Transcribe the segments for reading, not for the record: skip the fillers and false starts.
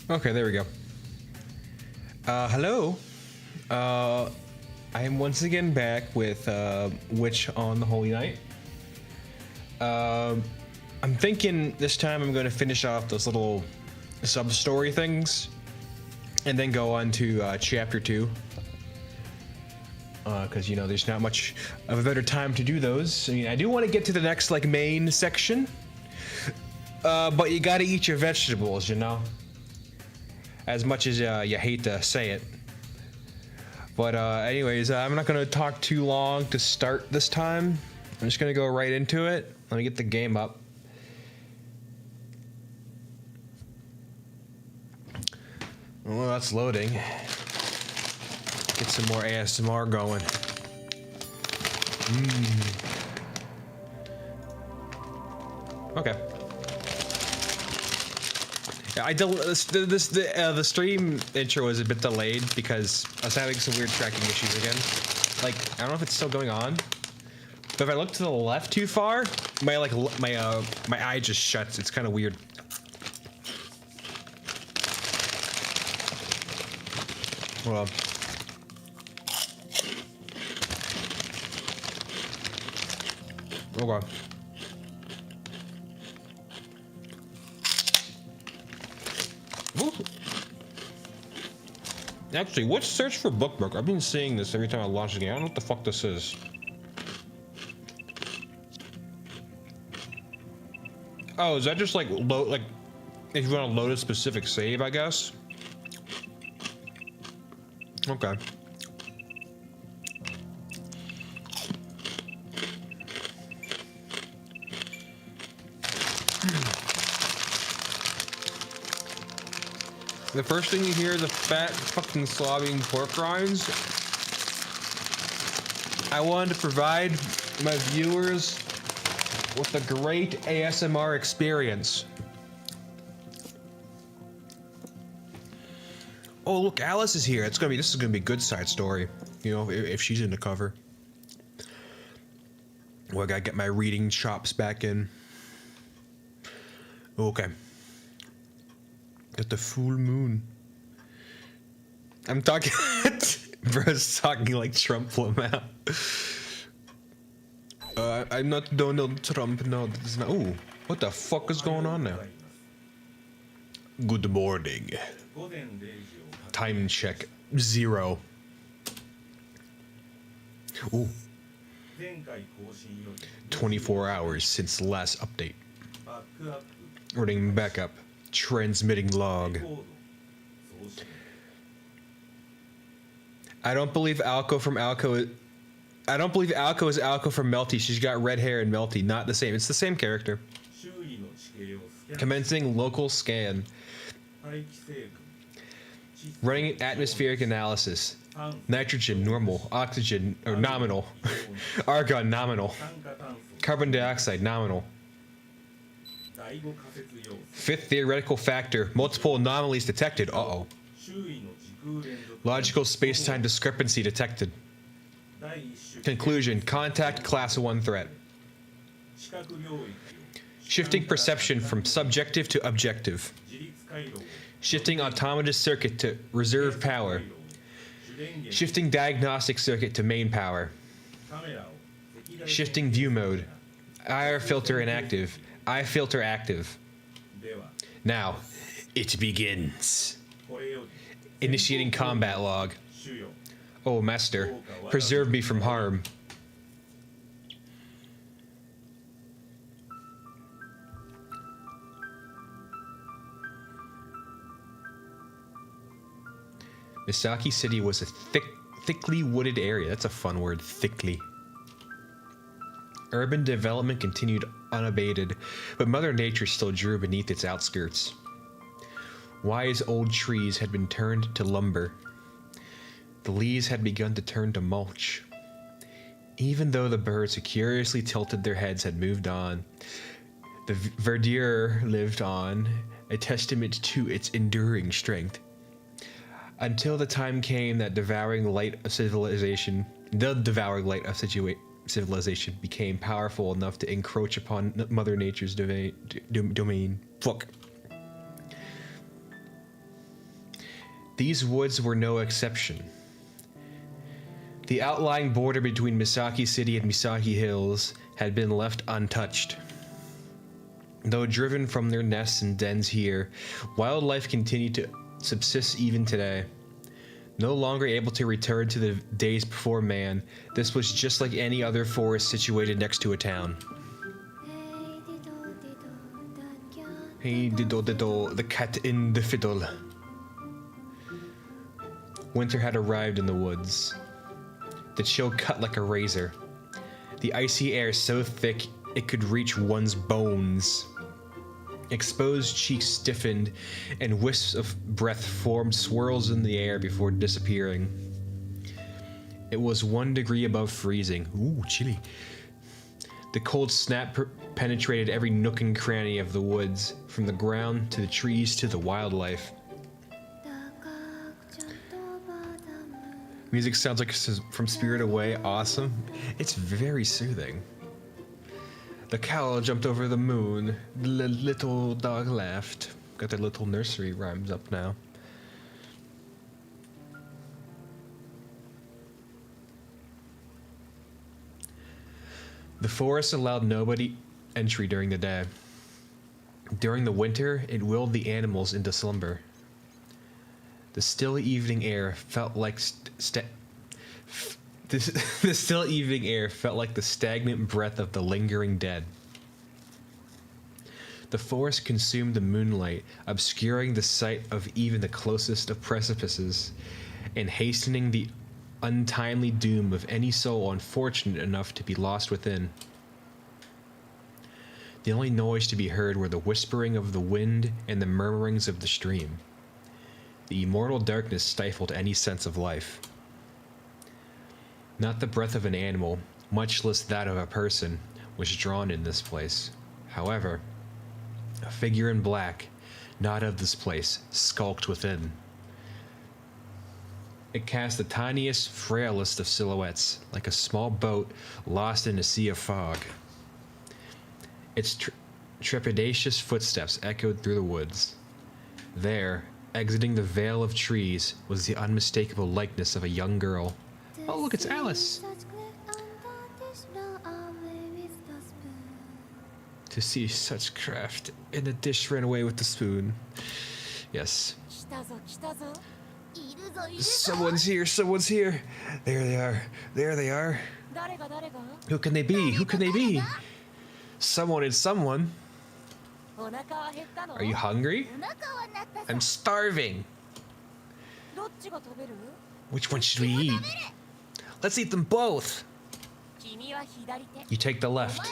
Okay, there we go. Hello. I am once again back with Witch on the Holy Night. I'm thinking this time I'm going to finish off those little sub-story things and then go on to chapter 2. Because, you know, there's not much of a better time to do those. I mean, I do want to get to the next, like, main section. But you gotta eat your vegetables, you know? As much as you hate to say it. But anyways, I'm not gonna talk too long to start this time. I'm just gonna go right into it. Let me get the game up. Well, that's loading. Get some more ASMR going. Okay. The stream intro was a bit delayed because I was having some weird tracking issues again. Like, I don't know if it's still going on, but if I look to the left too far, my eye just shuts. It's kind of weird. Well. Okay. Ooh. Actually, what's search for bookmark? I've been seeing this every time I launch the game. I don't know what the fuck this is. Oh, is that just like load, like if you want to load a specific save, I guess? Okay. The first thing you hear is the fat fucking slobbing pork rinds. I wanted to provide my viewers with a great ASMR experience. Oh look, Alice is here. This is gonna be a good side story. You know, if she's in the cover. Well, I gotta get my reading chops back in. Okay. At the full moon. I'm talking. Bro's talking like Trump Lamau. I'm not Donald Trump. No, that's not. Ooh, what the fuck is going on now? Good morning. Time check 0. Ooh. 24 hours since last update. Running backup. Transmitting log. I don't believe Alco from Alco. I don't believe Alco is Alco from Melty. She's got red hair and Melty. Not the same. It's the same character. Commencing local scan. Running atmospheric analysis. Nitrogen normal. Oxygen or nominal. Argon nominal. Carbon dioxide nominal. Fifth theoretical factor, multiple anomalies detected. Uh-oh. Logical space-time discrepancy detected. Conclusion, contact class 1 threat. Shifting perception from subjective to objective. Shifting autonomous circuit to reserve power. Shifting diagnostic circuit to main power. Shifting view mode. IR filter inactive. Eye filter active. Now, it begins. Initiating combat log. Oh, master, preserve me from harm. Misaki City was a thickly wooded area. That's a fun word, thickly. Urban development continued unabated, but Mother Nature still drew beneath its outskirts. Wise old trees had been turned to lumber. The leaves had begun to turn to mulch. Even though the birds who curiously tilted their heads had moved on, the verdure lived on, a testament to its enduring strength. Until the time came that the devouring light of civilization became powerful enough to encroach upon Mother Nature's domain. Fuck. These woods were no exception. The outlying border between Misaki City and Misaki Hills had been left untouched. Though driven from their nests and dens here, wildlife continued to subsist even today. No longer able to return to the days before man, this was just like any other forest situated next to a town. Hey diddle diddle, the cat in the fiddle. Winter had arrived in the woods. The chill cut like a razor. The icy air so thick it could reach one's bones. Exposed cheeks stiffened, and wisps of breath formed swirls in the air before disappearing. It was 1 degree above freezing. Ooh, chilly. The cold snap penetrated every nook and cranny of the woods, from the ground to the trees to the wildlife. Music sounds like it's from Spirit Away. Awesome. It's very soothing. The cow jumped over the moon. The little dog laughed. Got their little nursery rhymes up now. The forest allowed nobody entry during the day. During the winter, it willed the animals into slumber. The still evening air felt like the still evening air felt like the stagnant breath of the lingering dead. The forest consumed the moonlight, obscuring the sight of even the closest of precipices, and hastening the untimely doom of any soul unfortunate enough to be lost within. The only noise to be heard were the whispering of the wind and the murmurings of the stream. The immortal darkness stifled any sense of life. Not the breath of an animal, much less that of a person, was drawn in this place. However, a figure in black, not of this place, skulked within. It cast the tiniest, frailest of silhouettes, like a small boat lost in a sea of fog. Its trepidatious footsteps echoed through the woods. There, exiting the veil of trees, was the unmistakable likeness of a young girl. Oh, look, it's Alice! To see such craft, and the dish ran away with the spoon. Yes. Someone's here, someone's here! There they are, there they are. Who can they be? Who can they be? Someone is someone. Are you hungry? I'm starving. Which one should we eat? Let's eat them both. You take the left.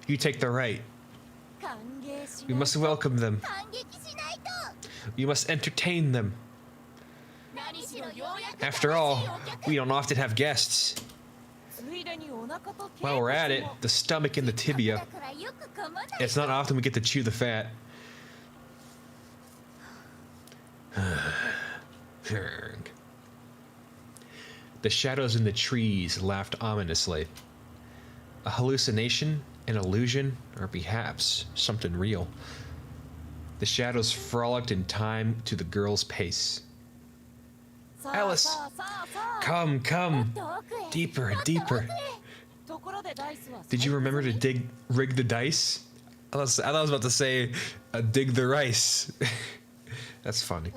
You take the right. We must welcome them. We must entertain them. After all, we don't often have guests. While we're at it, the stomach and the tibia. It's not often we get to chew the fat. The shadows in the trees laughed ominously. A hallucination, an illusion, or perhaps something real. The shadows frolicked in time to the girl's pace. Alice! Come, come! Deeper, deeper. Did you remember to rig the dice? I thought I was about to say, dig the rice. That's funny.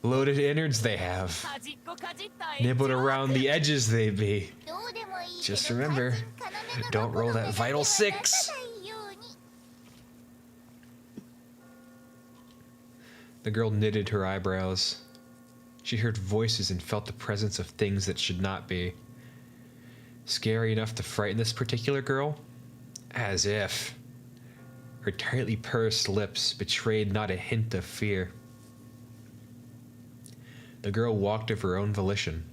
Loaded innards they have. Nibbled around the edges they be. Just remember, don't roll that vital 6. The girl knitted her eyebrows. She heard voices and felt the presence of things that should not be. Scary enough to frighten this particular girl? As if. Her tightly pursed lips betrayed not a hint of fear. The girl walked of her own volition.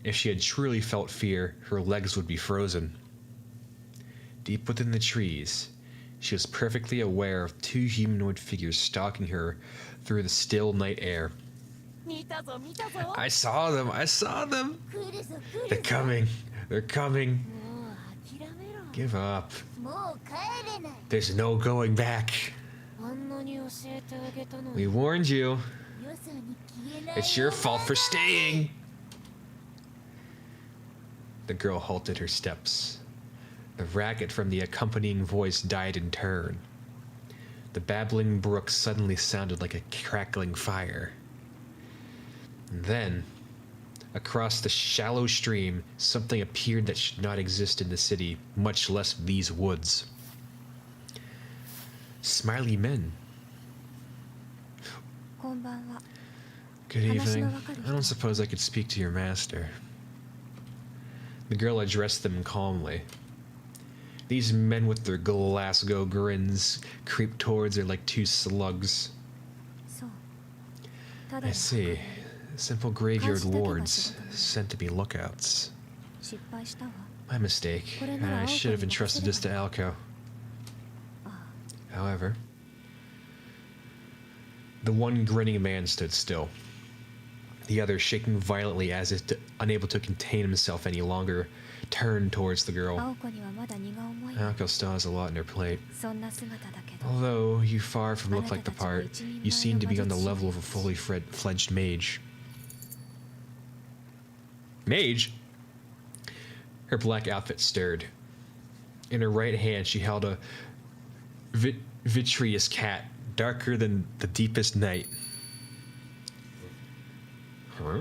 If she had truly felt fear, her legs would be frozen. Deep within the trees, she was perfectly aware of 2 humanoid figures stalking her through the still night air. I saw them, I saw them! They're coming, they're coming. Give up. There's no going back. We warned you. It's your fault for staying. The girl halted her steps. The racket from the accompanying voice died in turn. The babbling brook suddenly sounded like a crackling fire. And then, across the shallow stream, something appeared that should not exist in the city, much less these woods. Smiley men. Good evening. I don't suppose I could speak to your master. The girl addressed them calmly. These men with their Glasgow grins creep towards her like two slugs. I see. Simple graveyard wards, sent to be lookouts. My mistake. I should have entrusted this to Alco. However, the one grinning man stood still. The other, shaking violently as if unable to contain himself any longer, turned towards the girl. Alco still has a lot on her plate. Although you far from look like the part, you seem to be on the level of a fully fledged mage. Mage? Her black outfit stirred. In her right hand, she held a vitreous cat, darker than the deepest night. Huh?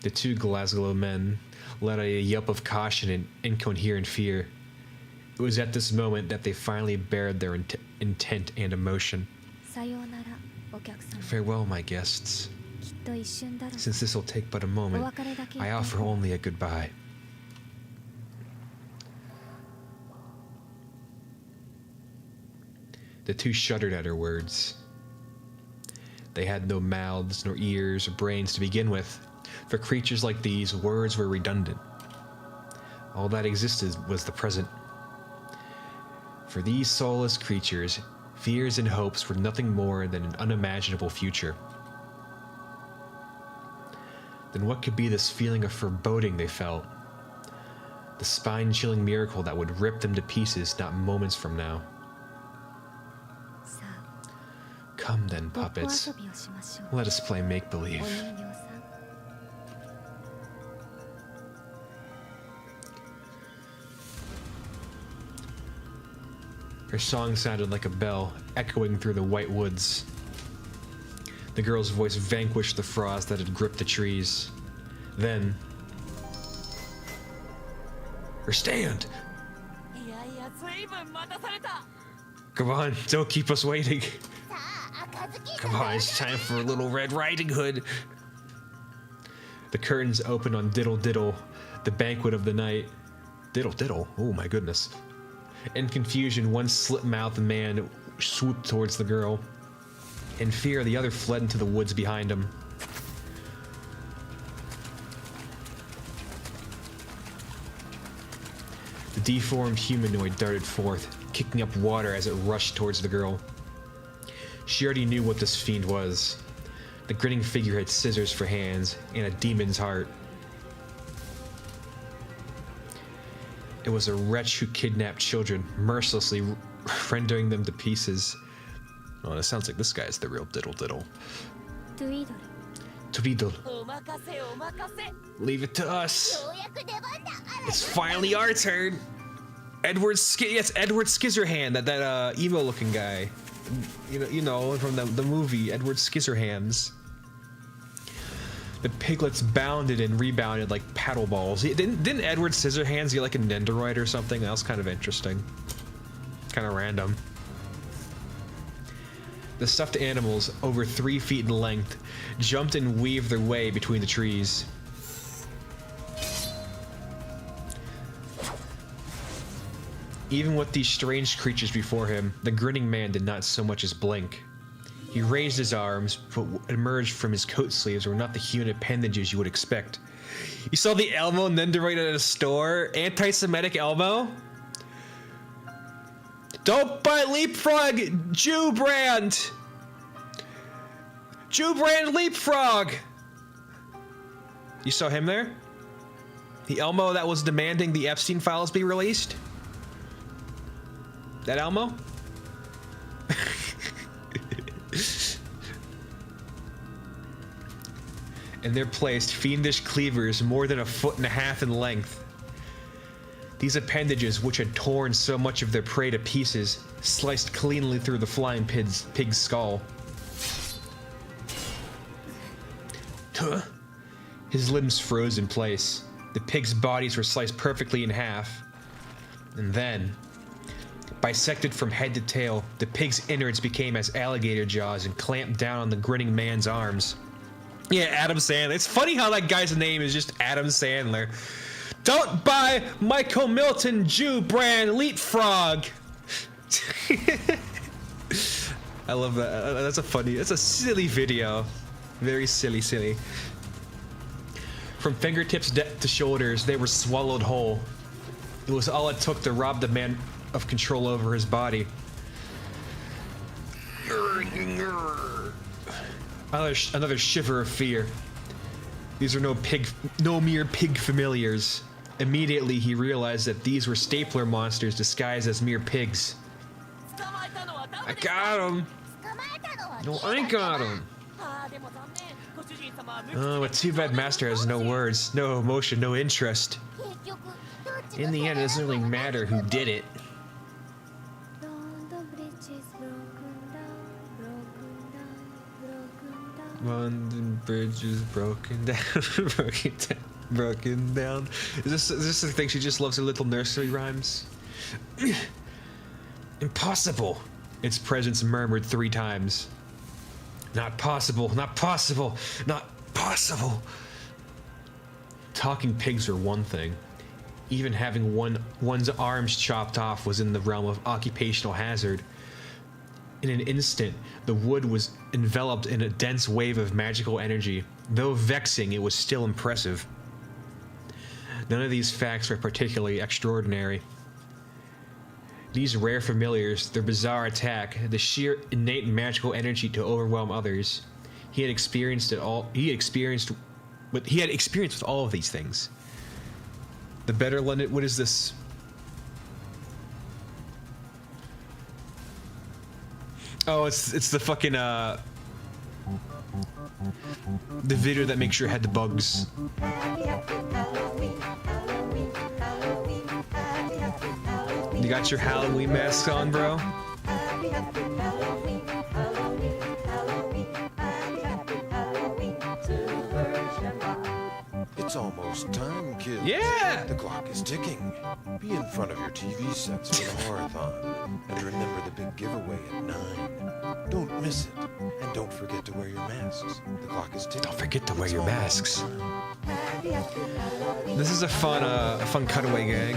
The two Glasgow men let a yelp of caution and incoherent fear. It was at this moment that they finally bared their intent and emotion. Farewell, my guests. Since this will take but a moment, I offer only a goodbye. The two shuddered at her words. They had no mouths, nor ears, or brains to begin with. For creatures like these, words were redundant. All that existed was the present. For these soulless creatures, fears and hopes were nothing more than an unimaginable future. Then what could be this feeling of foreboding they felt? The spine-chilling miracle that would rip them to pieces not moments from now. Come then, puppets. Let us play make-believe. Her song sounded like a bell, echoing through the white woods. The girl's voice vanquished the frost that had gripped the trees. Then... her stand! Come on, don't keep us waiting. Come on, it's time for a little Red Riding Hood. The curtains opened on Diddle Diddle, the banquet of the night. Diddle Diddle? Oh my goodness. In confusion, one slit-mouthed man swooped towards the girl. In fear, the other fled into the woods behind him. The deformed humanoid darted forth, kicking up water as it rushed towards the girl. She already knew what this fiend was. The grinning figure had scissors for hands and a demon's heart. It was a wretch who kidnapped children, mercilessly rendering them to pieces. Oh, it sounds like this guy's the real Diddle Diddle. Tweedle. Leave it to us. It's finally our turn. Edward Scissorhand, that evil-looking guy. You know, from the movie Edward Scissorhands. The piglets bounded and rebounded like paddle balls. Didn't Edward Scissorhands get like a Nendoroid or something? That was kind of interesting. Kind of random. The stuffed animals, over 3 feet in length, jumped and weaved their way between the trees. Even with these strange creatures before him, the grinning man did not so much as blink. He raised his arms, but what emerged from his coat sleeves were not the human appendages you would expect. You saw the Elmo Nendoroid at a store? Anti-Semitic Elmo? Don't buy Leapfrog! Jew brand! Jew brand Leapfrog! You saw him there? The Elmo that was demanding the Epstein files be released? That Elmo? In their place, fiendish cleavers more than 1.5 feet in length. These appendages, which had torn so much of their prey to pieces, sliced cleanly through the flying pig's skull. Huh? His limbs froze in place. The pigs' bodies were sliced perfectly in half. And then, bisected from head to tail, the pig's innards became as alligator jaws and clamped down on the grinning man's arms. Yeah, Adam Sandler. It's funny how that guy's name is just Adam Sandler. Don't buy Michael Milton Jew brand Leapfrog. I love that. That's a silly video. Very silly. From fingertips to shoulders, they were swallowed whole. It was all it took to rob the man of control over his body. Another shiver of fear. These are no mere pig familiars. Immediately, he realized that these were stapler monsters disguised as mere pigs. I got him. No, I got him. Oh, but too bad Master has no words, no emotion, no interest. In the end, it doesn't really matter who did it. London Bridge is broken down, broken down. Is this the thing? She just loves her little nursery rhymes. Impossible! Its presence murmured 3 times. Not possible, not possible, not possible. Talking pigs were one thing. Even having one's arms chopped off was in the realm of occupational hazard. In an instant, the wood was enveloped in a dense wave of magical energy. Though vexing, it was still impressive. None of these facts were particularly extraordinary. These rare familiars, their bizarre attack, the sheer innate magical energy to overwhelm others, he had experienced with all of these things. The better London. What is this? Oh, it's the fucking the video that makes your head the bugs. You got your Halloween mask on, bro? It's almost time, kids. Yeah! The clock is ticking. Be in front of your TV sets for the horathon. And remember the big giveaway at 9. Don't miss it. And don't forget to wear your masks. The clock is ticking. Don't forget to wear your masks. This is a fun cutaway gag.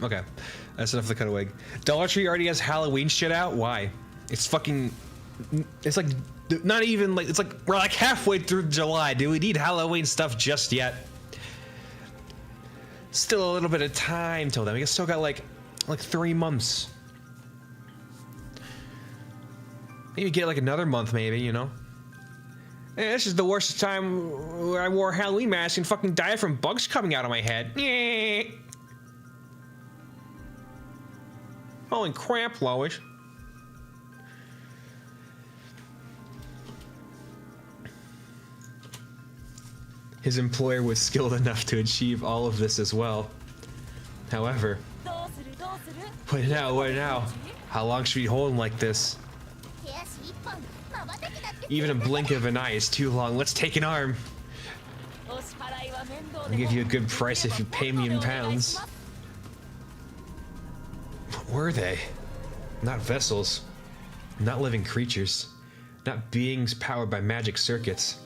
Okay, that's enough of the cutaway. Dollar Tree already has Halloween shit out? Why? It's fucking... It's like... Not even like... It's like... We're like halfway through July. Do we need Halloween stuff just yet? Still a little bit of time till then. We still got like 3 months. Maybe get like another month maybe, you know? Hey, this is the worst time where I wore a Halloween mask and fucking died from bugs coming out of my head. Holy crap, Lois. His employer was skilled enough to achieve all of this as well. However, what now? How long should we hold him like this? Even a blink of an eye is too long. Let's take an arm. I'll give you a good price if you pay me in pounds. What were they? Not vessels. Not living creatures. Not beings powered by magic circuits.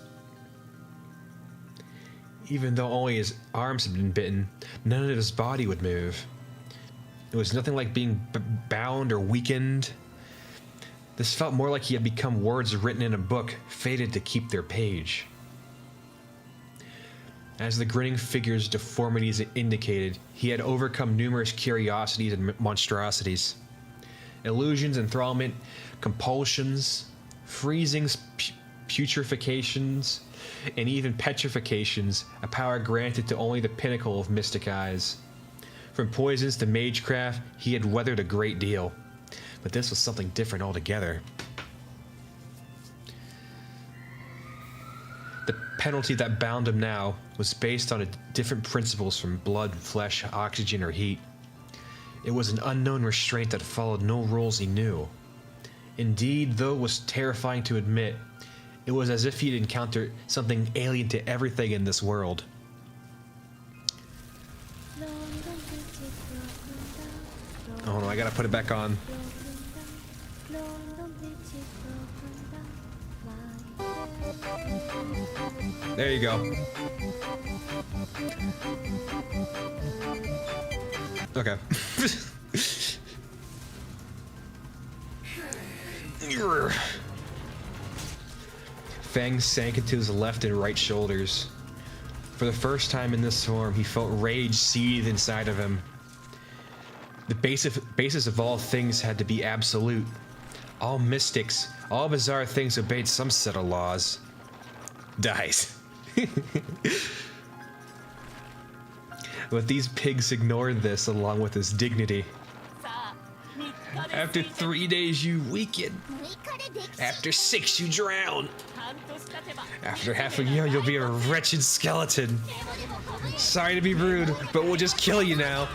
Even though only his arms had been bitten, none of his body would move. It was nothing like being bound or weakened. This felt more like he had become words written in a book, fated to keep their page. As the grinning figure's deformities indicated, he had overcome numerous curiosities and monstrosities. Illusions, enthrallment, compulsions, freezings, putrefacitions, and even petrifications, a power granted to only the pinnacle of mystic eyes. From poisons to magecraft, he had weathered a great deal. But this was something different altogether. The penalty that bound him now was based on different principles from blood, flesh, oxygen, or heat. It was an unknown restraint that followed no rules he knew. Indeed, though it was terrifying to admit, it was as if he'd encountered something alien to everything in this world. Oh no, I gotta put it back on. There you go. Okay. Fang sank into his left and right shoulders. For the first time in this form, he felt rage seethe inside of him. The basis of all things had to be absolute. All mystics, all bizarre things obeyed some set of laws. Dies. But these pigs ignored this along with his dignity. After 3 days you weaken. After 6 you drown. After half a year you'll be a wretched skeleton. Sorry to be rude, but we'll just kill you now.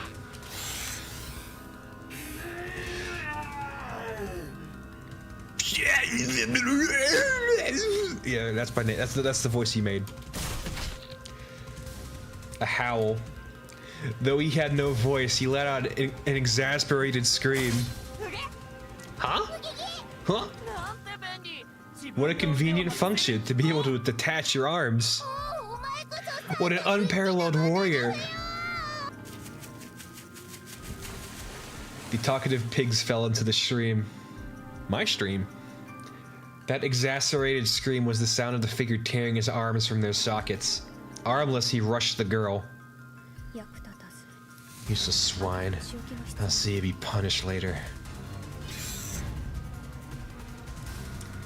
Yeah, that's my name. That's the voice he made. A howl. Though he had no voice, he let out an exasperated scream. Huh? Huh? What a convenient function to be able to detach your arms. What an unparalleled warrior. The talkative pigs fell into the stream. My stream. That exasperated scream was the sound of the figure tearing his arms from their sockets. Armless, he rushed the girl. Useless swine. I'll see you be punished later.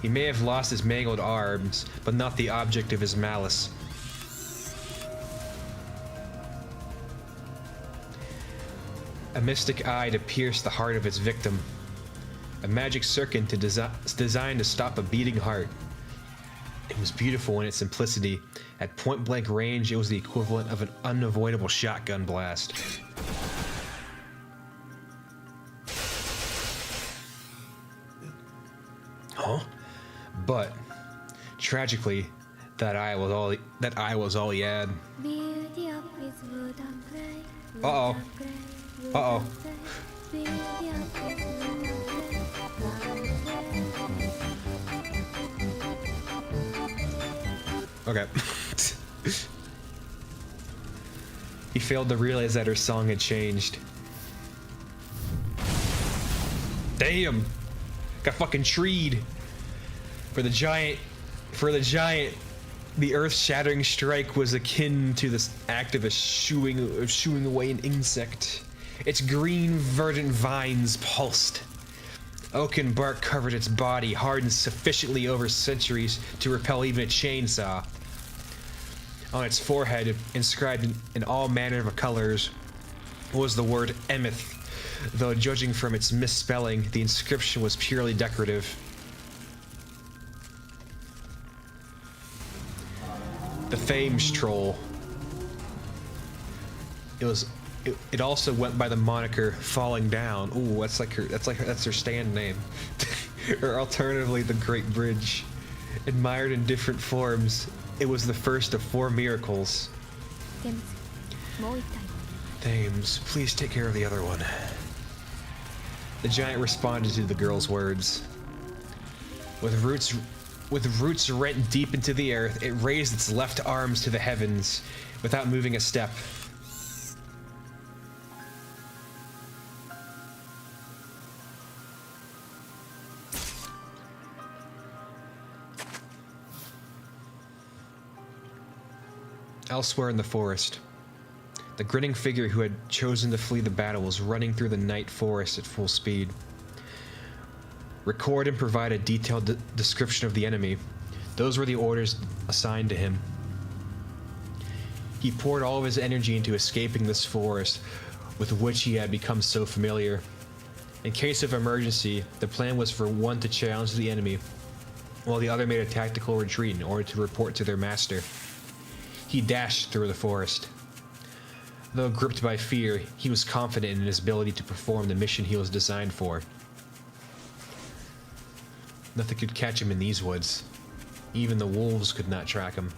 He may have lost his mangled arms, but not the object of his malice. A mystic eye to pierce the heart of its victim. A magic circuit designed to stop a beating heart. It was beautiful in its simplicity. At point-blank range, it was the equivalent of an unavoidable shotgun blast. Huh? But tragically, that eye was all he had. Uh-oh. Uh-oh. Okay. He failed to realize that her song had changed. Damn! Got fucking treed. For the giant, the earth-shattering strike was akin to this act of shooing away an insect. Its green, verdant vines pulsed. Oaken bark covered its body, hardened sufficiently over centuries to repel even a chainsaw. On its forehead, inscribed in all manner of colors, was the word Emeth, though judging from its misspelling, the inscription was purely decorative. The Thames Troll. It also went by the moniker Falling Down. Ooh, that's their stand name. Or alternatively, the Great Bridge. Admired in different forms, it was the first of 4 miracles. Thames, please take care of the other one. The giant responded to the girl's words. With roots rent deep into the earth, it raised its left arms to the heavens without moving a step. Elsewhere in the forest, the grinning figure who had chosen to flee the battle was running through the night forest at full speed. Record and provide a detailed description of the enemy. Those were the orders assigned to him. He poured all of his energy into escaping this forest, with which he had become so familiar. In case of emergency, the plan was for one to challenge the enemy, while the other made a tactical retreat in order to report to their master. He dashed through the forest. Though gripped by fear, he was confident in his ability to perform the mission he was designed for. Nothing could catch him in these woods. Even the wolves could not track him.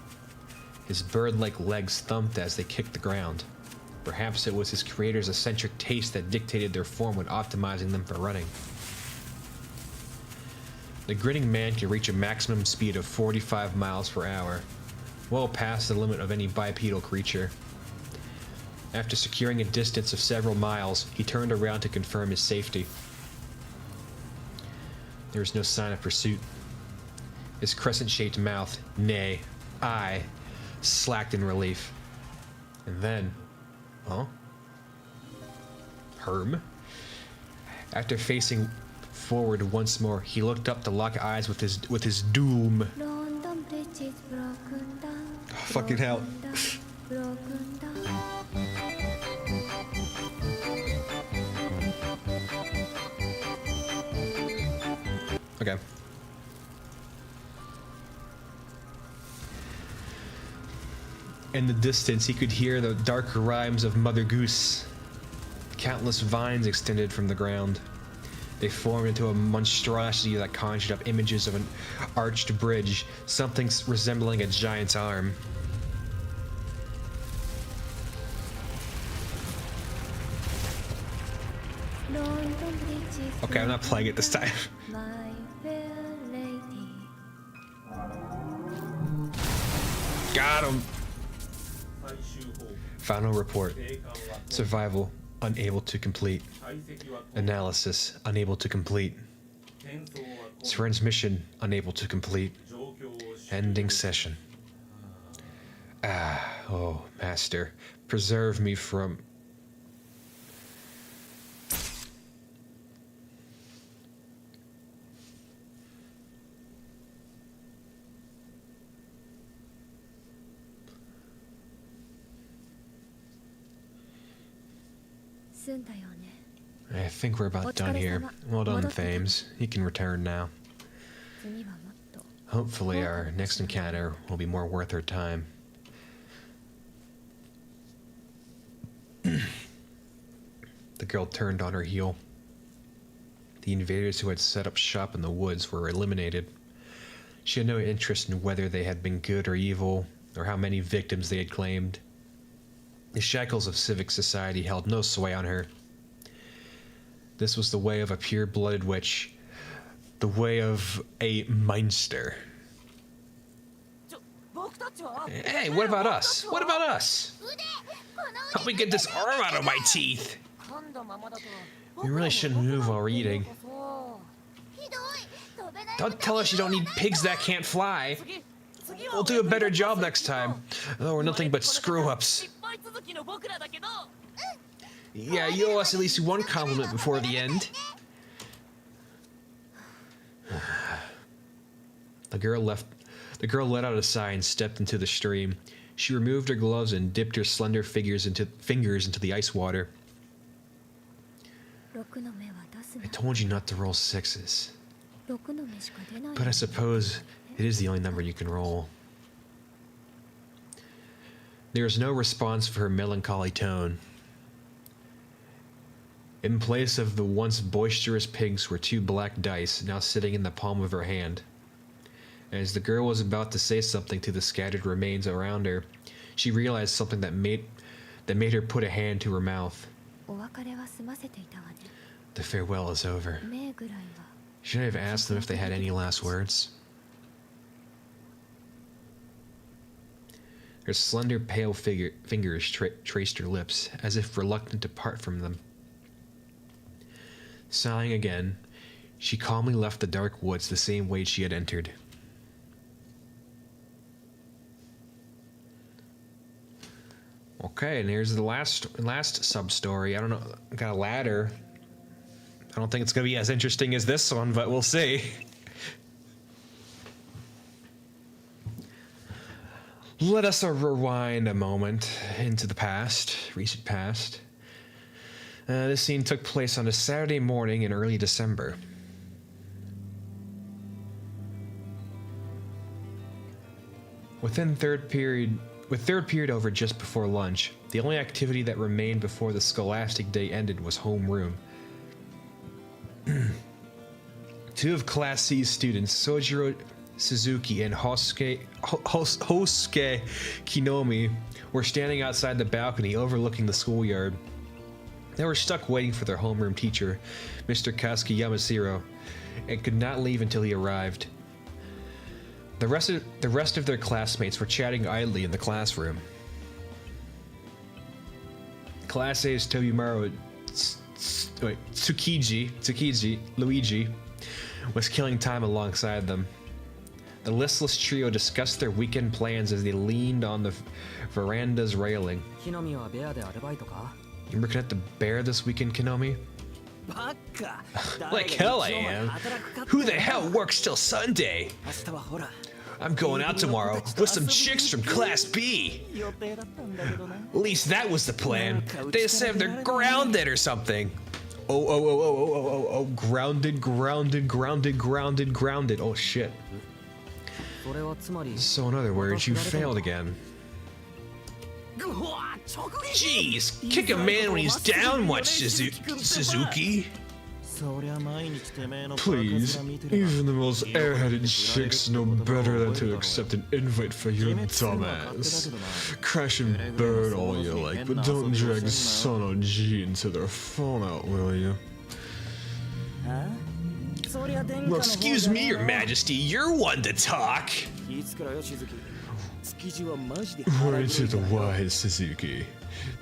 His bird-like legs thumped as they kicked the ground. Perhaps it was his creator's eccentric taste that dictated their form when optimizing them for running. The grinning man could reach a maximum speed of 45 miles per hour, well past the limit of any bipedal creature. After securing a distance of several miles, he turned around to confirm his safety. There was no sign of pursuit. His crescent-shaped mouth, nay, eye, slacked in relief. And then... huh? Herm? After facing forward once more, he looked up to lock eyes with his doom. London Bridge is broken down. Fucking hell. Broken down. Okay. In the distance, he could hear the dark rhymes of Mother Goose. Countless vines extended from the ground. They formed into a monstrosity that conjured up images of an arched bridge, something resembling a giant's arm. London Bridge is Okay, I'm not playing it this time. my fair lady. Got him! Final report. Survival, unable to complete. Analysis, unable to complete. Transmission, unable to complete. Ending session. Ah, oh, Master, preserve me from... I think we're about done here. Well done, Thames. You can return now. Hopefully our next encounter will be more worth our time. The girl turned on her heel. The invaders who had set up shop in the woods were eliminated. She had no interest in whether they had been good or evil, or how many victims they had claimed. The shackles of civic society held no sway on her. This was the way of a pure-blooded witch. The way of a Meinster. Hey, what about us? What about us? Help me get this arm out of my teeth! We really shouldn't move while we're eating. Don't tell us you don't need pigs that can't fly. We'll do a better job next time. Oh, we're nothing but screw-ups. Yeah, you owe us at least one compliment before the end. The girl let out a sigh and stepped into the stream. She removed her gloves and dipped her slender fingers into the ice water. I told you not to roll sixes. But I suppose it is the only number you can roll. There was no response for her melancholy tone. In place of the once boisterous pigs were two black dice, now sitting in the palm of her hand. As the girl was about to say something to the scattered remains around her, she realized something that made her put a hand to her mouth. The farewell is over. Should I have asked them if they had any last words? Her slender, pale fingers traced her lips, as if reluctant to part from them. Sighing again, she calmly left the dark woods the same way she had entered. Okay, and here's the last sub-story. I don't know, I got a ladder. I don't think it's going to be as interesting as this one, but we'll see. Let us rewind a moment into the past, recent past. This scene took place on a Saturday morning in early December. With third period over just before lunch, the only activity that remained before the scholastic day ended was homeroom. Two of Class C's students, Sojiro Suzuki and Hosuke Kinomi, were standing outside the balcony overlooking the schoolyard. They were stuck waiting for their homeroom teacher, Mr. Kazuki Yamashiro, and could not leave until he arrived. The rest of their classmates were chatting idly in the classroom. Class A's Tobimaru Tsukiji Luigi was killing time alongside them. The listless trio discussed their weekend plans as they leaned on the veranda's railing. You working at the bear this weekend, Kinomi? Like hell I am. Who the hell works till Sunday? I'm going out tomorrow with some chicks from Class B. At least that was the plan. They said they're grounded or something. Oh, grounded. Oh shit. So in other words, you failed again. Jeez, kick a man when he's down much, Suzuki. Please, even the most airheaded chicks know better than to accept an invite for your dumbass. Crash and burn all you like, but don't drag Sono G into their fallout, will you? Well, excuse me, Your Majesty, you're one to talk. Word to the wise, Suzuki.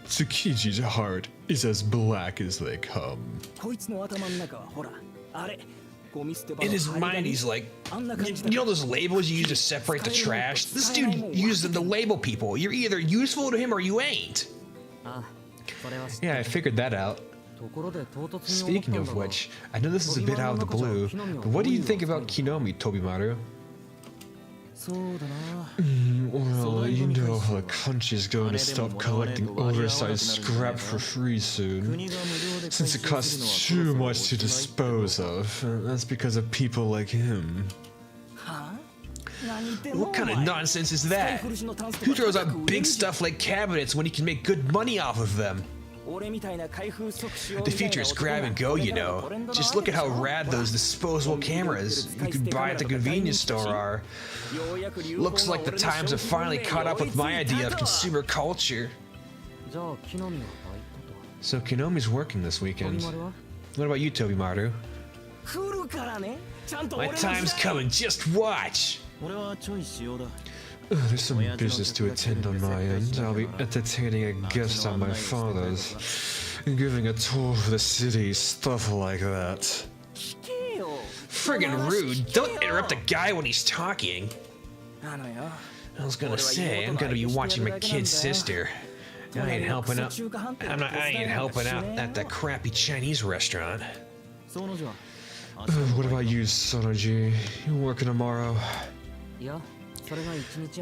Tsukiji's heart is as black as they come. In his mind, he's like, you know those labels you use to separate the trash? This dude uses them to label people. You're either useful to him or you ain't. Yeah, I figured that out. Speaking of which, I know this is a bit out of the blue, but what do you think about Kinomi, Tobimaru? Well, you know how the country's going to stop collecting oversized scrap for free soon, since it costs too much to dispose of. That's because of people like him. What kind of nonsense is that? Who throws out big stuff like cabinets when he can make good money off of them? The future is grab and go, you know. Just look at how rad those disposable cameras you could buy at the convenience store are. Looks like the times have finally caught up with my idea of consumer culture. So Kinomi's working this weekend. What about you, Tobimaru? My time's coming, just watch! There's some business to attend on my end. I'll be entertaining a guest on my father's, giving a tour of the city, stuff like that. Friggin' rude! Don't interrupt a guy when he's talking. I was gonna say, I'm gonna be watching my kid's sister. I ain't helping out. I ain't helping out at that crappy Chinese restaurant. What about you, Sonoji? You working tomorrow?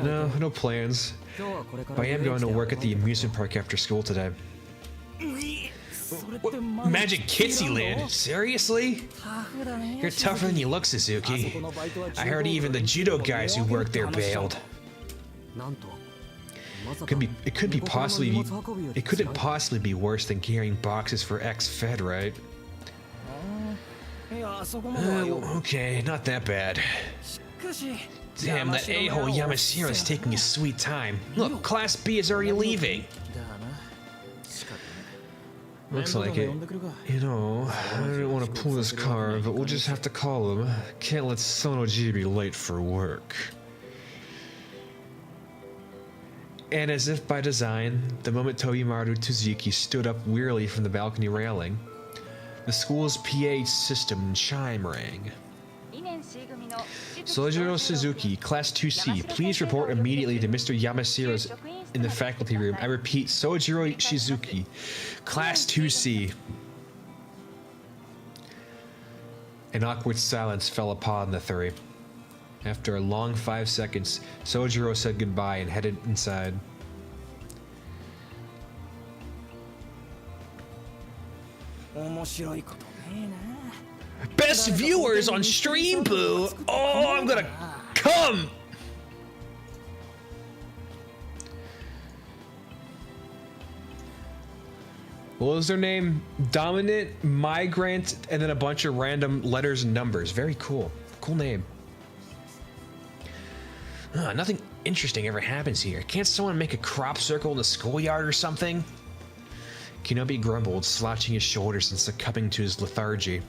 No plans. But I am going to work at the amusement park after school today. What, Magic Kitsy Land? Seriously? You're tougher than you look, Suzuki. I heard even the judo guys who work there bailed. It couldn't possibly be worse than carrying boxes for ex-Fed, right? Okay, not that bad. Damn, that a-hole Yamashiro is taking his sweet time. Look, Class B is already leaving. Looks like it. You know, I didn't want to pull this card, but we'll just have to call him. Can't let Sonoji be late for work. And as if by design, the moment Tobimaru Tsuzuki stood up wearily from the balcony railing, the school's PA system chime rang. Sojiro Suzuki, Class 2C, please report immediately to Mr. Yamashiro's in the faculty room. I repeat, Sojiro Suzuki, Class 2C. An awkward silence fell upon the three. After a long 5 seconds, Sojiro said goodbye and headed inside. Best viewers on Stream Boo. Oh, I'm gonna come. What was their name? Dominant, Migrant, and then a bunch of random letters and numbers. Very cool. Cool name. Nothing interesting ever happens here. Can't someone make a crop circle in the schoolyard or something? Kenobi grumbled, slouching his shoulders and succumbing to his lethargy.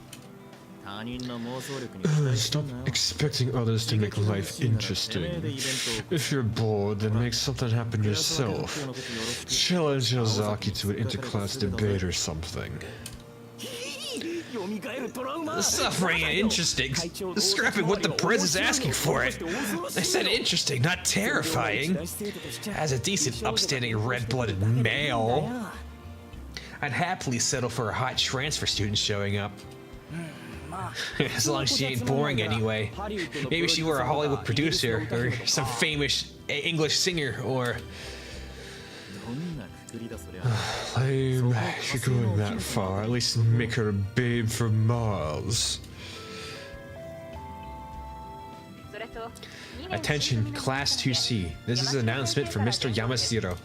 Stop expecting others to make life interesting. If you're bored, then make something happen yourself. Challenge Yozaki to an interclass debate or something. Suffering and interesting. Scrapping what the press is asking for it. I said interesting, not terrifying. As a decent, upstanding, red-blooded male, I'd happily settle for a hot transfer student showing up. As long as she ain't boring anyway. Maybe she were a Hollywood producer, or some famous English singer, or... Lame, if you're going that far, at least make her a babe from Mars. Attention, Class 2C. This is an announcement from Mr. Yamashiro.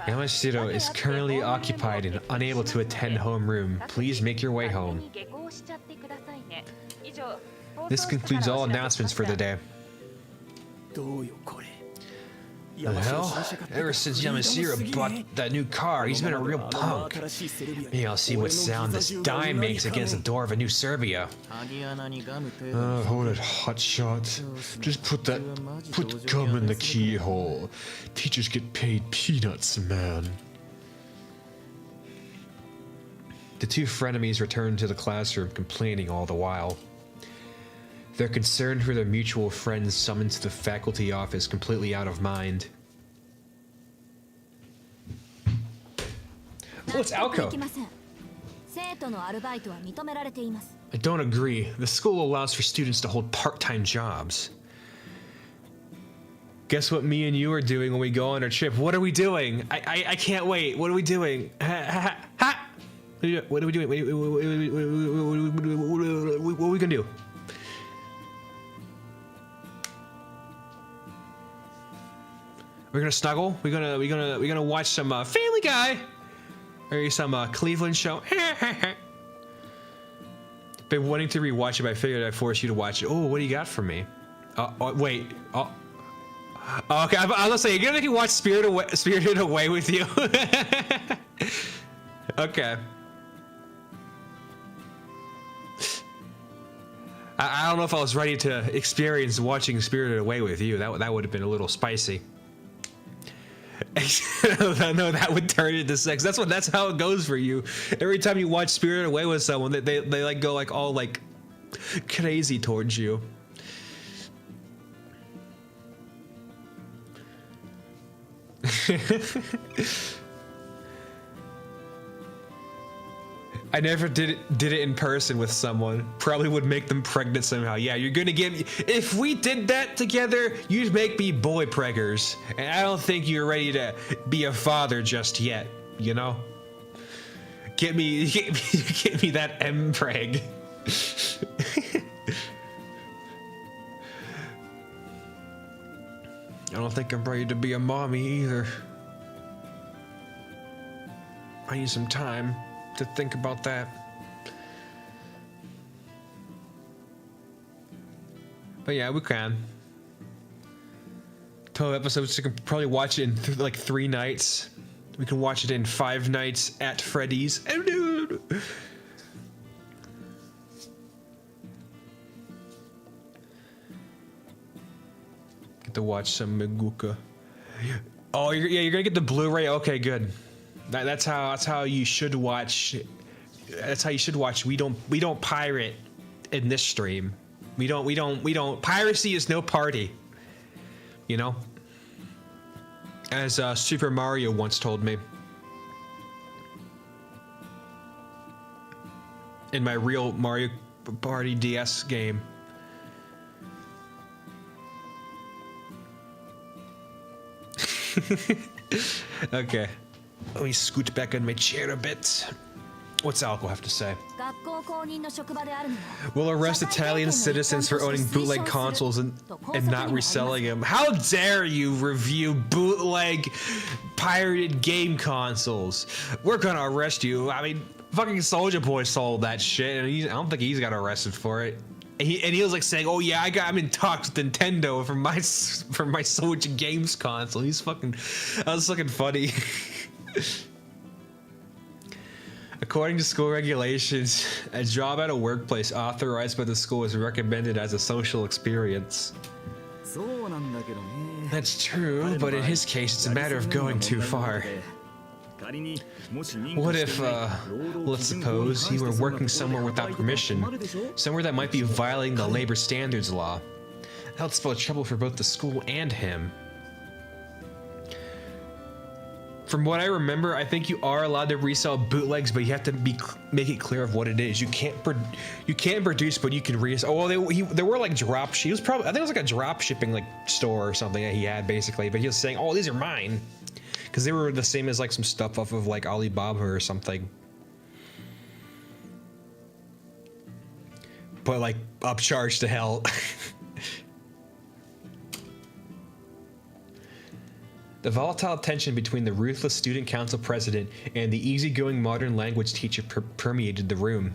Yamashiro is currently occupied and unable to attend homeroom. Please make your way home. This concludes all announcements for the day. The hell? Ever since Yamashiro bought that new car, he's been a real punk. Maybe I'll see what sound this dime makes against the door of a new Serbia. Hold it, hotshot. Just put gum in the keyhole. Teachers get paid peanuts, man. The two frenemies returned to the classroom, complaining all the while. They're concerned for their mutual friends summoned to the faculty office completely out of mind. Oh, it's Alco. I don't agree. The school allows for students to hold part-time jobs. Guess what me and you are doing when we go on our trip? What are we doing? I can't wait. What are we doing? Ha! What are we doing? What are we gonna do? We're gonna snuggle. We're gonna watch some Family Guy, or some Cleveland show. Been wanting to rewatch it, but I figured I'd force you to watch it. Oh, what do you got for me? Wait. Okay, I was gonna say, you're gonna make me watch Spirited Away with you. Okay. I don't know if I was ready to experience watching Spirited Away with you. That would have been a little spicy. No, that would turn into sex. That's how it goes for you. Every time you watch Spirited Away with someone, they like go like all like crazy towards you. I never did it in person with someone. Probably would make them pregnant somehow. Yeah, you're gonna get me. If we did that together, you'd make me boy preggers. And I don't think you're ready to be a father just yet, you know? Get me that M-preg. I don't think I'm ready to be a mommy either. I need some time to think about that. But yeah, we can. 12 episodes, so you can probably watch it in like 3 nights. We can watch it in 5 nights at Freddy's. Oh, dude. Get to watch some Meguka. Oh, you're gonna get the Blu-ray. Okay, good. That's how you should watch. That's how you should watch. We don't pirate in this stream. We don't. Piracy is no party. You know. As Super Mario once told me. In my real Mario Party DS game. Okay. Let me scoot back on my chair a bit. What's Alco have to say? 学校公認の職場であるのは Will arrest Italian citizens for owning bootleg consoles and not reselling them. How dare you review bootleg pirated game consoles? We're gonna arrest you. I mean, fucking Soulja Boy sold that shit, and I don't think he's got arrested for it. And he was like saying, "Oh yeah, I'm in talks with Nintendo for my Soulja Games console." He's fucking, that was fucking funny. According to school regulations, a job at a workplace authorized by the school is recommended as a social experience. そうなんだけどね。 That's true, but in his case, it's a matter of going too far. What if, let's suppose he were working somewhere without permission, somewhere that might be violating the labor standards law? That would spell trouble for both the school and him. From what I remember, I think you are allowed to resell bootlegs, but you have to make it clear of what it is. You can't produce, but you can resell. Oh, there were like drop. He was probably, I think it was like a drop shipping like store or something that he had basically. But he was saying, "Oh, these are mine," because they were the same as like some stuff off of like Alibaba or something. But like upcharged to hell. The volatile tension between the ruthless student council president and the easygoing modern language teacher permeated the room.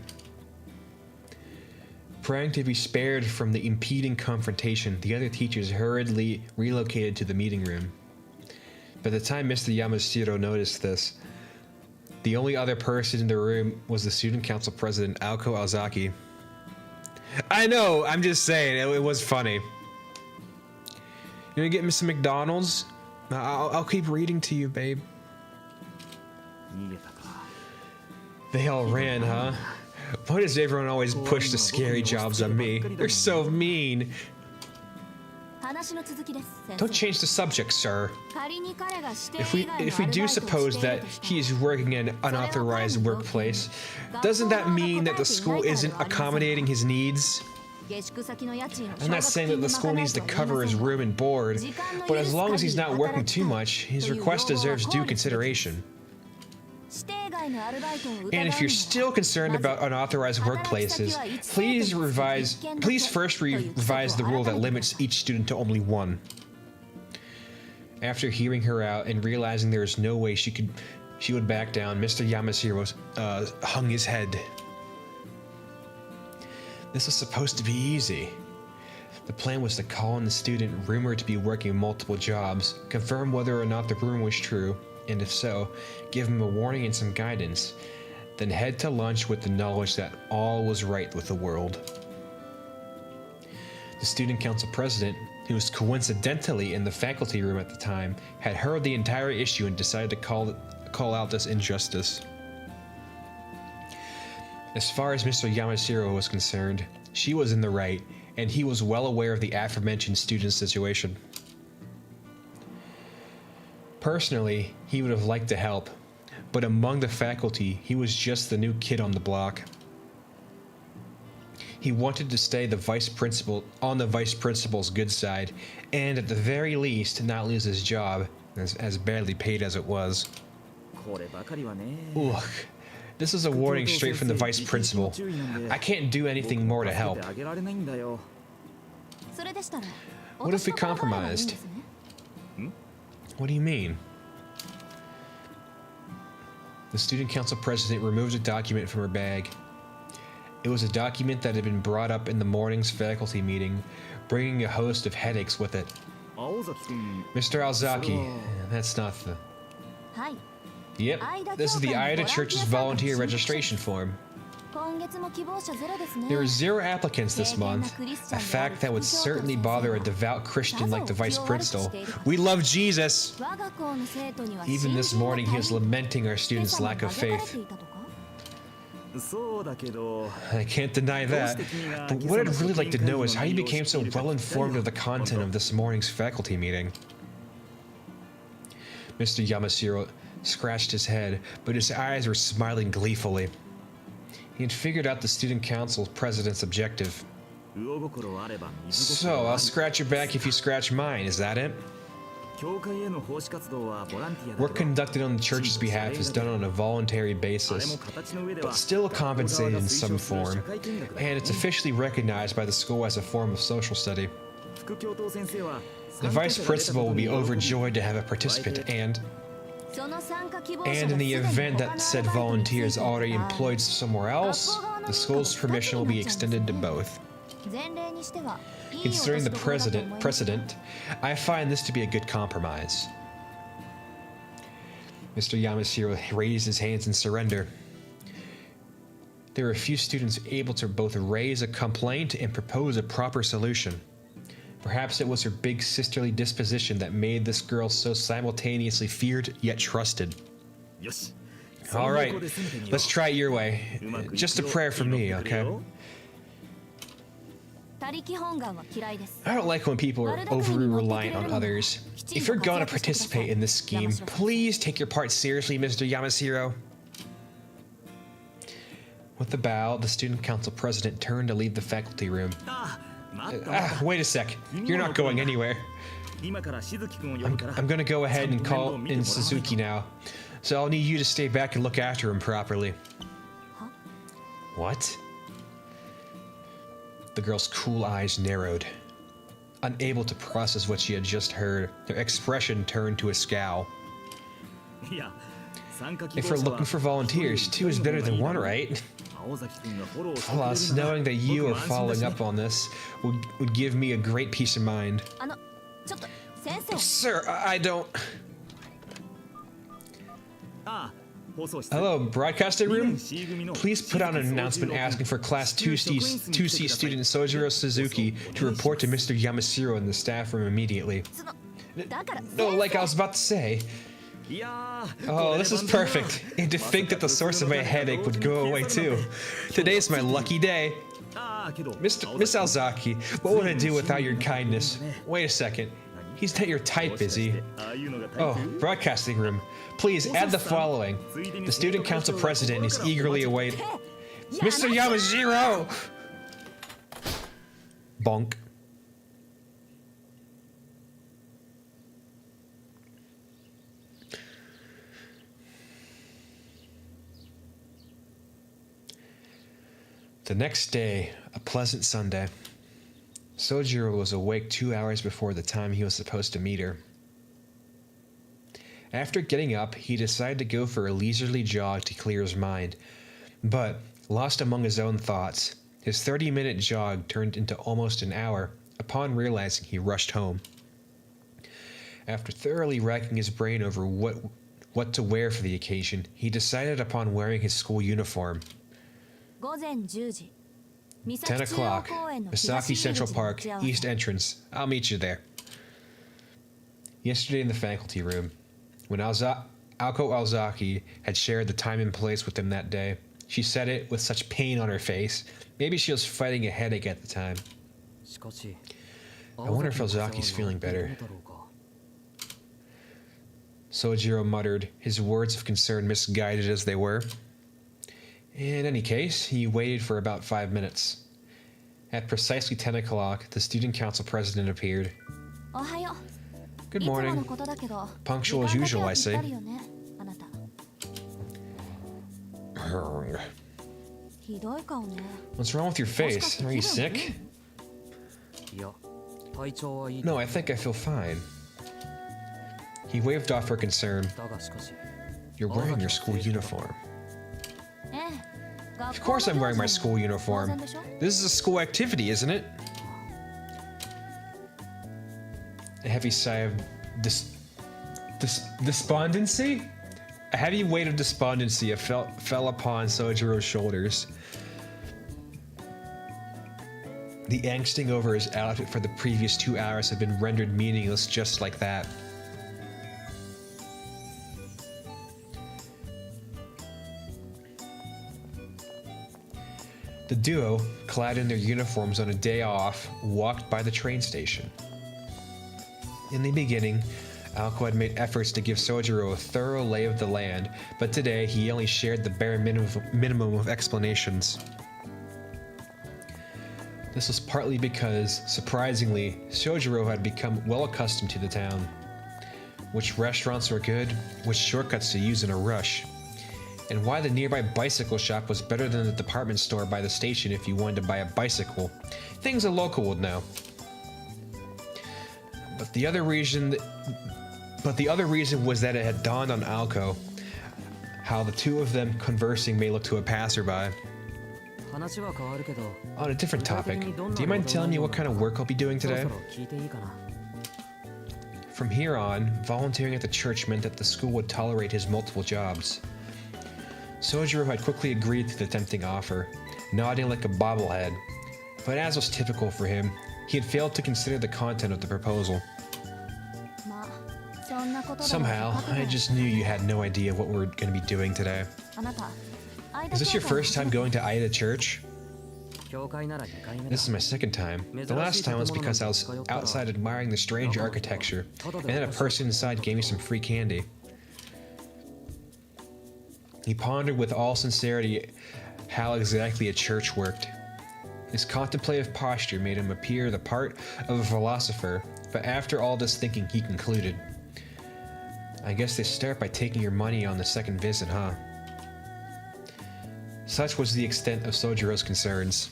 Praying to be spared from the impeding confrontation, the other teachers hurriedly relocated to the meeting room. By the time Mr. Yamashiro noticed this, the only other person in the room was the student council president, Aoko Ozaki. I know, I'm just saying, it was funny. You gonna get me some McDonald's? I'll keep reading to you, babe. They all ran, huh? Why does everyone always push the scary jobs on me? They're so mean. Don't change the subject, sir. If we do suppose that he is working in an unauthorized workplace, doesn't that mean that the school isn't accommodating his needs? I'm not saying that the school needs to cover his room and board, but as long as he's not working too much, his request deserves due consideration. And if you're still concerned about unauthorized workplaces, please first revise the rule that limits each student to only one. After hearing her out and realizing there is no way she would back down, Mr. Yamashiro hung his head. This was supposed to be easy. The plan was to call in the student rumored to be working multiple jobs, confirm whether or not the rumor was true, and if so, give him a warning and some guidance, then head to lunch with the knowledge that all was right with the world. The student council president, who was coincidentally in the faculty room at the time, had heard the entire issue and decided to call out this injustice. As far as Mr. Yamashiro was concerned, she was in the right, and he was well aware of the aforementioned student's situation. Personally, he would have liked to help, but among the faculty, he was just the new kid on the block. He wanted to stay on the vice principal's good side, and at the very least, not lose his job, as badly paid as it was. Ugh. This is a warning straight from the vice principal. I can't do anything more to help. What if we compromised? What do you mean? The student council president removed a document from her bag. It was a document that had been brought up in the morning's faculty meeting, bringing a host of headaches with it. Mr. Alzaki, that's not the... Yep, this is the Aida Church's volunteer registration form. There were 0 applicants this month, a fact that would certainly bother a devout Christian like the vice principal. We love Jesus! Even this morning he was lamenting our students' lack of faith. I can't deny that, but what I'd really like to know is how you became so well informed of the content of this morning's faculty meeting. Mr. Yamashiro scratched his head, but his eyes were smiling gleefully. He had figured out the student council president's objective. So, I'll scratch your back if you scratch mine, is that it? 教会への奉仕活動はボランティアだ Work けど conducted on the church's behalf is done on a voluntary あれ basis, も形の上では but still compensated in some 学校側 form, が推奨する社会見学だ and it's officially recognized by the school as a form of social study. 副教頭先生は The vice principal will be overjoyed to have a participant, and その参加希望者が in the すでに event 他 that の said アルバイトについてい volunteer is た場合 already employed somewhere else, the school's permission will be extended to both. 前例にしてはいい Considering the 落としどころだと思います precedent, I find this to be a good compromise. Mr. Yamashiro raised his hands in surrender. There were a few students able to both raise a complaint and propose a proper solution. Perhaps it was her big sisterly disposition that made this girl so simultaneously feared yet trusted. よし All right, その方向で攻めてみよう let's try it your way. うまくいくよ Just a prayer for me, 祈ってくれ okay? よ 他力本願は嫌いです I don't like when people are overly reliant on others. If you're gonna participate in this scheme, please take your part seriously, Mr. Yamashiro. With a bow, the student council president turned to leave the faculty room. あ待った待った Wait a sec. You're not going anywhere. 今からしずき君を呼ぶから I'm gonna go ahead and call ちゃんと面倒見て in もらわないと Suzuki now. So I'll need you to stay back and look after him properly. What? The girl's cool eyes narrowed. Unable to process what she had just heard, her expression turned to a scowl. いや参加希 If 望 we're 者は looking for volunteers, two is better than one, right? 青崎君がフォローしてくれるなら Plus, knowing that you are 僕も安心 following だしね up on this would give me a great peace of mind. ちょっと先生 Sir, I don't... ああ放送室 Hello, broadcasting 2 room? 年 C 組の Please put out an 静木 announcement 総十郎 asking for Class 2C, 2C student Sojiro Suzuki to report to Mr. Yamashiro in the staff room immediately. そのだから No, like I was about to say. いやー Oh, this is これで万全だ perfect. And to think that the source of my headache would go away too. Today's my lucky day. ああけど Miss Alzaki, what would I do without your kindness? Wait a second. He's not your type, is he? ああいうのがタイ Oh, プ broadcasting room. Please add the following. The student council president is eagerly awaiting. Mr. Yamashiro! Bonk. The next day, a pleasant Sunday. Sojiro was awake 2 hours before the time he was supposed to meet her. After getting up, he decided to go for a leisurely jog to clear his mind. But, lost among his own thoughts, his 30-minute jog turned into almost an hour upon realizing he rushed home. After thoroughly racking his brain over what to wear for the occasion, he decided upon wearing his school uniform. 午前10時 10 o'clock, Misaki Central Park, East Entrance. I'll meet you there. Yesterday in the faculty room, when Aoko Alzaki had shared the time and place with him that day, she said it with such pain on her face. Maybe she was fighting a headache at the time. しかし I wonder if Alzaki's feeling better. Sojiro muttered, his words of concern misguided as they were. In any case, he waited for about 5 minutes. At precisely 10 o'clock, the student council president appeared. おはよう Good いつもの morning. ことだけど Punctual as 時間 usual, だ I け say. はぴったりよねあなた ひどい顔ね What's wrong with your face? Are you sick? いや体調はいい No, I think I feel fine. He waved off her concern. だがしかし You're wearing your school uniform. ええ Of course I'm wearing my school uniform. This is a school activity, isn't it? A heavy sigh of despondency? A heavy weight of despondency fell upon Sojiro's shoulders. The angsting over his outfit for the previous 2 hours had been rendered meaningless just like that. The duo, clad in their uniforms on a day off, walked by the train station. In the beginning, Aoko had made efforts to give Sojiro a thorough lay of the land, but today he only shared the bare minimum of explanations. This was partly because, surprisingly, Sojiro had become well accustomed to the town. which restaurants were good, which shortcuts to use in a rush, and why the nearby bicycle shop was better than the department store by the station if you wanted to buy a bicycle. Things a local would know. But the other reason was that it had dawned on Alco how the two of them conversing may look to a passerby. 話は変わるけど On a different topic, do you mind telling me what kind of work I'll be doing そろ today? そろ聞いていいかな From here on, volunteering at the church meant that the school would tolerate his multiple jobs. Sojiro had quickly agreed to the tempting offer, nodding like a bobblehead. But as was typical for him, he had failed to consider the content of the proposal. まあそんなことだろう Somehow, I just knew you had no idea what we're going to be doing today. あなた Is this your first time going to Aida Church? 教会なら2回目だ This is my second time. The last time was because I was outside admiring the strange architecture, and then a person inside gave me some free candy. He pondered with all sincerity how exactly a church worked. His contemplative posture made him appear the part of a philosopher, but after all this thinking, he concluded, I guess they start by taking your money on the second visit, huh? Such was the extent of Sojiro's concerns.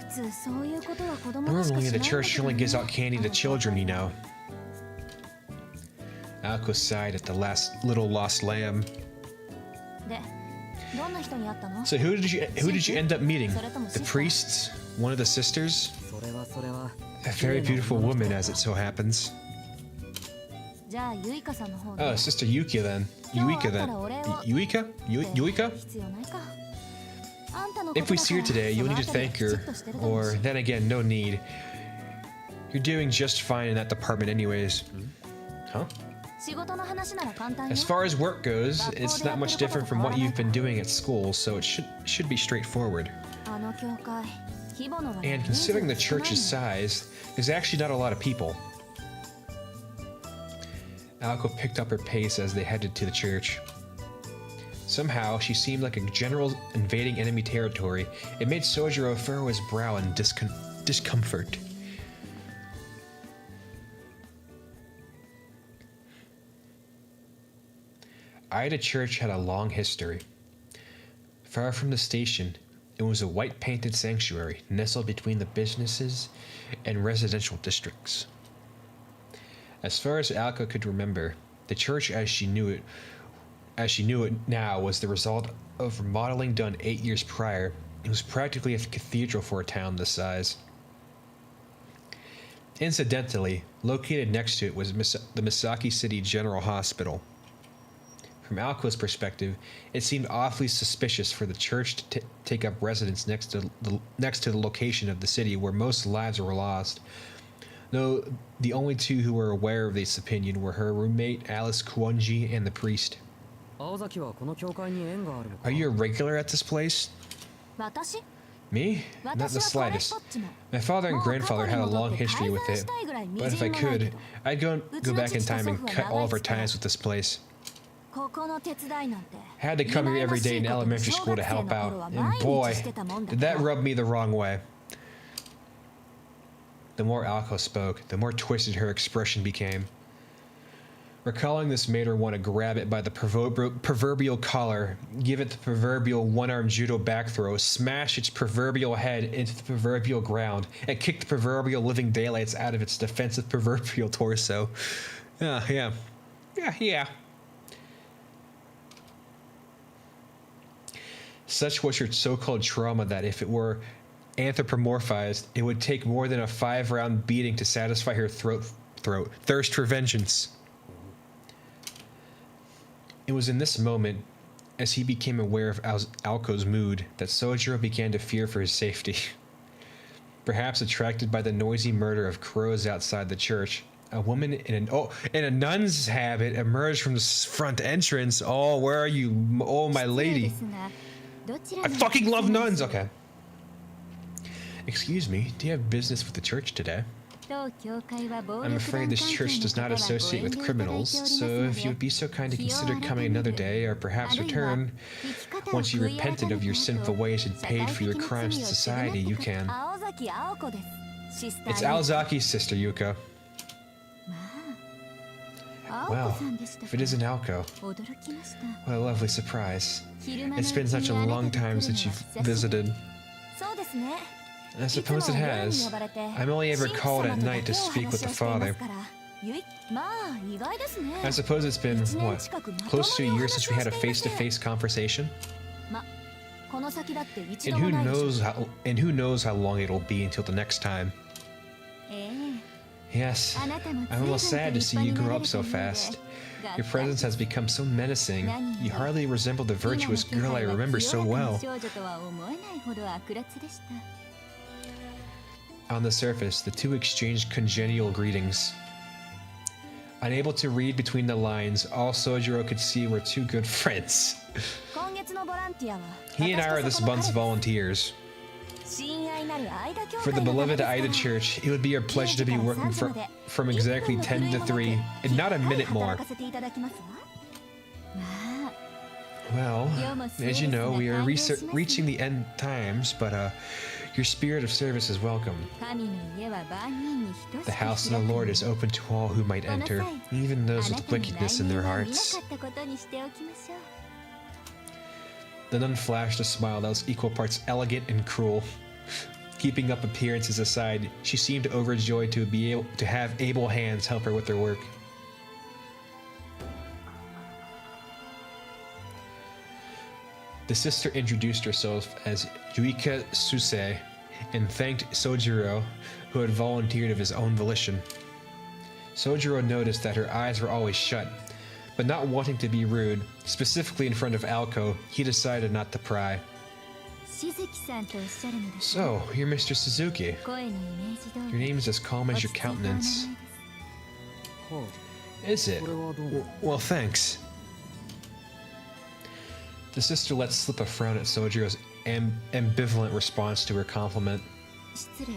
普通そういうことは子供がしか Normally, し the ない church んだ only け gives ど out ね candy to children, you know. Alco sighed at the last little lost lamb. でどんな人に会ったの So who did you end up meeting? The priests? One of the sisters? それは A very beautiful woman, as it so happens. じゃあユイカさんの方で Oh, Sister Yuika then. Yuika then. Yuika? Yuika? 必要ないかあんたの If we see her today, you'll need to thank her. Or then again, no need. You're doing just fine in that department anyways. Huh? 仕事の話なら簡単よ As far as work goes, it's not much different from what you've been doing at school, so it should be straightforward. あの教会規模の割に And 人数 considering the 少ない church's の size, there's actually not a lot of people. Alco picked up her pace as they headed to the church. Somehow, she seemed like a general invading enemy territory. It made Sojiro furrow his brow in discomfort. Aida Church had a long history. Far from the station, it was a white-painted sanctuary nestled between the businesses and residential districts. As far as Alco could remember, the church as she knew it now was the result of remodeling done 8 years prior. It was practically a cathedral for a town this size. Incidentally, located next to it was the Misaki City General Hospital. From Alco's perspective, it seemed awfully suspicious for the church to take up residence next to the location of the city where most lives were lost. Though the only two who were aware of this opinion were her roommate Alice Kuonji and the priest. 青崎はこの教会に縁があるのか Are you a regular at this place? 私 Me? Not the 私はこれっ slightest. ぽっちも My father and もう過去 grandfather に had a 戻 long って history with 改ざん it. したいぐらいみ But じ if I んもないけ could, ど I'd go back in time and cut all of our ties with this place. ここの手伝いなんて Had to come here every day in elementary school to help out, and boy, did that rub me the wrong way. The more Alco spoke, the more twisted her expression became. Recalling this made her want to grab it by the proverbial collar, give it the proverbial one-armed judo back throw, smash its proverbial head into the proverbial ground, and kick the proverbial living daylights out of its defensive proverbial torso. Yeah. Such was her so-called trauma that if it were anthropomorphized, it would take more than a 5-round beating to satisfy her thirst for vengeance. It was in this moment, as he became aware of Alco's mood, that Sojiro began to fear for his safety. Perhaps attracted by the noisy murder of crows outside the church, a woman in a nun's habit emerged from the front entrance. Oh, where are you? Oh, my 失礼で lady. すがどちら I に fucking love 行きます nuns. Okay. Excuse me, do you have business with the church today? 当教会は暴 I'm 力 afraid 団 this 関係 church の does 方 not はご associate with 遠慮いただいており criminals, ます so の if you で would be so kind to 気を consider coming 改め another る day, or perhaps あるいは return 生き方を once you 悔い改 repented め of your た sinful 後 ways and 社 paid 会 for your 的な crimes 罪 to を償 society, って you く can. 青崎青子ですシスター It's ユキ Alzaki's sister, Yuka. ま Wow, if it isn't Alco, 驚きました。 what a lovely surprise. 昼間の It's been such a うちに long あなたが time 来る since の you've は久しぶり。 visited. そうですね。 I suppose it has. I'm only ever called at night to speak with the Father. まあ意外ですね。 I suppose it's been, what, close to a year since we had a face-to-face conversation? ま、この先だって一 And 度 who もないでしょ。 knows how long it'll be until the next time. え Yes, え、あなたも I'm 随 almost 分 sad と to 立 see 派 you にな grow ら up れて so いるので fast. がっ Your かり presence has become so menacing. You hardly resemble the 今の virtuous 気 girl 配 I は remember 清 so らかな well. 少女とは思えないほど悪辣でした。 On the surface, the two exchanged congenial greetings. Unable to read between the lines, all Sojiro could see were two good friends. 今月のボランティアは He and I are 私 this とそこの month's 彼 volunteers. 親愛なる間教 For 会 the のため beloved ですから Ida Church, it would be our pleasure to be working from exactly 10 to 3, and not a minute more. 働かせていただきますわ。まあ Well, as you know, we are reaching the end times, but your spirit of service is welcome. 神の家は万人に等しく The house of the Lord is open to all who might enter, even those with wickedness in their あなたの来年 hearts. は見なかったことにしておきましょう。 The nun flashed a smile that was equal parts elegant and cruel. Keeping up appearances aside, she seemed overjoyed to be able to have able hands help her with her work. The sister introduced herself as Yuika Suse and thanked Sojiro, who had volunteered of his own volition. Sojiro noticed that her eyes were always shut, but not wanting to be rude, specifically in front of Alco, he decided not to pry. しずきさんとおっしゃるのですね。 So, you're Mr. Suzuki. 声のイメージ通 Your り name is as calm 落 as ち your 着いたお名前 countenance. です。ほう。 Is it? これはどうも。 Well, thanks. The sister let slip a frown at Sojiro's ambivalent response to her compliment. 失礼。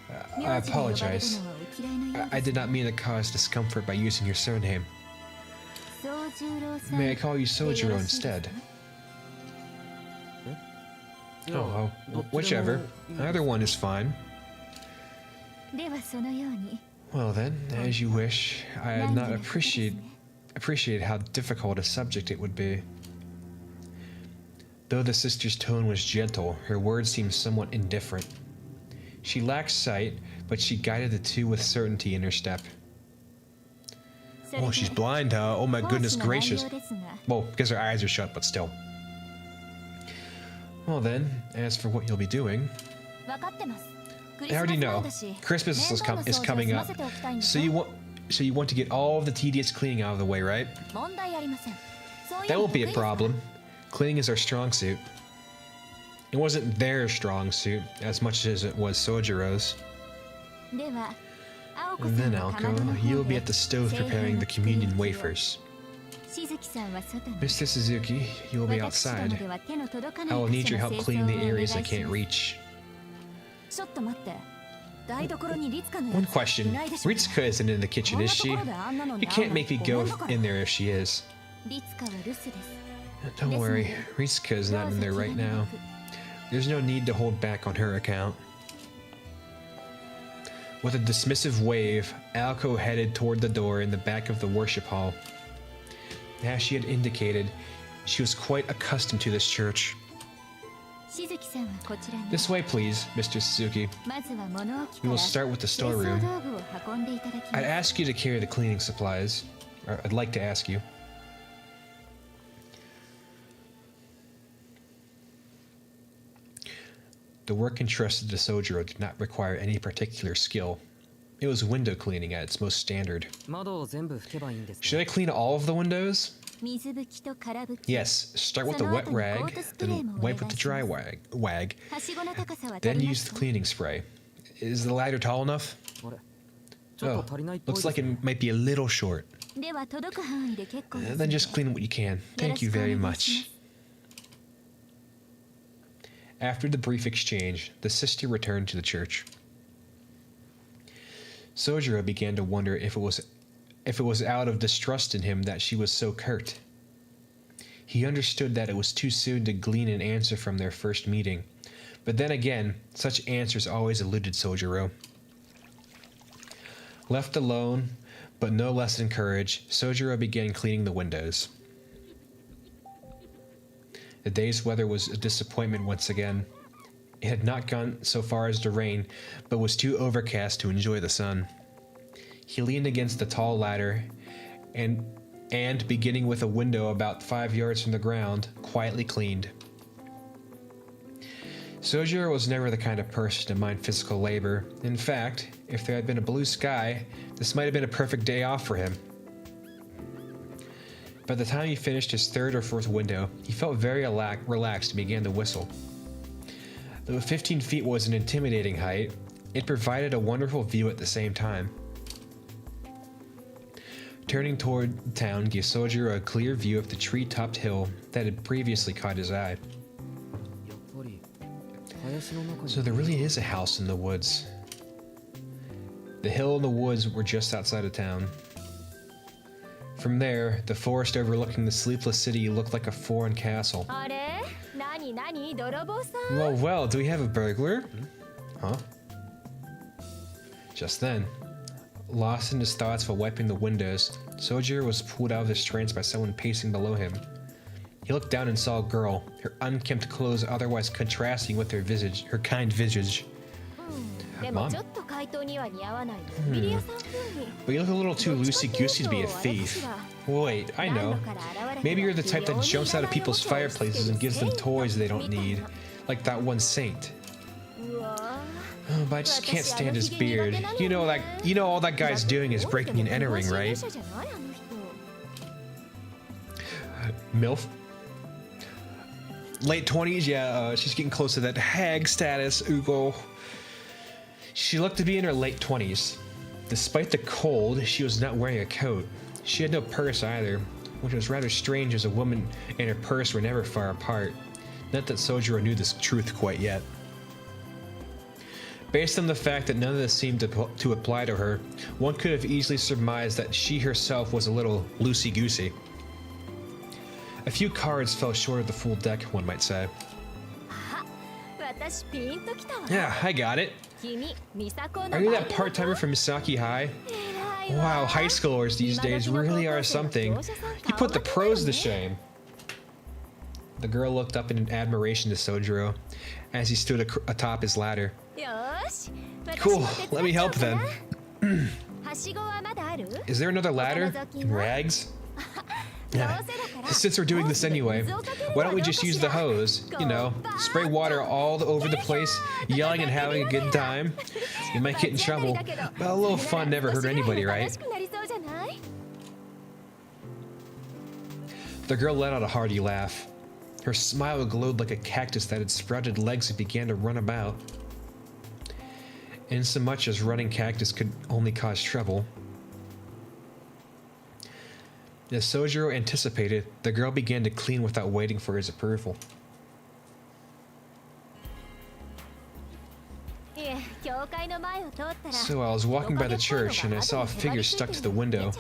I 名字で呼ばれる apologize. のはお嫌いのよう I です did not mean to cause discomfort by using your surname. 宗十郎さん May I call you でよ Sojiro ろしいです instead? か？いや Oh, どっ well, ちでも whichever. いいです。 Either one is fine. ではそのように。 Well then, as you wish. I had 何 not 時のことですね。 appreciated how difficult a subject it would be. Though the sister's tone was gentle, her words seemed somewhat indifferent. She lacked sight, but she guided the two with certainty in her step. それで Oh, she's blind, huh? Oh my コー goodness スの内 gracious. 容ですが、 Well, because her eyes are shut, but still. Well then, as for what you'll be doing, 分かってます。ク I リスマ already ス前 know. だし、 Christmas 面倒な is 掃除を coming 済ま up. せておきたいんで So す you よ。 want to get all of the tedious cleaning out of the way, right? 問題ありません。そういう That の won't be 得 a 意ですから problem. Cleaning is our strong suit. It wasn't their strong suit as much as it was Sojiro's. では、青子さ And ん then, はかまど Alco, の you'll 方 be で at the stove 聖 preparing 杯 the の作り communion 置きを wafers. しずきさんは外に。 Mr. Suzuki, you will be 私ども outside. では手の届か I ない will 箇 need 所 your の help 清掃 cleaning を the お願い areas し I ま can't す。 reach. ちょっと待って。台所にリツカの One やつい question. ないでしょ。 Ritsuka isn't in the こ kitchen, んな is と she? ころであんなの You に会 can't うの make me ご go めんだから。 in there if she is. リツカは留守です。 Don't worry, Ritsuka is not in there right now. There's no need to hold back on her account. With a dismissive wave, Alco headed toward the door in the back of the worship hall. As she had indicated, she was quite accustomed to this church. しずきさんはこちらに。 This way, please, Mr. Suzuki. まずは物置 We か will ら start with the 清掃 storeroom. 道具を運んでいただきま I'd す。 ask you to carry the cleaning supplies. Or I'd like to ask you. The work entrusted to Sojiro did not require any particular skill. It was window cleaning at its most standard. 窓を全部拭けばいいんです Should ね。 I clean all of the windows? 水拭きと空拭き。 Yes. Start with the wet rag, then wipe with the dry wag, はしごの高さは足 then りま use す the か？ cleaning spray. Is the ladder tall enough? あれちょっ Oh, と足りないっぽい looks です like ね it might be a little short. では届く範囲で結構ですの Then で。 just clean what you can. Thank you very much. After the brief exchange, the sister returned to the church. Sojiro began to wonder if it was out of distrust in him that she was so curt. He understood that it was too soon to glean an answer from their first meeting, but then again, such answers always eluded Sojiro. Left alone, But no less encouraged, Sojiro began cleaning the windows. The day's weather was a disappointment once again. It had not gone so far as to rain, but was too overcast to enjoy the sun. He leaned against the tall ladder and beginning with a window about 5 yards from the ground, quietly cleaned. Sojiro was never the kind of person to mind physical labor. In fact, if there had been a blue sky, this might have been a perfect day off for him. By the time he finished his third or fourth window, he felt very relaxed and began to whistle. Though 15 feet was an intimidating height, it provided a wonderful view at the same time. Turning toward town gave Sojiro a clear view of the tree-topped hill that had previously caught his eye. やっぱり林の中に So there really is a house in the woods. The hill and the woods were just outside of town. From there, the forest overlooking the sleepless city looked like a foreign castle. あれ何何泥棒さん Well, well, do we have a burglar? Huh? Just then, lost in his thoughts while wiping the windows, Sojiro was pulled out of his trance by someone pacing below him. He looked down and saw a girl, her unkempt clothes otherwise contrasting with her kind visage. でも Mom. ちょっと怪盗には似合わないのビリヤさん風に But you look a little too loosey-goosey to be a thief. Wait, I know. Maybe you're the type that jumps out of people's fireplaces and gives them toys they don't need. Like that one saint. うわ Oh, but I just can't stand his beard. You know all that guy's doing is breaking and entering, right? じゃないあの人 MILF? Late 20s? Yeah, she's getting close to that hag status, Ugo. She looked to be in her late 20s. Despite the cold, she was not wearing a coat. She had no purse either, which was rather strange as a woman and her purse were never far apart. Not that Sojiro knew this truth quite yet. Based on the fact that none of this seemed to apply to her, one could have easily surmised that she herself was a little loosey-goosey. A few cards fell short of the full deck, one might say. 私ピンときたわ Yeah, I got it. 君ミサコの Are you バイ that トの part-timer from Misaki High? 偉いわ Wow, high schoolers these days really are something. You put the pros to shame. The girl looked up in admiration to Sojiro as he stood atop his ladder. よし Cool, 私も let me 手伝っ help ちゃおう then. かなはしごはまだある Is there another ladder? In rags? どうせだから Since we're doing this anyway, why don't we just use the hose? You know, spray water all over the place, yelling and having a good time. You might get in trouble, but a little fun never hurt anybody, right? 楽しくなりそうじゃない The girl let out a hearty laugh. Her smile glowed like a cactus that had sprouted legs and began to run about. Insomuch as running cactus could only cause trouble. As Sojiro anticipated, the girl began to clean without waiting for his approval. いえ教会の前を通ったら So I was walking by the church and I saw a figure stuck to the window.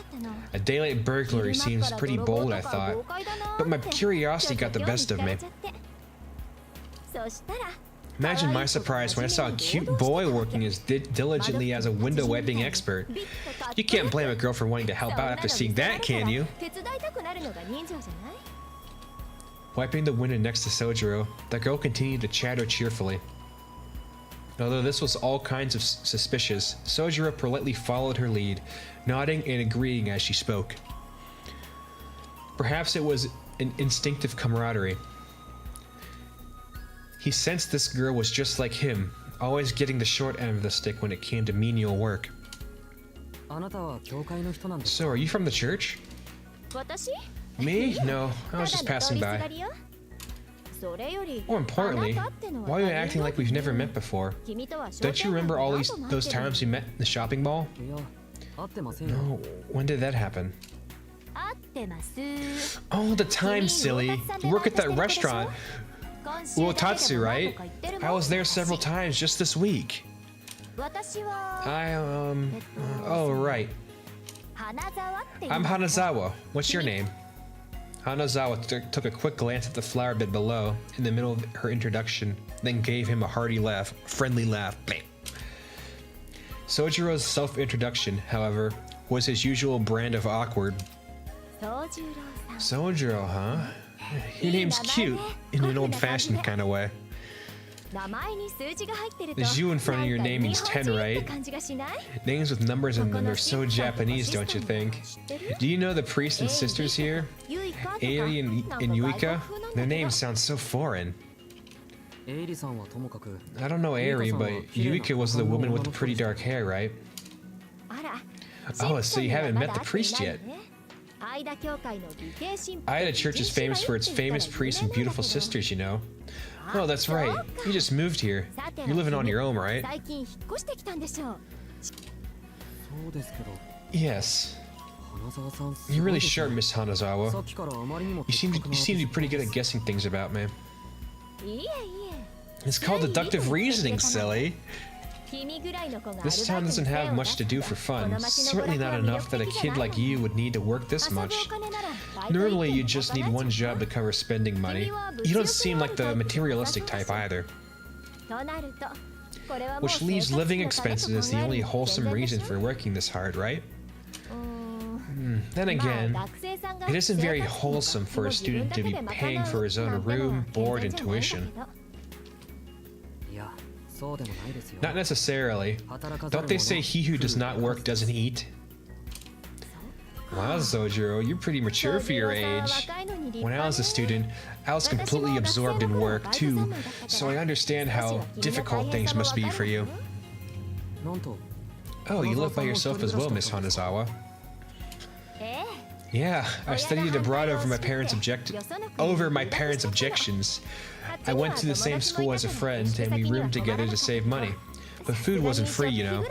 A daylight burglary seems pretty bold, I thought, but my curiosity got the best of me. そしたら Imagine my surprise when I saw a cute boy working as diligently as a window wiping expert. You can't blame a girl for wanting to help out after seeing that, can you? 手伝いたくなるのが人情じゃない Wiping the window next to Sojiro, the girl continued to chatter cheerfully. Although this was all kinds of suspicious, Sojiro politely followed her lead, nodding and agreeing as she spoke. Perhaps it was an instinctive camaraderie. He sensed this girl was just like him, always getting the short end of the stick when it came to menial work. あなたは教会の人なんです So, are you from the church? 私 Me? No, I was just passing by. それより More importantly, あなたってのは why are you 誰 acting like we've never met before? 君とは商 Don't 店 you 街 remember の all 後 these 待って those る times we met in the shopping mall? いや会ってませんよ No, when did that happen? 会ってます Oh, the time, silly. You work at that restaurant, 今週だけで Uotatsu, も何 right? 度か行ってるもん I was there several times just this week. 私は Oh, right. 花沢っていう I'm Hanazawa. What's your name? Hanazawa took a quick glance at the flower bed below in the middle of her introduction, then gave him a hearty laugh, friendly laugh. Sojiro's self-introduction, however, was his usual brand of awkward. 宗十郎さん Sojiro, huh? Your name's cute in an old-fashioned kind of way. 名前に数字が入ってると The "you" in front of your なんか name means 日本 10, 人って right? 感じがしない Names with numbers in them are so Japanese, don't you think? Do you know the priests and sisters here? ユイカとか Ailey and なんか Yuika? 外国風なんだ Their けど names sound so foreign. エイリさんはともかく I don't know Airi, but Yuika was the woman with the pretty dark hair, right? あら Oh, so you haven't met the priest yet. アイダ教会の美形神父 Ida Church is famous for its famous priests and beautiful sisters, you know. Oh, that's right. You just moved here. You're living on your own, right? 最近引っ越してきたんでしょうそうですけど Yes. 花沢さんす You're ごい really です sharp, ね Miss さ Hanazawa. っきからあまりにも You seem 的確な to be pretty good at guessing things about me. いえいえ It's called deductive reasoning, silly. 君ぐらいの子が This town doesn't have much to do for fun. Certainly not enough that a kid like you would need to work this much. Normally, you just need one job to cover spending money. You don't seem like the materialistic type either. となるとこれはもう Which leaves 生活 living 費のため expenses as the と考え only るのも wholesome 健全で reason しょ for working this hard, right? うーん Then まあ again, 学生さんが it isn't very 生活費の wholesome 学 for a 費を自分 student だ to け be で賄う paying for his own なんての room, は board, 健 and 全じゃないんだ tuition. けどいやそうでもないですよ Not necessarily. 働かざ Don't る they 者 say he who does not work doesn't eat? Wow, Zojiro, you're pretty mature for your age. When I was a student, I was completely absorbed in work too, so I understand how difficult things must be for you. なんと Oh, you live by yourself as well, Miss Hanazawa. ええ Yeah, I studied abroad over my parents' objections. I went to the same school as a friend, and we roomed together to save money. But food wasn't free, you know.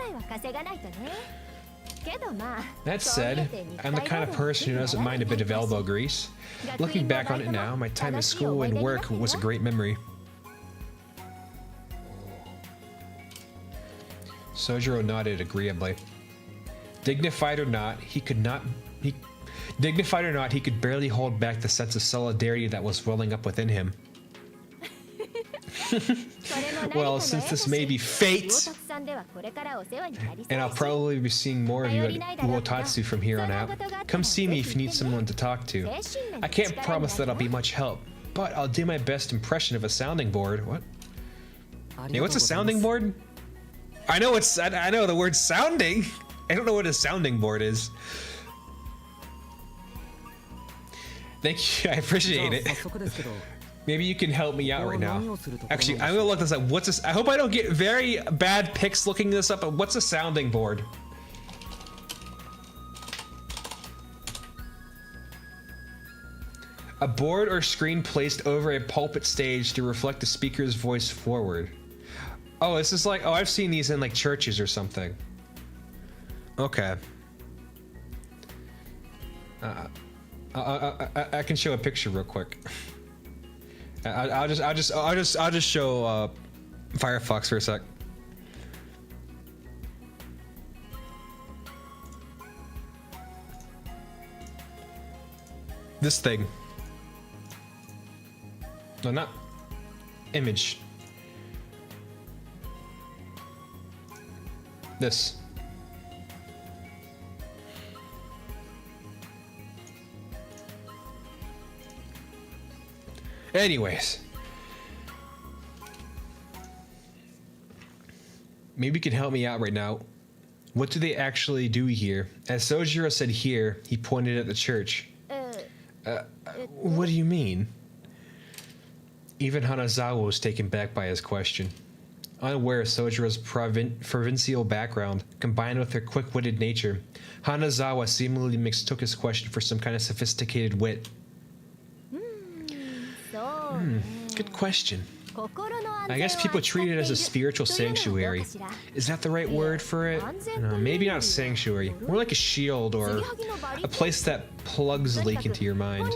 That said, I'm the kind of person who doesn't mind a bit of elbow grease. Looking back on it now, my time at school and work was a great memory. Sojiro nodded agreeably. Dignified or not, he could barely hold back the sense of solidarity that was welling up within him. Well, since this may be fate, and I'll probably be seeing more of you at Uotatsu from here on out, come see me if you need someone to talk to. I can't promise that I'll be much help, but I'll do my best impression of a sounding board. What? Hey, what's a sounding board? I know the word sounding. I don't know what a sounding board is. Thank you, I appreciate じゃあ it. 早速ですけど Maybe you can help me out right now. 何をするところなんでしょう Actually, I'm gonna look this up. What's this? I hope I don't get very bad pics looking this up, but what's a sounding board? A board or screen placed over a pulpit stage to reflect the speaker's voice forward. Oh, this is like, oh, I've seen these in like churches or something. Okay. I can show a picture real quick. I'll just show Firefox for a sec. This thing. No, not image. This. Anyways. Maybe you can help me out right now. What do they actually do here? As Sojiro said here, he pointed at the church. What do you mean? Even Hanazawa was taken back by his question. Unaware of Sojiro's provincial background, combined with her quick-witted nature, Hanazawa seemingly mistook his question for some kind of sophisticated wit. Good question. I guess people treat it as a spiritual sanctuary. Is that the right word for it? Maybe not sanctuary, more like a shield or a place that plugs a leak into your mind.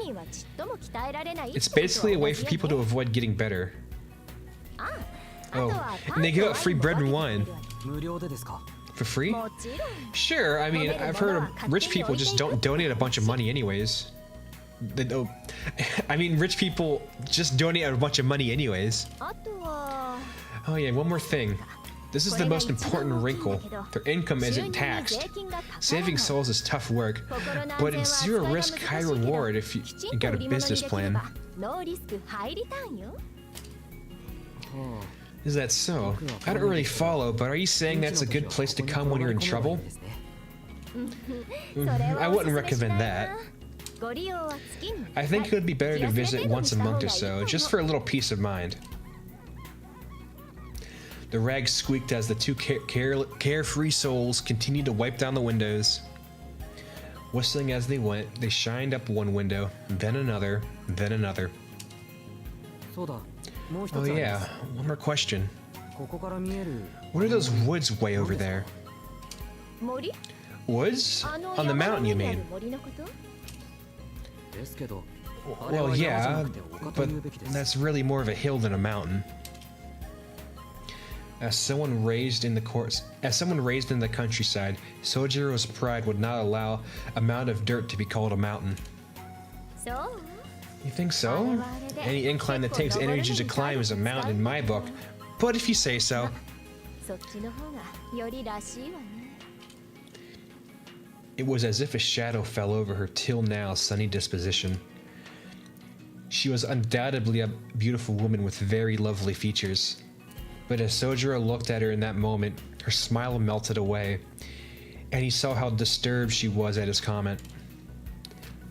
It's basically a way for people to avoid getting better. Oh, and they give out free bread and wine. 無料でですか For free? Sure, I mean, I've heard of rich people just don't donate a bunch of money anyways. They don't. I mean, rich people just donate a bunch of money anyways. Oh yeah, one more thing. This is the most important wrinkle. Their income isn't taxed. Saving souls is tough work, but it's zero risk, high reward if you got a business plan. ノーリスクハイリターンよ。 は Is that so? I don't really follow, but are you saying that's a good place to come when you're in trouble? I wouldn't recommend that. ご利用は月に I think it would be better to visit once a month or so, just for a little peace of mind. The rag squeaked as the two carefree souls continued to wipe down the windows. Whistling as they went, they shined up one window, then another, then another. そうだ、もう一つ Oh ありま yeah, す。 one more question. ここから見える What are those woods way over there? 森 Woods? あの On the 山の mountain, 上 you にあ mean? る森のことですけど、 Well, yeah, but that's really more of a hill than a mountain. As someone raised in the countryside, Sojiro's pride would not allow a mound of dirt to be called a mountain. そう You think so? Any incline that takes energy to climb is a mountain in my book. But if you say so. そっちの方がよりらしいわね。 It was as if a shadow fell over her till now sunny disposition. She was undoubtedly a beautiful woman with very lovely features. But as Sojiro looked at her in that moment, her smile melted away, and he saw how disturbed she was at his comment.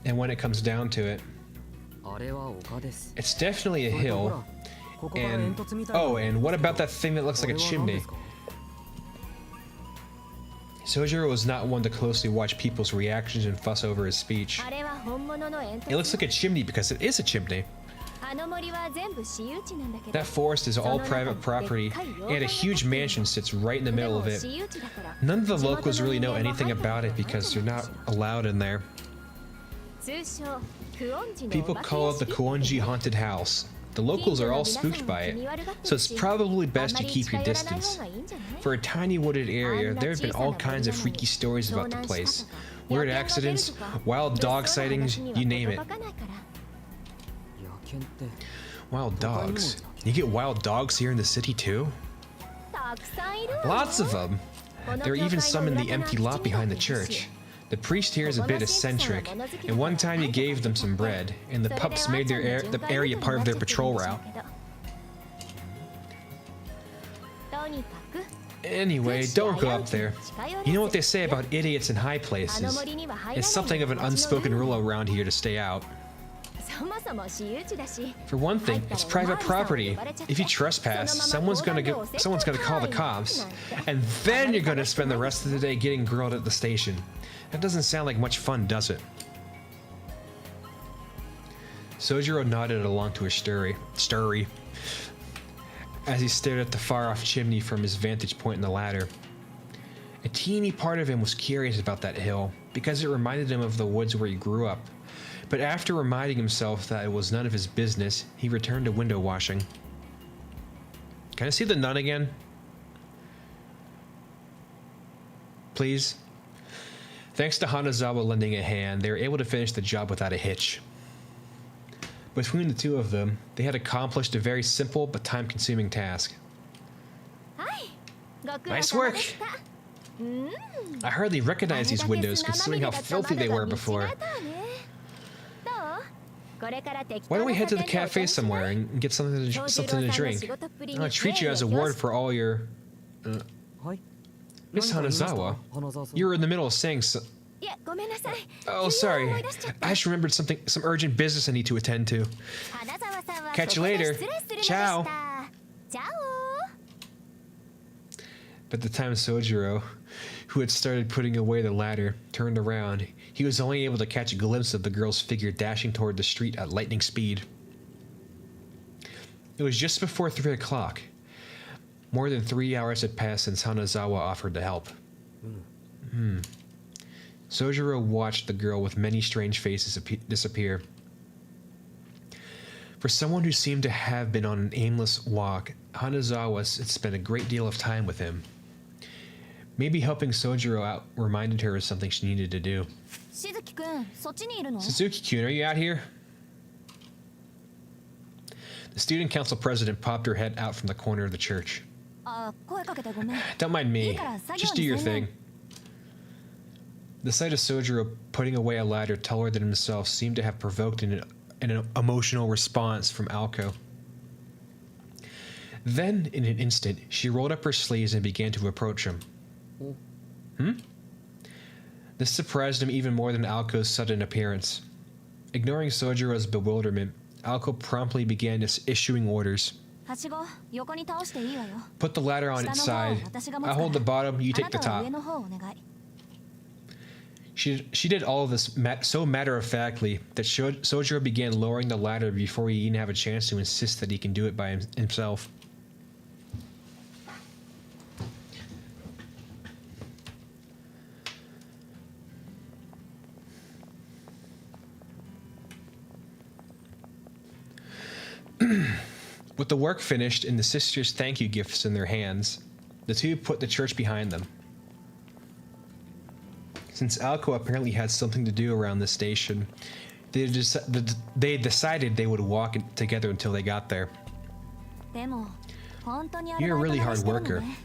And when it comes down to it, あれは丘です。 it's definitely a それとほ hill. ら、ここから煙 And 突みたいな。 oh, and what about that thing that looks like a これは何で chimney? すか？ Sojiro was not one to closely watch people's reactions and fuss over his speech. あれは本物の煙 It looks 突 like a chimney because it is a chimney. あの森は全部私有地なんだけど That forest is all private property, and a huge mansion sits right in the で middle も of it. 私有地だから None of the 地元の locals really know 人間は anything about it because they're not allowed in there. 通称クオンジの People お化け call 屋 it the 敷 Kuonji Haunted House. The locals are all spooked by it, so it's probably best to keep your distance. For a tiny wooded area, there have been all kinds of freaky stories about the place. Weird accidents, wild dog sightings, you name it. 野犬って Wild dogs. You get wild dogs here in the city too? たくさんいるわよ Lots of them. There are even some in the empty lot behind the church. The priest here is a bit eccentric, and one time he gave them some bread, and the pups made the area part of their patrol route. とにかく Anyway, don't go up there. You know what they say about idiots in high places? It's something of an unspoken rule around here to stay out. そもそも私有地だし For one thing, it's private property. If you trespass, someone's gonna call the cops, and then you're gonna spend the rest of the day getting grilled at the station. That doesn't sound like much fun, does it? Sojiro nodded along to her story, as he stared at the far-off chimney from his vantage point in the ladder. A teeny part of him was curious about that hill, because it reminded him of the woods where he grew up. But after reminding himself that it was none of his business, he returned to window washing. Can I see the nun again? Please? Thanks to Hanazawa lending a hand, they were able to finish the job without a hitch. Between the two of them, they had accomplished a very simple but time-consuming task. はいご苦労 Nice 様 work. でした I hardly recognized these windows considering how filthy they were before. Why don't we head to the cafe somewhere and get something to drink? I'll treat you as a reward for all your... はい。 Miss 何か言いました？ Hanazawa, 花澤さん。 you were in the middle of saying so... いやごめんなさい Oh, 急に sorry. 思い出しちゃった I just remembered some urgent business I need to attend to. 花澤さんは Catch そこ you で later. 失礼するのでした Ciao. チャオ But the time Sojiro, who had started putting away the ladder, turned around, he was only able to catch a glimpse of the girl's figure dashing toward the street at lightning speed. It was just before 3 o'clock. More than 3 hours had passed since Hanazawa offered to help. Sojiro watched the girl with many strange faces disappear. For someone who seemed to have been on an aimless walk, Hanazawa had spent a great deal of time with him. Maybe helping Sojiro out reminded her of something she needed to do. しずきくん、そっちにいるの？ Suzuki-kun, are you out here? The student council president popped her head out from the corner of the church. ああ、声かけてごめん。 Don't mind me. いいから作業 Just do に your 専念。 thing. The sight of Sojiro putting away a ladder taller than himself seemed to have provoked an emotional response from Alco. Then, in an instant, she rolled up her sleeves and began to approach him. This surprised him even more than Alco's sudden appearance. Ignoring Sojiro's bewilderment, Alco promptly began issuing orders. はしご、横に倒していいわよ。 Put the ladder on its 下の side. 方を私が持つ I から hold the bottom, you あ take な the たは top. 上の方をお願い。 She did all of this so matter-of-factly that Sojiro began lowering the ladder before he even have a chance to insist that he can do it by himself. With the work finished and the sisters' thank you gifts in their hands, the two put the church behind them. Since Alco apparently had something to do around this station, they decided they would walk together until they got there. でも、本当にアル You're a バイト really 慣れ hard してるの worker. ね。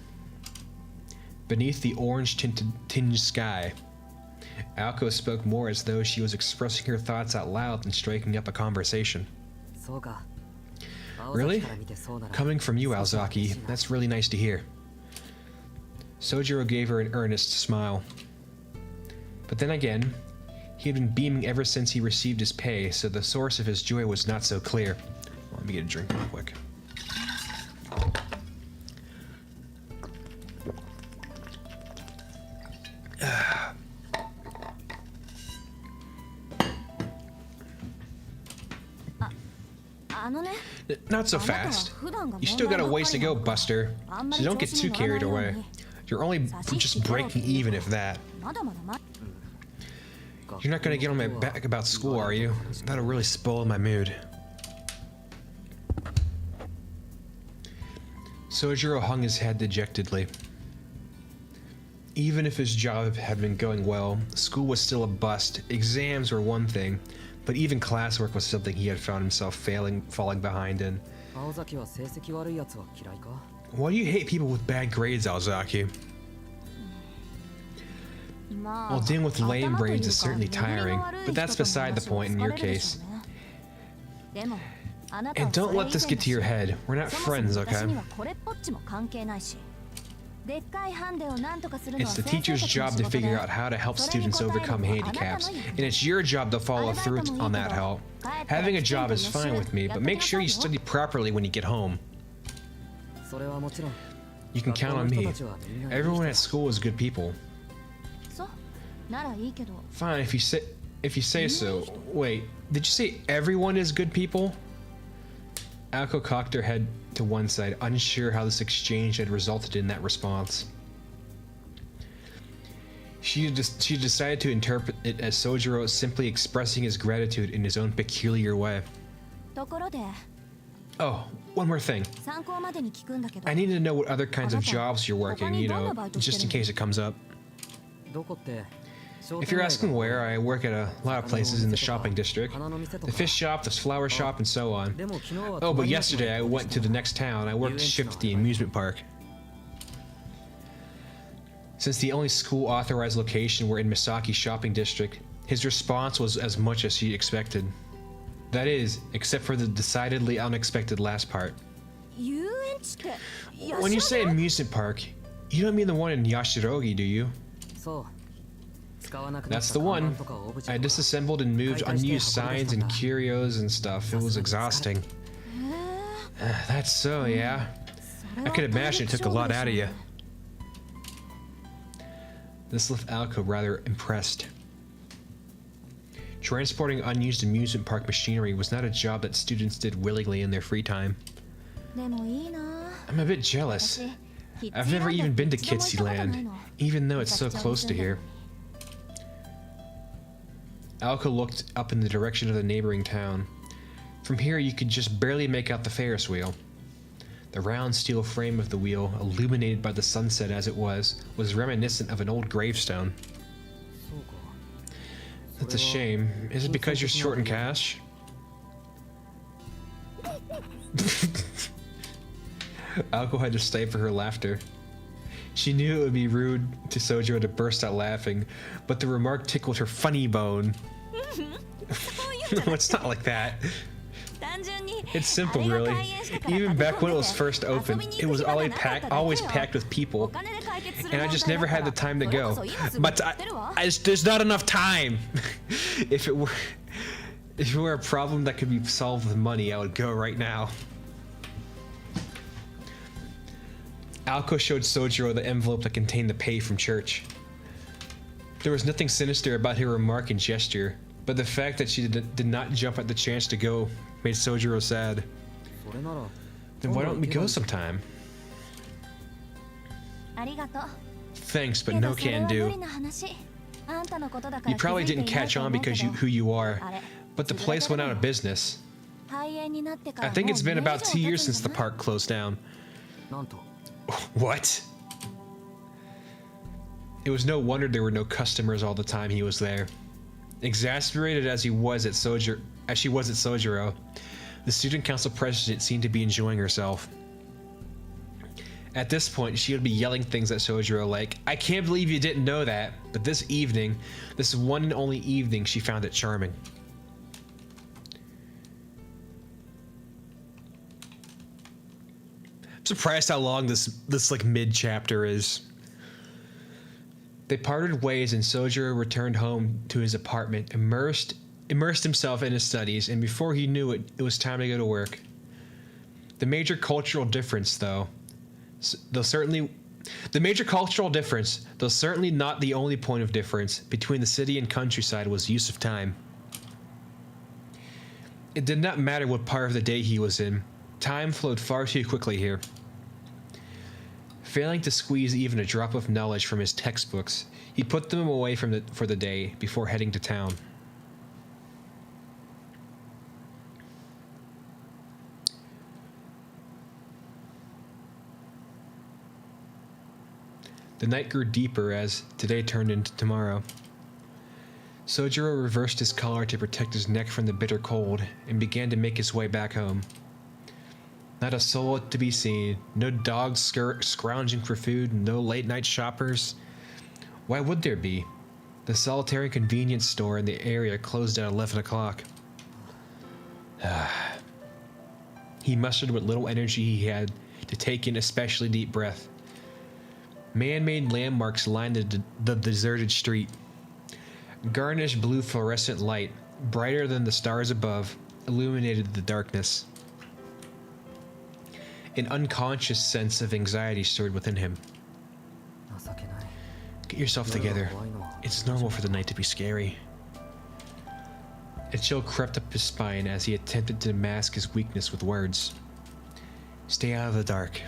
Beneath the orange-tinged sky, Alco spoke more as though she was expressing her thoughts out loud than striking up a conversation. そうか。 Really? 青崎から見てそうなら Coming from you, 少しは Aozaki, 嬉しいな that's really nice to hear. Sojiro gave her an earnest smile. But then again, he had been beaming ever since he received his pay, so the source of his joy was not so clear. Well, let me get a drink real quick. Not so fast. You still got a ways to go, Buster. So don't get too carried away. You're only just breaking even, if that. まだまだま You're not gonna get on my back about school, are you? That'll really spoil my mood. Sojiro hung his head dejectedly. Even if his job had been going well, school was still a bust. Exams were one thing, but even classwork was something he had found himself falling behind in. 青崎は成績悪いやつは嫌いか Why do you hate people with bad grades, Aozaki? ま Well, あ dealing with lame 頭という grades is か certainly 巡りが tiring, 悪い but that's 人との beside the 話は point in 疲 your れるで case. しょうね。でも、あなた And はそ don't れ let 以 this 前 get to your に head. We're not そもそも friends, 私 okay? にはこれっぽっちも関係ないし。でっかいハンデを何とかするのは It's the 先生 teacher's たちの job 仕 to 事で figure out how to help students overcome handicaps, and it's your job to follow through on that help. Having a job is fine with me, but make sure you study properly when you get home. それはもちろん You can count on me. Everyone at school is good people. そうならいいけど Fine, if you say so. Wait, did you say everyone is good people? Alco cocked her head to one side, unsure how this exchange had resulted in that response. She decided to interpret it as Sojiro simply expressing his gratitude in his own peculiar way. ところで Oh, one more thing. 参考までに聞くんだけど I need to know what other kinds of jobs you're working, you know, just in case it comes up. どこって If you're asking where, I work at a lot of places in the shopping district. The fish shop, the flower shop, and so on. でも昨日は Oh, but yesterday I went to the next town. I worked shift at the amusement park. Since the only school authorized location were in Misaki Shopping District, his response was as much as he expected. That is, except for the decidedly unexpected last part. 遊園地って When you say amusement park, you don't mean the one in Yashirogi, do you? そう使わなくなっ That's た the 看 one. 板とかオブジェ I とか disassembled and moved unused signs and curios and stuff. It was exhausting. That's so, yeah. I could imagine it took a lot out of you. This left Alco rather impressed. Transporting unused amusement park machinery was not a job that students did willingly in their free time. でもいいな I'm a bit jealous. 私 I've never even been to 一度も行ったことない Kitsy の Land, even though it's so close to here. Alco looked up in the direction of the neighboring town. From here, you could just barely make out the Ferris wheel. The round steel frame of the wheel, illuminated by the sunset as it was reminiscent of an old gravestone. そうか That's a shame. Is it because you're short in cash? Alco had to stifle her laughter. She knew it would be rude to Sojiro to burst out laughing, but the remark tickled her funny bone. No, it's not like that. It's simple, really. Even back when it was first opened, it was always packed with people, and I just never had the time to go. But there's not enough time. If it were a problem that could be solved with money, I would go right now. Alco showed Sojiro the envelope that contained the pay from church. There was nothing sinister about her remark and gesture, but the fact that she did not jump at the chance to go made Sojiro sad. Then why don't we go sometime? Thanks, but no can do. You probably didn't catch on because who you are, but the place went out of business. I think it's been about 2 years since the park closed down. What? It was no wonder there were no customers all the time he was there. Exasperated as she was at Sojiro, the student council president seemed to be enjoying herself. At this point, she would be yelling things at Sojiro like, "I can't believe you didn't know that," but this one and only evening, she found it charming. I'm surprised how long this like mid-chapter is. They parted ways and Sojiro returned home to his apartment, immersed himself in his studies, and before he knew it, it was time to go to work. The major cultural difference, though certainly not the only point of difference between the city and countryside, was use of time. It did not matter what part of the day he was in. Time flowed far too quickly here. Failing to squeeze even a drop of knowledge from his textbooks, he put them away for the day before heading to town. The night grew deeper as today turned into tomorrow. Sojiro reversed his collar to protect his neck from the bitter cold and began to make his way back home. Not a soul to be seen, no dogs scrounging for food, no late-night shoppers. Why would there be? The solitary convenience store in the area closed at 11 o'clock. He mustered what little energy he had to take in a especially deep breath. Man-made landmarks lined the deserted street. Garnished blue fluorescent light, brighter than the stars above, illuminated the darkness. An unconscious sense of anxiety stirred within him. Get yourself together. It's normal for the night to be scary. A chill crept up his spine as he attempted to mask his weakness with words. Stay out of the dark.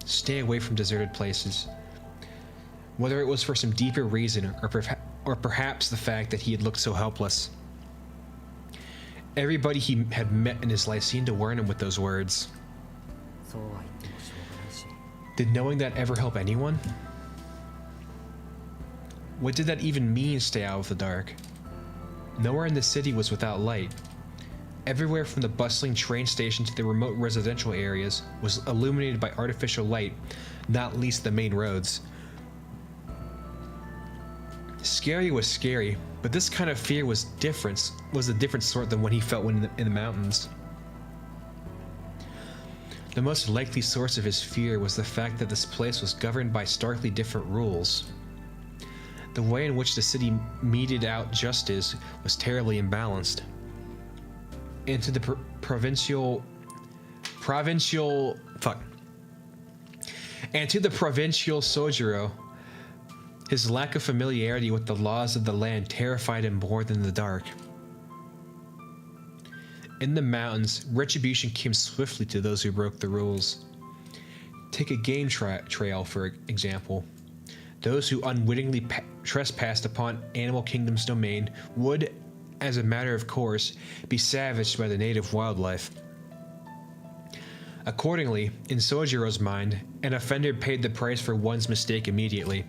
Stay away from deserted places. Whether it was for some deeper reason or perhaps the fact that he had looked so helpless. Everybody he had met in his life seemed to warn him with those words. Did knowing that ever help anyone? What did that even mean, stay out of the dark? Nowhere in the city was without light. Everywhere from the bustling train station to the remote residential areas was illuminated by artificial light, not least the main roads. Scary was scary, but this kind of fear was a different sort than what he felt when in the mountains. The most likely source of his fear was the fact that this place was governed by starkly different rules. The way in which the city meted out justice was terribly imbalanced. And to the provincial Sojiro, his lack of familiarity with the laws of the land terrified him more than the dark. In the mountains, retribution came swiftly to those who broke the rules. Take a game trail, for example. Those who unwittingly trespassed upon Animal Kingdom's domain would, as a matter of course, be savaged by the native wildlife. Accordingly, in Sojiro's mind, an offender paid the price for one's mistake immediately.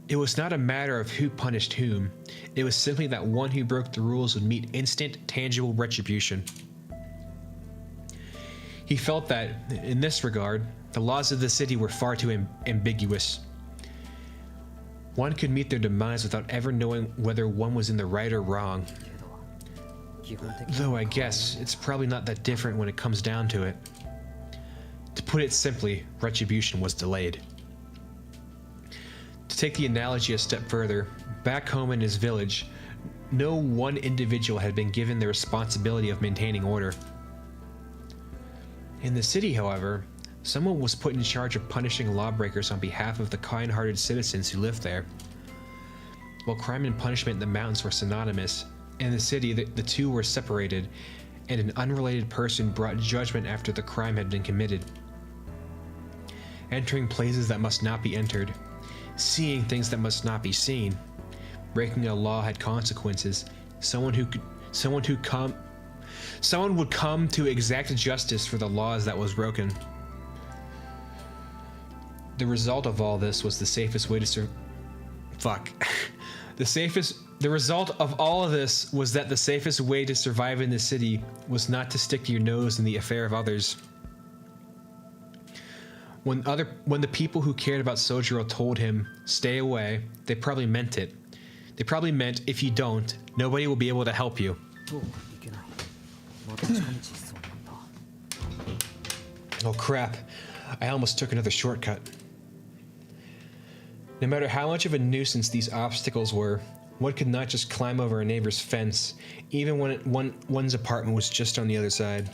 It was not a matter of who punished whom. It was simply that one who broke the rules would meet instant, tangible retribution. He felt that, in this regard, the laws of the city were far too ambiguous. One could meet their demise without ever knowing whether one was in the right or wrong. 基本的に Though I guess it's probably not that different when it comes down to it. To put it simply, retribution was delayed. To take the analogy a step further, back home in his village, no one individual had been given the responsibility of maintaining order. In the city, however, someone was put in charge of punishing lawbreakers on behalf of the kind-hearted citizens who lived there. While crime and punishment in the mountains were synonymous, in the city the two were separated, and an unrelated person brought judgment after the crime had been committed. Entering places that must not be entered, seeing things that must not be seen, breaking a law had consequences. Someone would come to exact justice for the laws that was broken. The result of all this was the safest way to The result of all of this was that the safest way to survive in the city was not to stick your nose in the affair of others. When the people who cared about Sojiro told him, "Stay away," they probably meant it. They probably meant, if you don't, nobody will be able to help you. そうはいけない。また近道そうなんだ。 Oh crap, I almost took another shortcut. No matter how much of a nuisance these obstacles were, one could not just climb over a neighbor's fence, even when one's apartment was just on the other side.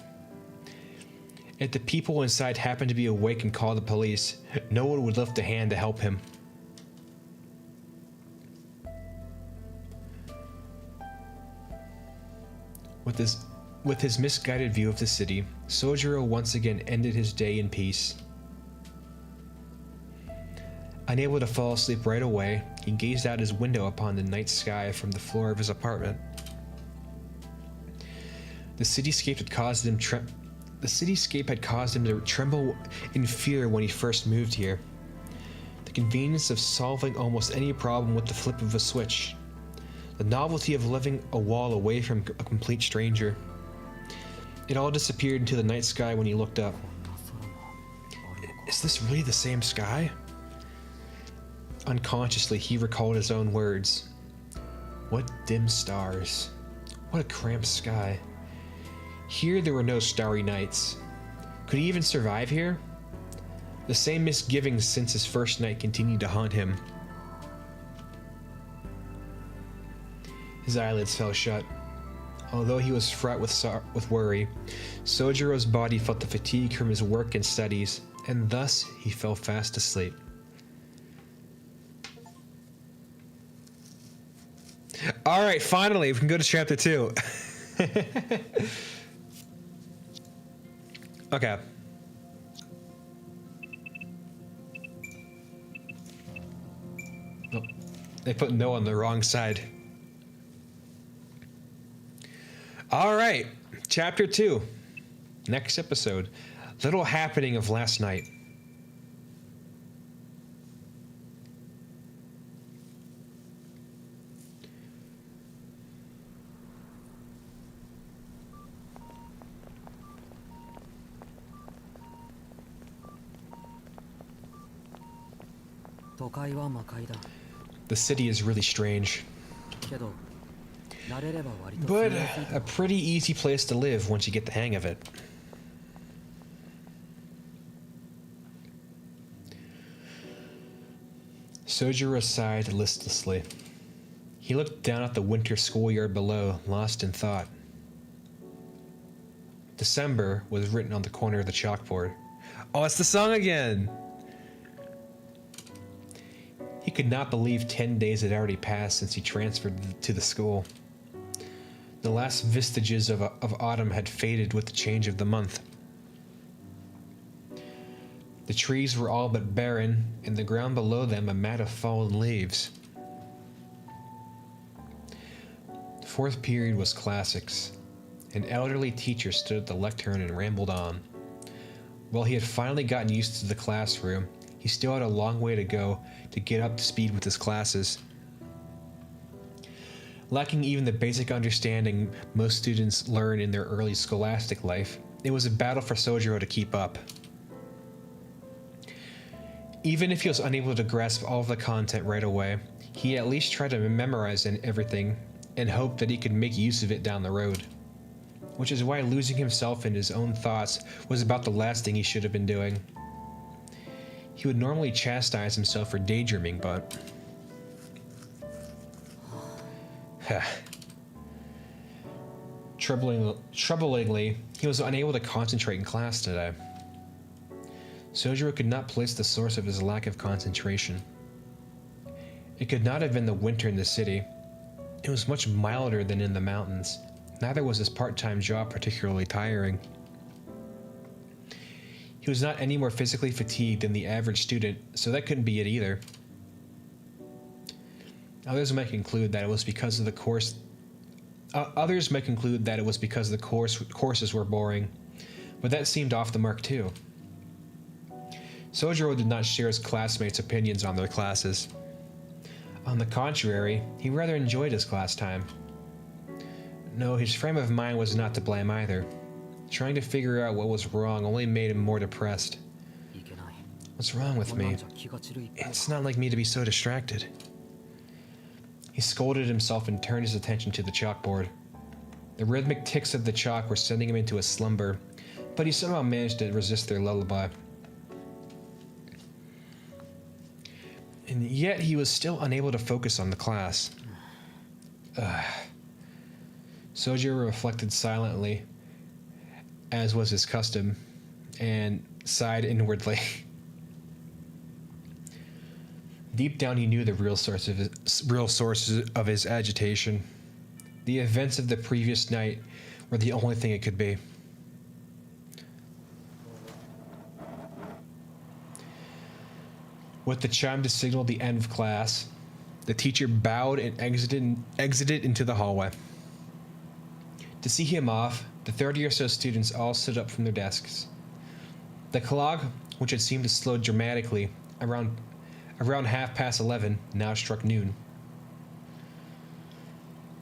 If the people inside happened to be awake and call the police, no one would lift a hand to help him. With his misguided view of the city, Sojiro once again ended his day in peace. Unable to fall asleep right away, he gazed out his window upon the night sky from the floor of his apartment. The cityscape had caused him to tremble in fear when he first moved here. The convenience of solving almost any problem with the flip of a switch. The novelty of living a wall away from a complete stranger. It all disappeared into the night sky when he looked up. Is this really the same sky? Unconsciously, he recalled his own words. What dim stars. What a cramped sky. Here there were no starry nights. Could he even survive here? The same misgivings since his first night continued to haunt him. His eyelids fell shut. Although he was fraught with worry, Sojiro's body felt the fatigue from his work and studies, and thus he fell fast asleep. Alright, finally, we can go to chapter 2. Okay. Oh, they put no on the wrong side. Alright, chapter 2. Next episode. Little happening of last night. The city is really strange, but a pretty easy place to live once you get the hang of it. Sojiro sighed listlessly. He looked down at the winter schoolyard below, lost in thought. December was written on the corner of the chalkboard. Oh, it's the song again! He could not believe 10 days had already passed since he transferred to the school. The last vestiges of autumn had faded with the change of the month. The trees were all but barren, and the ground below them a mat of fallen leaves. The fourth period was classics. An elderly teacher stood at the lectern and rambled on. While he had finally gotten used to the classroom, he still had a long way to go to get up to speed with his classes. Lacking even the basic understanding most students learn in their early scholastic life, it was a battle for Sojiro to keep up. Even if he was unable to grasp all of the content right away, he at least tried to memorize everything and hoped that he could make use of it down the road. Which is why losing himself in his own thoughts was about the last thing he should have been doing. He would normally chastise himself for daydreaming, but... Troublingly, he was unable to concentrate in class today. Sojiro could not place the source of his lack of concentration. It could not have been the winter in the city. It was much milder than in the mountains. Neither was his part-time job particularly tiring. He was not any more physically fatigued than the average student, so that couldn't be it either. Others might conclude that it was because of the course. Others might conclude that it was because the courses were boring, but that seemed off the mark too. Sojiro did not share his classmates' opinions on their classes. On the contrary, he rather enjoyed his class time. No, his frame of mind was not to blame either. Trying to figure out what was wrong only made him more depressed. What's wrong with me? It's not like me to be so distracted. He scolded himself and turned his attention to the chalkboard. The rhythmic ticks of the chalk were sending him into a slumber, but he somehow managed to resist their lullaby. And yet he was still unable to focus on the class. Sojiro reflected silently, as was his custom, and sighed inwardly. Deep down he knew the real sources of his agitation. The events of the previous night were the only thing it could be. With the chime to signal the end of class, the teacher bowed and exited into the hallway. To see him off, the 30 or so students all stood up from their desks. The clock, which had seemed to slow dramatically around 11:30, now struck noon.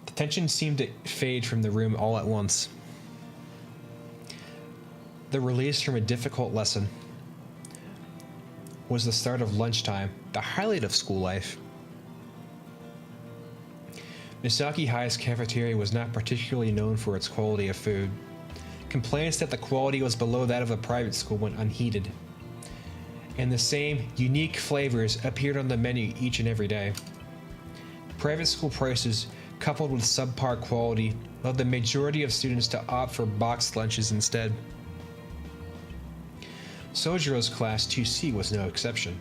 The tension seemed to fade from the room all at once. The release from a difficult lesson was the start of lunchtime, the highlight of school life. Misaki High's cafeteria was not particularly known for its quality of food. Complaints that the quality was below that of a private school went unheeded, and the same unique flavors appeared on the menu each and every day. Private school prices, coupled with subpar quality, led the majority of students to opt for boxed lunches instead. Sojiro's class 2C was no exception.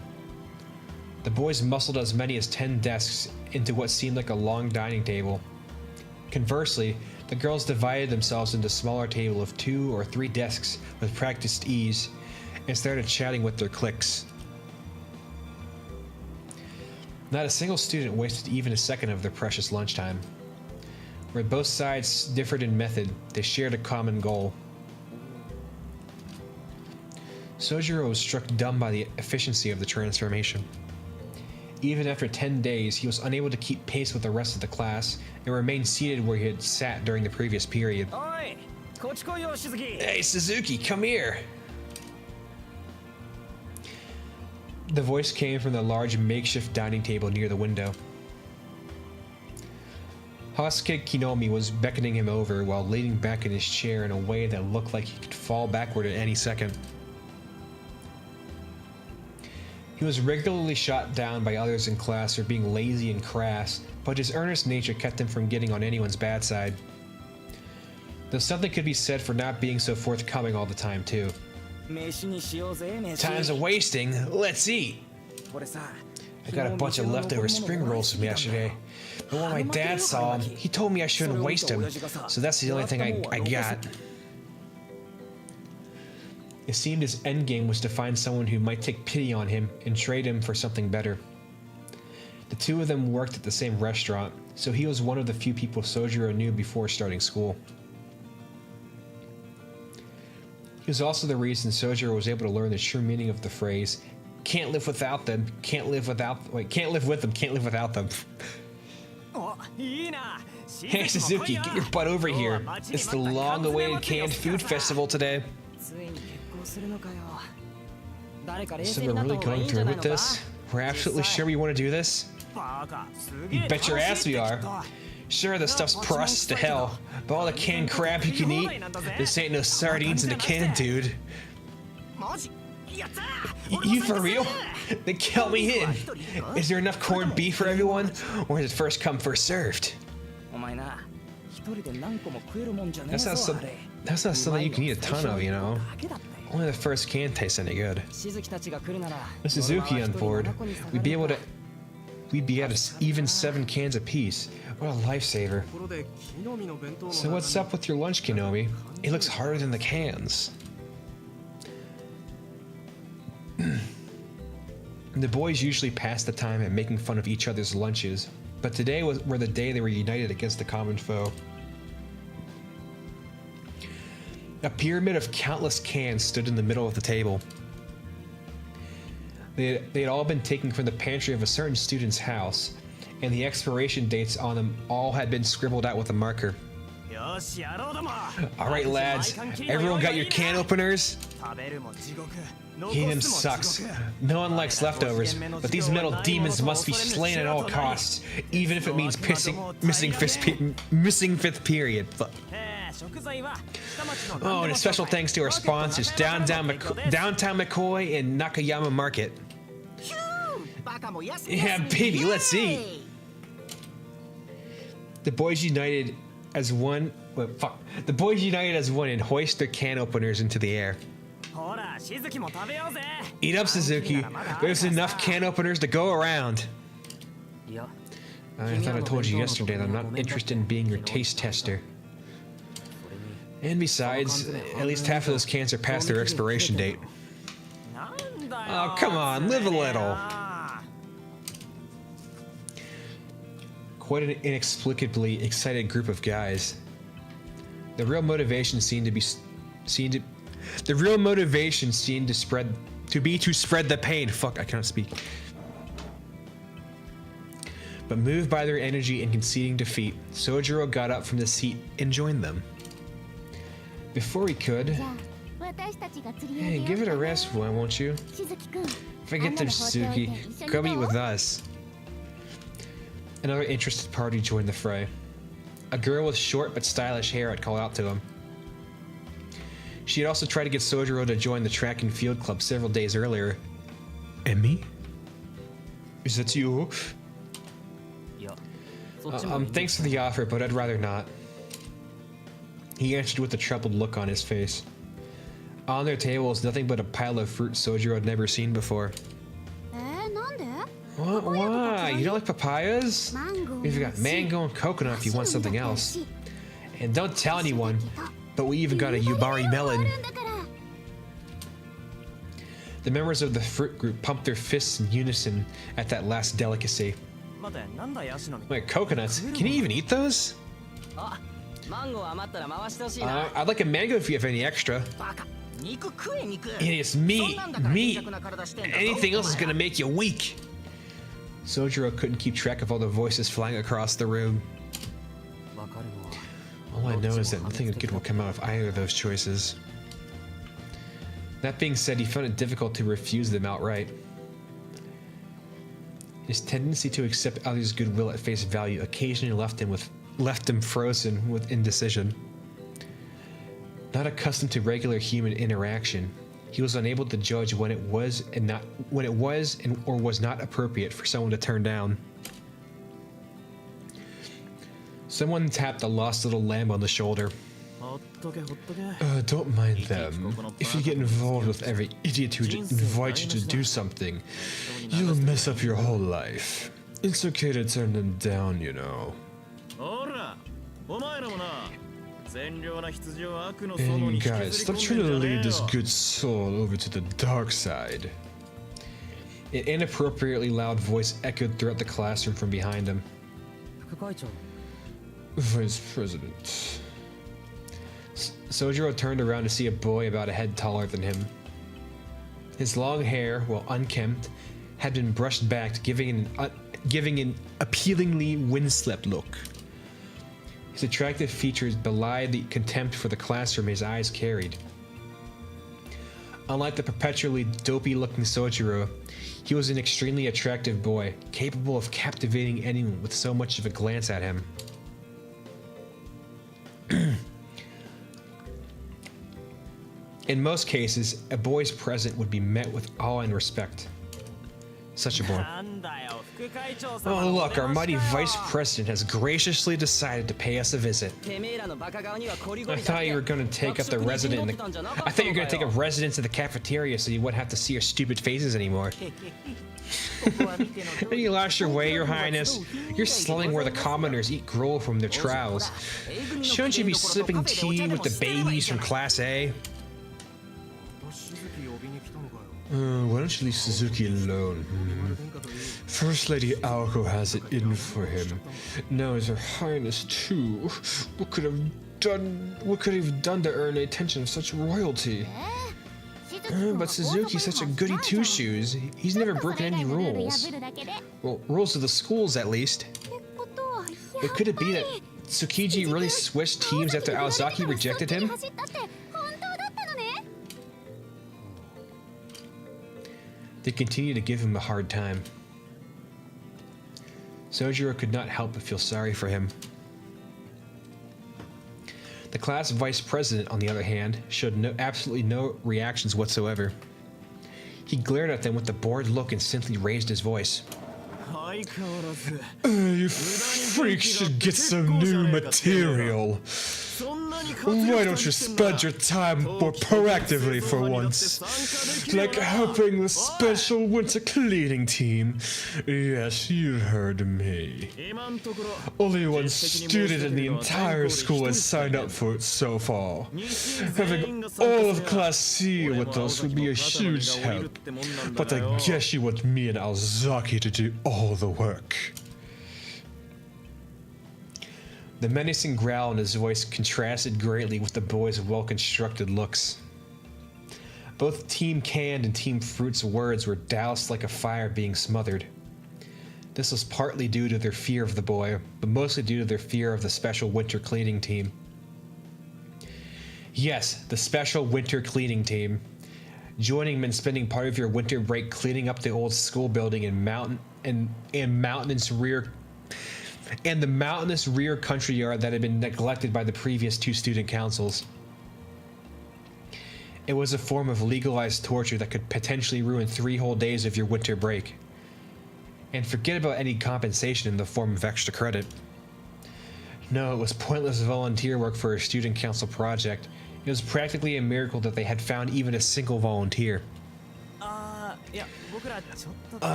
The boys muscled as many as 10 desks into what seemed like a long dining table. Conversely, the girls divided themselves into smaller tables of 2 or 3 desks with practiced ease and started chatting with their cliques. Not a single student wasted even a second of their precious lunchtime. Where both sides differed in method, they shared a common goal. Sojiro was struck dumb by the efficiency of the transformation. Even after 10 days, he was unable to keep pace with the rest of the class and remained seated where he had sat during the previous period. Hey, Suzuki, come here! The voice came from the large makeshift dining table near the window. Hasuke Kinomi was beckoning him over while leaning back in his chair in a way that looked like he could fall backward at any second. He was regularly shot down by others in class for being lazy and crass, but his earnest nature kept him from getting on anyone's bad side. Though something could be said for not being so forthcoming all the time, too. Time's a wasting, let's eat! I got a bunch of leftover spring rolls from yesterday, but when my dad saw them, he told me I shouldn't waste them, so that's the only thing I got. It seemed his endgame was to find someone who might take pity on him and trade him for something better. The two of them worked at the same restaurant, so he was one of the few people Sojiro knew before starting school. He was also the reason Sojiro was able to learn the true meaning of the phrase, can't live without them, can't live with them, can't live without them. Hey Suzuki, get your butt over here. It's the long-awaited canned food festival today. ついに結婚するのかよ。誰か冷 So 静 we're になった really 方がい going いんじゃ through ない with のか。 this? We're absolutely sure we want to do this? バカ、すげ You え bet your 楽 ass しい we って are. 聞いた。 Sure, the stuff's processed to hell, but all the canned crab you can eat? This ain't no sardines in a can, dude. マジ？やったー。 You for real? Then count me in. Is there enough corned beef for everyone? Or is it first come, first served? お前な、一人で何個も食えるもんじゃねえ That's ぞ not, あれ。 that's not something you can eat a ton of, you know? だけだったよ。 Only the first can tastes any good. 静木たちが来るなら。 With Suzuki on board, we'd be able to... We'd be at even 7 cans apiece. What a lifesaver. So what's up with your lunch, Kinomi? It looks harder than the cans. The boys usually pass the time at making fun of each other's lunches, but today were the day they were united against the common foe. A pyramid of countless cans stood in the middle of the table. They had all been taken from the pantry of a certain student's house, and the expiration dates on them all had been scribbled out with a marker. よし、やろうども。 Alright lads, everyone got your can openers? 食べるも地獄。 Eating sucks. No one likes leftovers, but these metal demons must be slain at all costs, even if it means missing fifth period. Fuck. Oh, and a special thanks to our sponsors, Downtown McCoy and Nakayama Market. Yeah, baby, let's eat. The boys united as one. Well, fuck. The boys united as one and hoist their can openers into the air. Eat up, Suzuki. There's enough can openers to go around. I thought I told you yesterday that I'm not interested in being your taste tester. And besides, at least half of those cans are past their expiration date. Oh, come on, live a little. Quite an inexplicably excited group of guys. The real motivation seemed to spread the pain. Fuck, I cannot speak. But moved by their energy and conceding defeat, Sojiro got up from the seat and joined them. Before he could, hey, give it a rest, won't you? Forget them, Suzuki. Come eat with us. Another interested party joined the fray. A girl with short but stylish hair had called out to him. She had also tried to get Sojiro to join the track and field club several days earlier. Emmy? Is that you? Thanks for the offer, but I'd rather not. He answered with a troubled look on his face. On their table was nothing but a pile of fruit Sojiro had never seen before. What? Why? You don't like papayas? We've got mango and coconut if you want something else. And don't tell anyone, but we even got a Yubari melon. The members of the fruit group pumped their fists in unison at that last delicacy. Wait, coconuts? Can you even eat those? I'd like a mango if you have any extra. Idiots, meat! Anything else is gonna make you weak! Sojiro couldn't keep track of all the voices flying across the room. All I know is that nothing good will come out of either of those choices. That being said, he found it difficult to refuse them outright. His tendency to accept others' goodwill at face value occasionally left him frozen with indecision. Not accustomed to regular human interaction, he was unable to judge when it was or was not appropriate for someone to turn down. Someone tapped a lost little lamb on the shoulder. Don't mind them. If you get involved with every idiot who invites you to do something, you'll mess up your whole life. It's okay to turn them down, you know. And guys, stop trying to lead this good soul over to the dark side. An inappropriately loud voice echoed throughout the classroom from behind him. Vice President. Sojiro turned around to see a boy about a head taller than him. His long hair, while unkempt, had been brushed back, giving an appealingly windswept look. His attractive features belied the contempt for the classroom his eyes carried. Unlike the perpetually dopey-looking Sojiro, he was an extremely attractive boy, capable of captivating anyone with so much of a glance at him. In most cases, a boy's present would be met with awe and respect. Such a boy. Oh look, our mighty vice president has graciously decided to pay us a visit. I thought you were going to take up the resident in the... I thought you were going to take up residence in the cafeteria so you wouldn't have to see our stupid faces anymore. And you lost your way, your highness. You're slulling where the commoners eat gruel from their trowels. Shouldn't you be sipping tea with the babies from Class A? Why don't you leave Suzuki alone? First Lady Aoko has it in for him. Now is her highness too. What could he have done to earn the attention of such royalty? But Suzuki's such a goody two-shoes. He's never broken any rules. Well, rules of the schools at least. But could it be that Tsukiji really switched teams after Aozaki rejected him? They continued to give him a hard time. Sojiro could not help but feel sorry for him. The class vice president, on the other hand, showed absolutely no reactions whatsoever. He glared at them with a bored look and simply raised his voice. You freaks should get some new material. Why don't you spend your time more proactively for once? Like helping the special winter cleaning team. Yes, you heard me. Only one student in the entire school has signed up for it so far. Having all of Class C with us would be a huge help. But I guess you want me and Aozaki to do all the work. The menacing growl in his voice contrasted greatly with the boy's well-constructed looks. Both Team Canned and Team Fruit's words were doused like a fire being smothered. This was partly due to their fear of the boy, but mostly due to their fear of the special winter cleaning team. Yes, the special winter cleaning team. Joining them and spending part of your winter break cleaning up the old school building in the mountainous rear country yard that had been neglected by the previous two student councils. It was a form of legalized torture that could potentially ruin 3 whole days of your winter break. And forget about any compensation in the form of extra credit. No, it was pointless volunteer work for a student council project. It was practically a miracle that they had found even a single volunteer.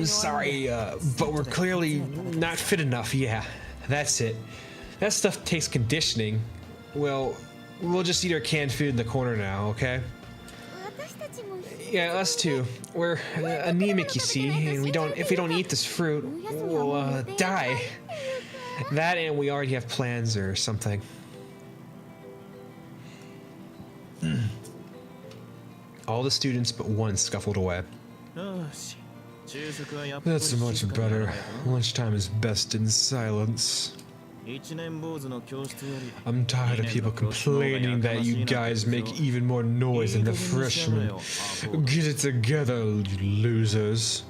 Sorry, but we're clearly not fit enough. Yeah, that's it. That stuff takes conditioning. Well, we'll just eat our canned food in the corner now, okay? Yeah, us too. We're anemic, you see, and if we don't eat this fruit, we'll die. That, and we already have plans or something. All the students but one scuffled away. That's much better. Lunchtime is best in silence. I'm tired of people complaining that you guys make even more noise than the freshmen. Get it together, you losers.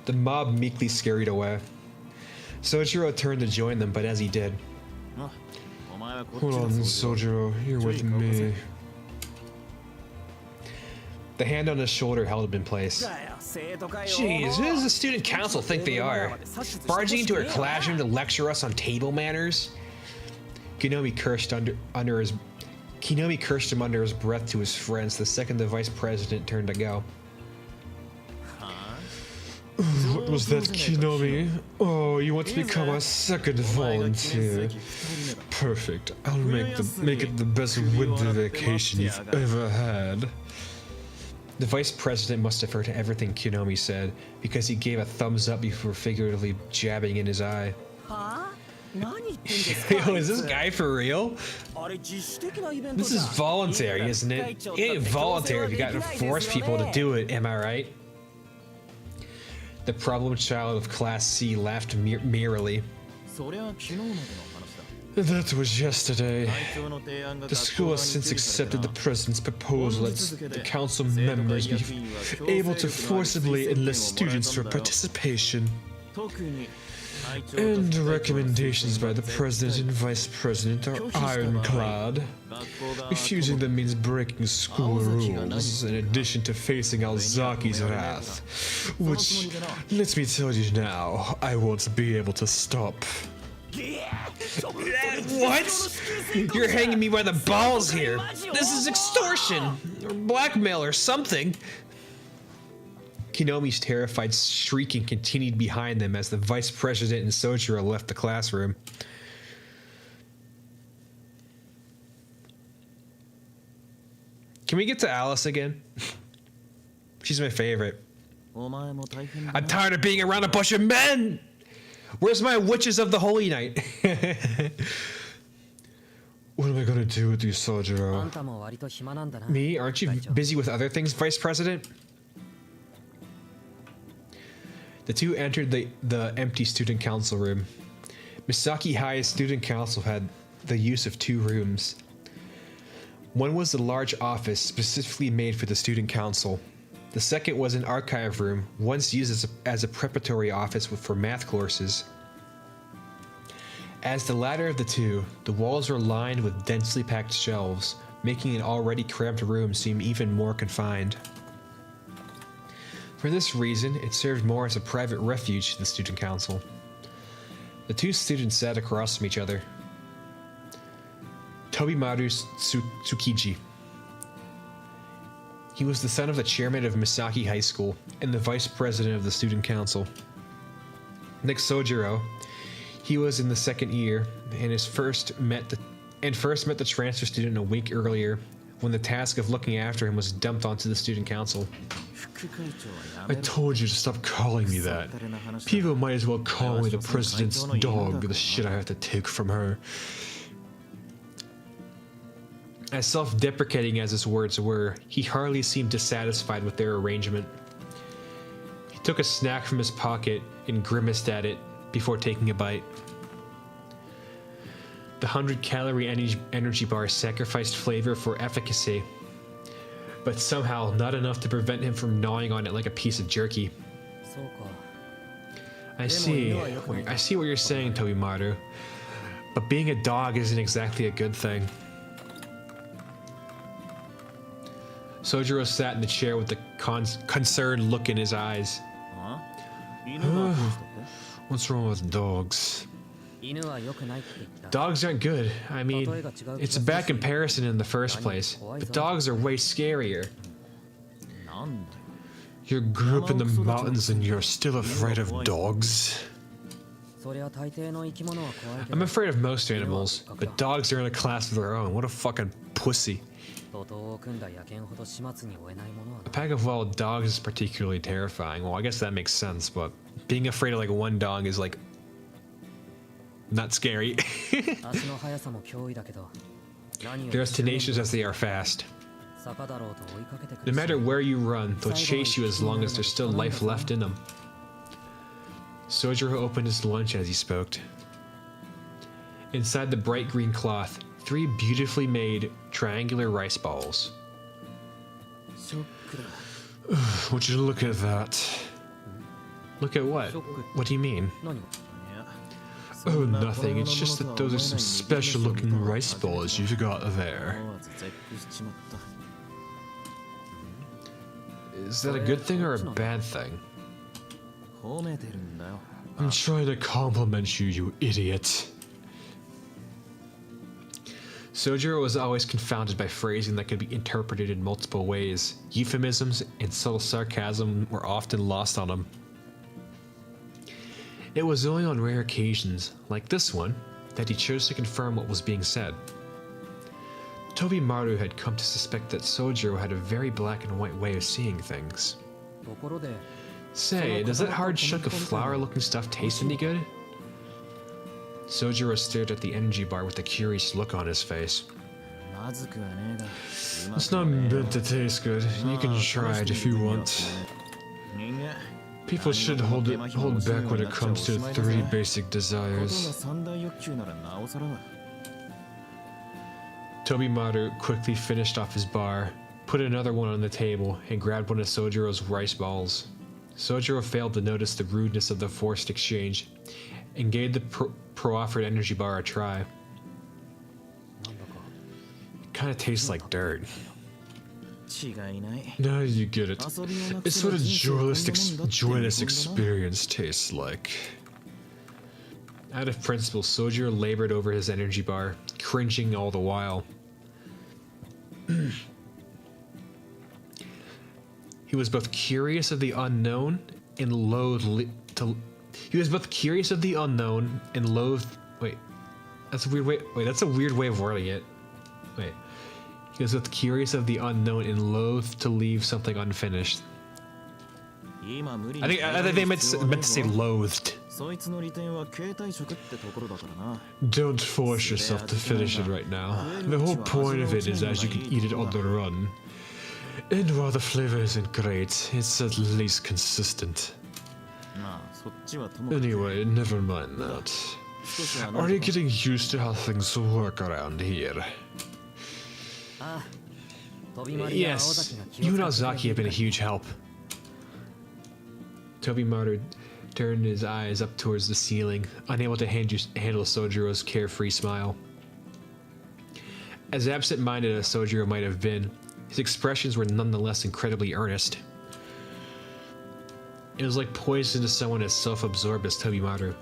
The mob meekly scurried away. Sojiro turned to join them, but as he did... Hold on, Sojiro, you're with me. The hand on his shoulder held him in place. Jeez, who does the student council think they are? Barging into our classroom to lecture us on table manners? Kinomi cursed him under his breath to his friends the second the vice president turned to go. What was that, Kinomi? Oh, you want to become a second volunteer? Perfect. I'll make it the best winter vacation you've ever had. The vice president must have heard everything Kinomi said, because he gave a thumbs up before figuratively jabbing in his eye. Yo, is this guy for real? This is voluntary, isn't it? It ain't voluntary if you gotta force people to do it, am I right? The problem child of Class C laughed merrily. そりゃ昨日までの話だ。 That was yesterday. The school has since accepted the president's proposal that the council members be able to forcibly enlist students for participation. And the recommendations by the president and vice president are ironclad. Refusing them means breaking school rules, in addition to facing Alzaki's wrath. Which, let me tell you now, I won't be able to stop. What? You're hanging me by the balls here. This is extortion, or blackmail, or something. Kinomi's terrified shrieking continued behind them as the vice president and Sojiro left the classroom. Can we get to Alice again? She's my favorite. I'm tired of being around a bunch of men! Where's my Witches of the Holy Night? What am I gonna do with you, Sojiro? Me? Aren't you busy with other things, Vice President? The two entered the empty student council room. Misaki High's student council had the use of two rooms. One was the large office specifically made for the student council. The second was an archive room, once used as a preparatory office for math courses. As the latter of the two, the walls were lined with densely packed shelves, making an already cramped room seem even more confined. For this reason, it served more as a private refuge to the student council. The two students sat across from each other. Tobimaru Tsukiji. He was the son of the chairman of Misaki High School and the vice president of the student council. Next, Sojiro. He was in the second year and first met the transfer student a week earlier when the task of looking after him was dumped onto the student council. I told you to stop calling me that. People might as well call me the president's dog, the shit I have to take from her. As self-deprecating as his words were, he hardly seemed dissatisfied with their arrangement. He took a snack from his pocket and grimaced at it before taking a bite. The 100-calorie energy bar sacrificed flavor for efficacy, but somehow not enough to prevent him from gnawing on it like a piece of jerky. I see what you're saying, Tobimaru, but being a dog isn't exactly a good thing. Sojiro sat in the chair with a concerned look in his eyes. What's wrong with dogs? Dogs aren't good. I mean, it's a bad comparison in the first place, but dogs are way scarier. You grew up in the mountains and you're still afraid of dogs? I'm afraid of most animals, but dogs are in a class of their own. What a fucking pussy. A pack of wild dogs is particularly terrifying. Well, I guess that makes sense, but being afraid of like one dog is like not scary. They're as tenacious as they are fast. No matter where you run, they'll chase you as long as there's still life left in them. Sojiro opened his lunch as he spoke. Inside the bright green cloth, 3 beautifully made triangular rice balls. Would you look at that? Look at what? What do you mean? Oh, nothing. It's just that those are some special looking rice balls you've got there. Is that a good thing or a bad thing? I'm trying to compliment you, you idiot. Sojiro was always confounded by phrasing that could be interpreted in multiple ways. Euphemisms and subtle sarcasm were often lost on him. It was only on rare occasions, like this one, that he chose to confirm what was being said. Tobimaru had come to suspect that Sojiro had a very black and white way of seeing things. Say, does that hard chunk of flour-looking stuff taste any good? Sojiro stared at the energy bar with a curious look on his face. It's not meant to taste good. You can try it if you want. People should hold back when it comes to 3 basic ことが desires. 三大欲求ならなおさらだ。 Tobimaru quickly finished off his bar, put another one on the table, and grabbed one of Sojiro's rice balls. Sojiro failed to notice the rudeness of the forced exchange, and gave the proffered energy bar a try. It kind of tastes like dirt. 違いない。 Now you get it. 遊びをなく It's せば what a 人生こんなもんだっていう joyless 見込んだな。 experience tastes like. Out of principle, Sojiro labored over his energy bar, cringing all the while. He was both curious of the unknown and He was both curious of the unknown and loath. Wait, that's a weird way. Wait, that's a weird way of wording it. Wait, he was both curious of the unknown and loath to leave something unfinished. 今無理 I に think they meant to say loathed. そいつの利点は携帯食ってところだからな。 Don't force yourself to finish it right now. The whole point of it is as you can eat it on the run. And while the flavor isn't great, it's at least consistent. まあそっちはともかく Anyway, never mind that. 少しは Are you getting used to how things work around here? ああ飛び回りや青 Yes, 崎が気を you and 使ってく Ozaki れ have る been a huge help. Tobimaru turned his eyes up towards the ceiling, unable to handle Sojiro's carefree smile. As absent-minded as Sojiro might have been, his expressions were nonetheless incredibly earnest. It was like poison to someone as self-absorbed as Tobimaru.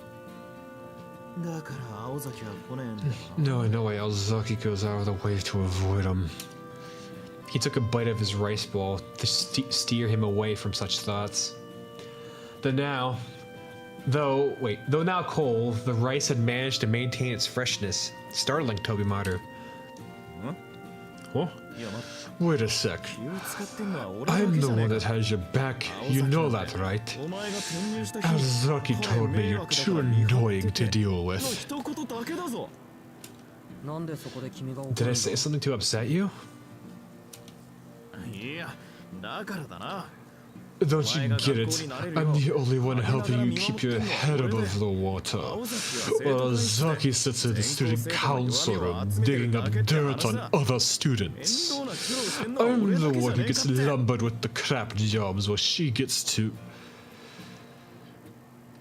だから青崎は来ねえんだよ No, I know why Ozaki goes out of the way to avoid him. He took a bite of his rice ball to steer him away from such thoughts. Though now cold, the rice had managed to maintain its freshness, startling Tobimaru. Huh? いや待って Wait a sec. 気を使ってんのは俺だ I'm け the じゃね one え that か has your back. You know that, right? お前が転入した日 Ozaki told me you're too annoying to deal with. 一言だけだぞ。なんでそこで君が怒る Did ん I だ say something to upset you? いやだからだな。 Don't you get it? I'm the only one helping you keep your head above the water. While Ozaki sits in the student council room digging up dirt on other students. I'm the one who gets lumbered with the crap jobs while she gets to...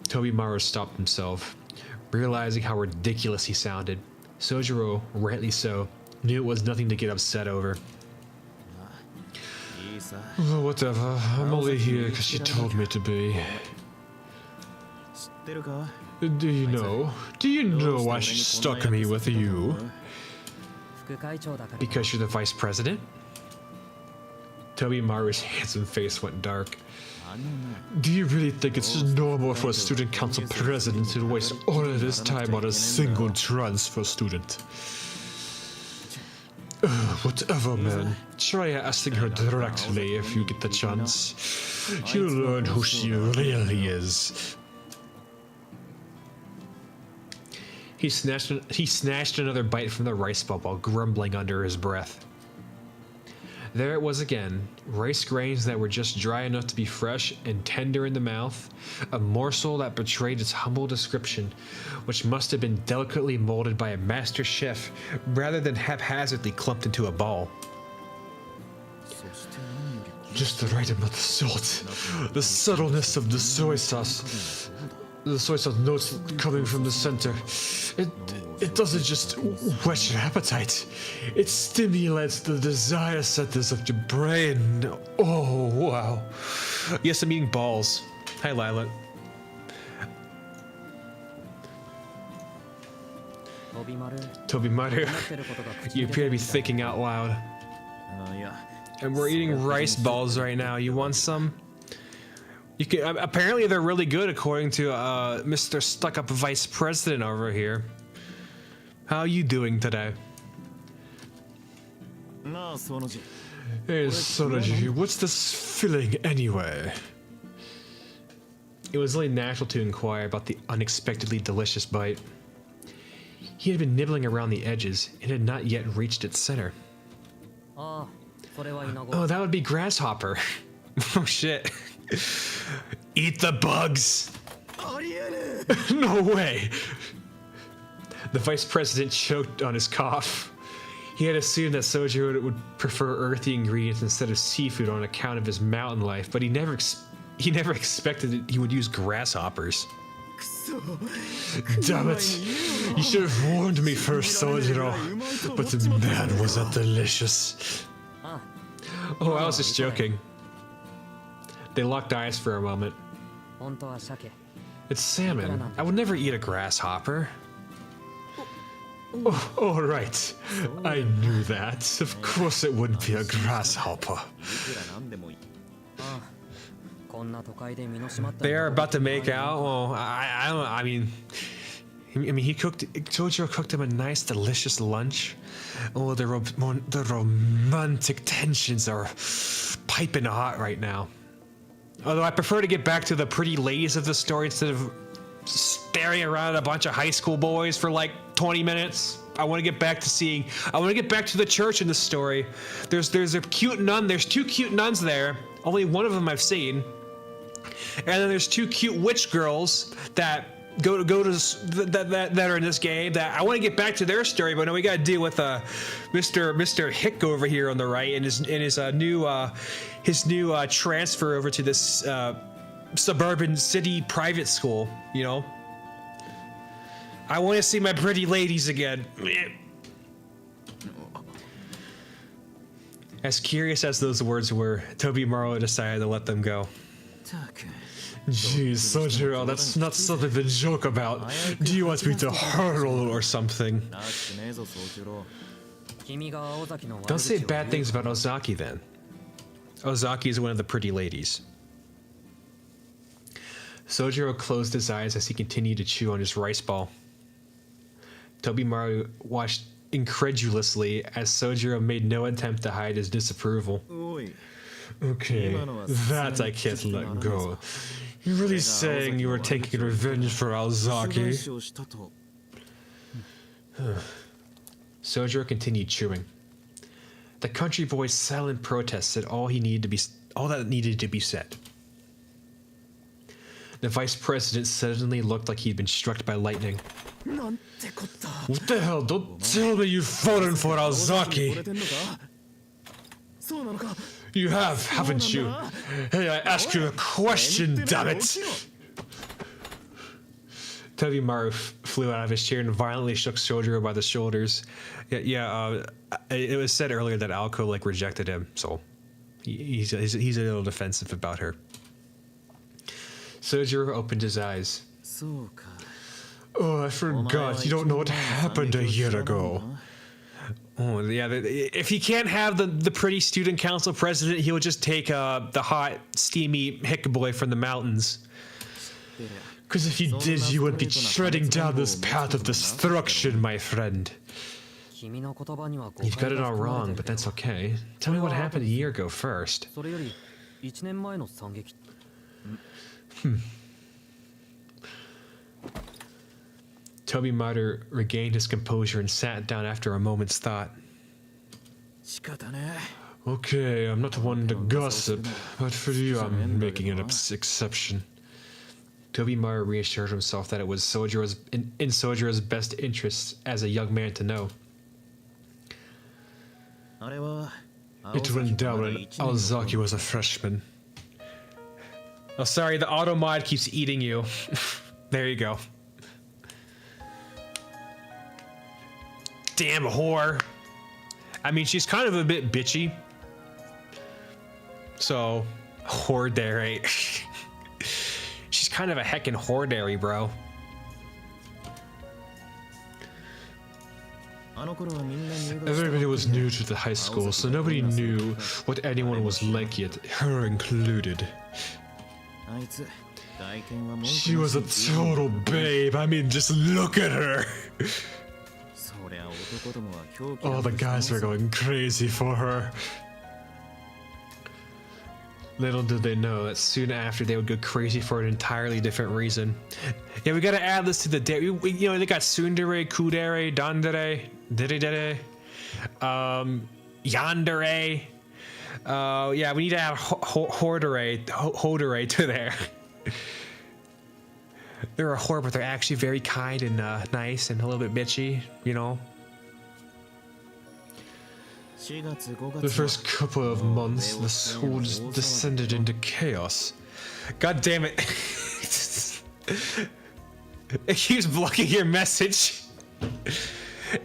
Tobimaru stopped himself, realizing how ridiculous he sounded. Sojiro, rightly so, knew it was nothing to get upset over. いいさ。 Well, whatever. I'm only here because she told me to be. 知ってるか Do you know? Do you know why she stuck me with you? 副会長だから Because you're the vice president? Tobimaru's handsome face went dark. あのな Do you really think it's normal for a student council president to waste all of his time on a single transfer student? Whatever, man. Try asking her directly if you get the chance. You'll learn who she really is. He snatched another bite from the rice ball while grumbling under his breath. There it was again, rice grains that were just dry enough to be fresh and tender in the mouth, a morsel that betrayed its humble description, which must have been delicately molded by a master chef rather than haphazardly clumped into a ball. そして何より Just the right amount of salt, the subtleness of the soy sauce. The soy sauce notes coming from the center. It doesn't just whet your appetite. It stimulates the desire centers of your brain. Oh, wow. Yes, I'm eating balls. Hi, Lila. 飛び丸 Tobimaru, 思ってることが口 you に appear to 出 be てるみたい thinking out loud. あいや And we're eating rice balls right now. You want some? You can. Apparently, they're really good, according to Mr. Stuck-Up Vice President over here. How are you doing today? なあその字 Hey, Sonoji, what's this filling anyway? It was only natural to inquire about the unexpectedly delicious bite. He had been nibbling around the edges and had not yet reached its center. ああそれはイナゴ Oh, that would be grasshopper. Oh shit. Eat the bugs! No way! The vice president choked on his cough. He had assumed that Sojiro would prefer earthy ingredients instead of seafood on account of his mountain life, but he never expected that he would use grasshoppers. Damn it! You should have warned me first, Sojiro. But man, was that delicious. Oh, I was just joking. They locked eyes for a moment. 本当は鮭 It's salmon. I would never eat a grasshopper. Oh, all right. I knew that. Of course it wouldn't be a grasshopper. こんな都会で身の締まった They are about to make out. Well, I mean, Sojiro cooked him a nice, delicious lunch. Oh, the romantic tensions are piping hot right now. Although I prefer to get back to the pretty ladies of the story instead of staring around at a bunch of high school boys for like 20 minutes. I want to get back to the church in the story. There's a cute nun. There's two cute nuns there. Only one of them I've seen. And then there's two cute witch girls that go to that are in this game that I want to get back to their story, but no, we got to deal with Mr. Hick over here on the right and his new transfer over to this suburban city private school, you know. I want to see my pretty ladies again. As curious as those words were, Tobimaro decided to let them go. Jeez, Sojiro, that's not something to joke about. Do you want me to hurl or something? Don't say bad things about Ozaki then. Ozaki is one of the pretty ladies. Sojiro closed his eyes as he continued to chew on his rice ball. Tobimaro watched incredulously as Sojiro made no attempt to hide his disapproval. Okay, that I can't let go. You're really saying you were taking revenge for Ozaki? Sojiro continued chewing. The country boy's silent protest said all that needed to be said. The vice president suddenly looked like he'd been struck by lightning. What the hell? Don't tell me you've fallen for Ozaki! You have, haven't you? Hey, I asked you a question, damn it! Tobimaro flew out of his chair and violently shook Sojiro by the shoulders. It was said earlier that Alco rejected him, so he's a little defensive about her. Sojiro opened his eyes. Oh, I forgot. You don't know what happened a year ago. Oh, yeah. If he can't have the pretty student council president, he'll just take the hot, steamy hick boy from the mountains. Because if you did, you would be treading down this path of destruction, my friend. You've got it all wrong, but that's okay. Tell me what happened a year ago first. Tobimaro regained his composure and sat down after a moment's thought. Okay, I'm not one to gossip, but for you I'm making an exception. Tobimaro reassured himself that it was in Sojiro's best interest as a young man to know. It went down when Ozaki was a freshman. Oh, sorry, the auto mod keeps eating you. There you go. Damn whore. I mean, she's kind of a bit bitchy. So, whore-dairy. She's kind of a heckin' whore-dairy, bro. Everybody was new to the high school, so nobody knew what anyone was like yet, her included. She was a total babe. I mean, just look at her. All the guys were going crazy for her. Little did they know that soon after they would go crazy for an entirely different reason. Yeah, we gotta add this to the day. You know, they got tsundere, kudere, dandere, dere, yandere. Yeah, we need to add Hodore to there. They're a whore, but they're actually very kind and nice and a little bit bitchy, you know. The first couple of months, the school just descended into chaos. God damn it. It keeps blocking your message.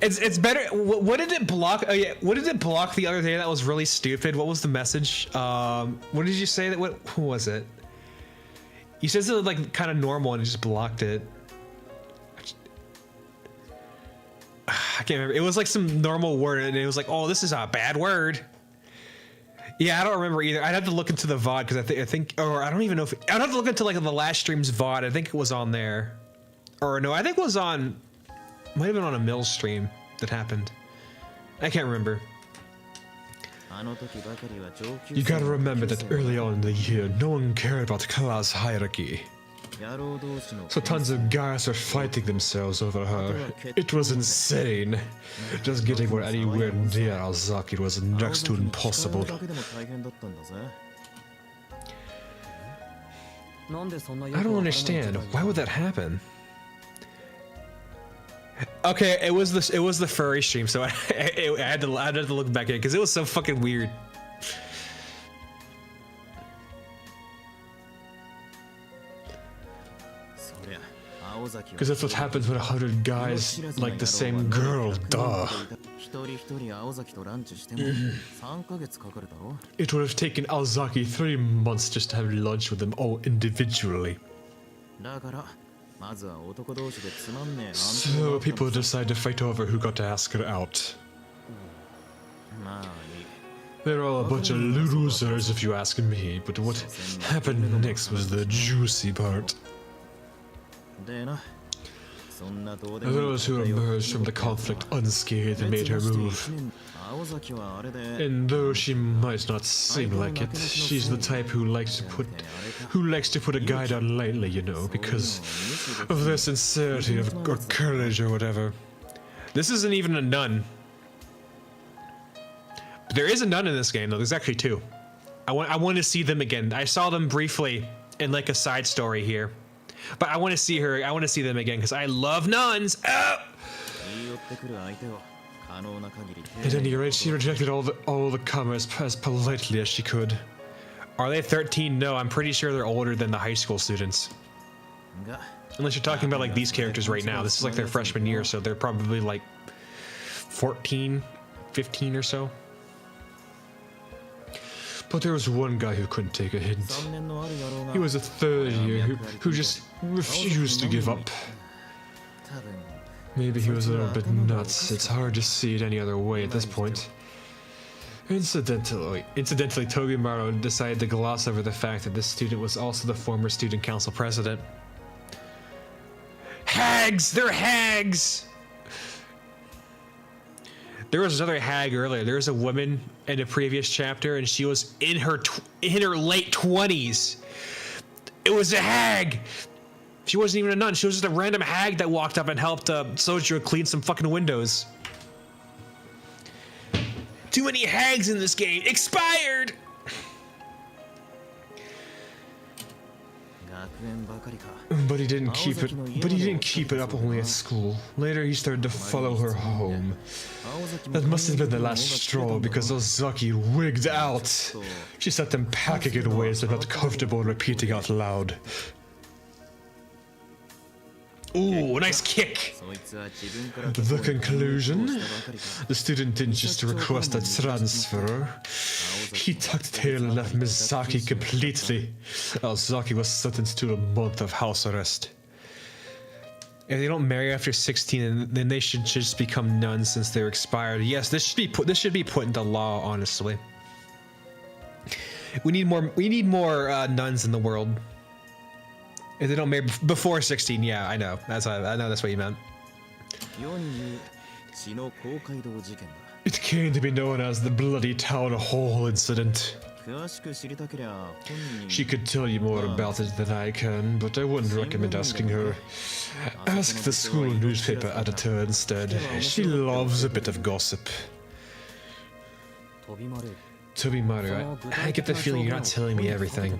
It's better. What did it block? Oh yeah, what did it block the other day that was really stupid? What was the message? What did you say that? Who was it? You said something like kind of normal and it just blocked it. I can't remember. It was like some normal word and it was like, oh, this is a bad word. Yeah, I don't remember either. I'd have to look into the VOD because I think, or I don't even know if I'd have to look into like the last stream's VOD. I think it was on there, or no, I think it was on. Might have been on a Mill stream that happened. I can't remember. You gotta remember that early on in the year, no one cared about class hierarchy. So tons of guys were fighting themselves over her. It was insane. Just getting her anywhere near Ozaki was next to impossible. I don't understand. Why would that happen? Okay, it was the furry stream, so I had to look back in because it was so fucking weird. Because that's what happens when 100 guys like the same girl, duh. It would have taken Aozaki 3 months just to have lunch with them all individually. So people decide to fight over who got to ask her out. They're all a bunch of losers if you ask me, but what happened next was the juicy part. Those who emerged from the conflict unscathed made her move. And though she might not seem like it, she's the type who likes to put a guy down lightly, you know, because of their sincerity or courage or whatever. This isn't even a nun. But there is a nun in this game, though. There's actually 2. I want to see them again. I saw them briefly in like a side story here. But I want to see her. I want to see them again because I love nuns. Oh! At any rate, she rejected all the comers as politely as she could. Are they 13? No, I'm pretty sure they're older than the high school students. Unless you're talking about like these characters right now. This is like their freshman year, so they're probably like 14, 15 or so. But there was one guy who couldn't take a hint. He was a third year who just refused to give up. Maybe he was a little bit nuts. It's hard to see it any other way at this point. Incidentally, Togimaro decided to gloss over the fact that this student was also the former student council president. Hags! They're hags! There was another hag earlier. There was a woman in a previous chapter, and she was in her late 20s. It was a hag. She wasn't even a nun. She was just a random hag that walked up and helped Sojiro clean some fucking windows. Too many hags in this game. Expired. But he didn't keep it. But he didn't keep it up only at school. Later, he started to follow her home. That must have been the last straw because Ozaki wigged out. She set them packing in ways they're not comfortable repeating out loud. Ooh, nice kick! The conclusion? The student didn't just request a transfer. He tucked tail and left Misaki completely. Ozaki was sentenced to a month of house arrest. If they don't marry after 16, then they should just become nuns since they're expired. Yes, this should be put into law, honestly. We need more nuns in the world. If they don't marry before 16, yeah, I know. I know that's what you meant. It came to be known as the Bloody Town Hall incident. She could tell you more about it than I can, but I wouldn't recommend asking her. Ask the school newspaper editor instead. She loves a bit of gossip. Toby Maru, I get the feeling you're not telling me everything.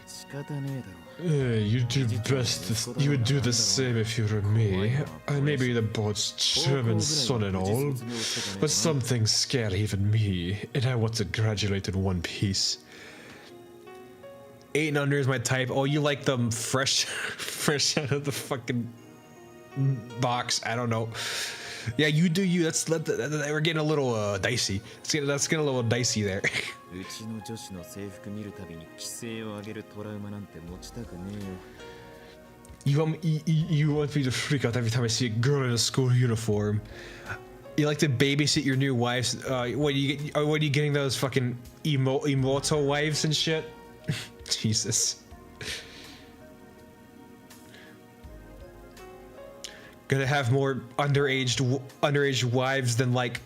仕方ねえだろ You'd do best. You would do the same if you were me. I may be the board's chairman's son and all, but something scared even me, and I want to graduate in one piece. 8 and under is my type. Oh, you like them fresh, fresh out of the fucking box. I don't know. Yeah, you do you. We're getting a little dicey. That's getting a little dicey there. うちの女子の制服見るたびに規制を上げるトラウマなんて持ちたくねえよ You want me to freak out every time I see a girl in a school uniform. You like to babysit your new wives. What are you getting those fucking immortal wives and shit? Jesus. Gonna have more underage wives than like.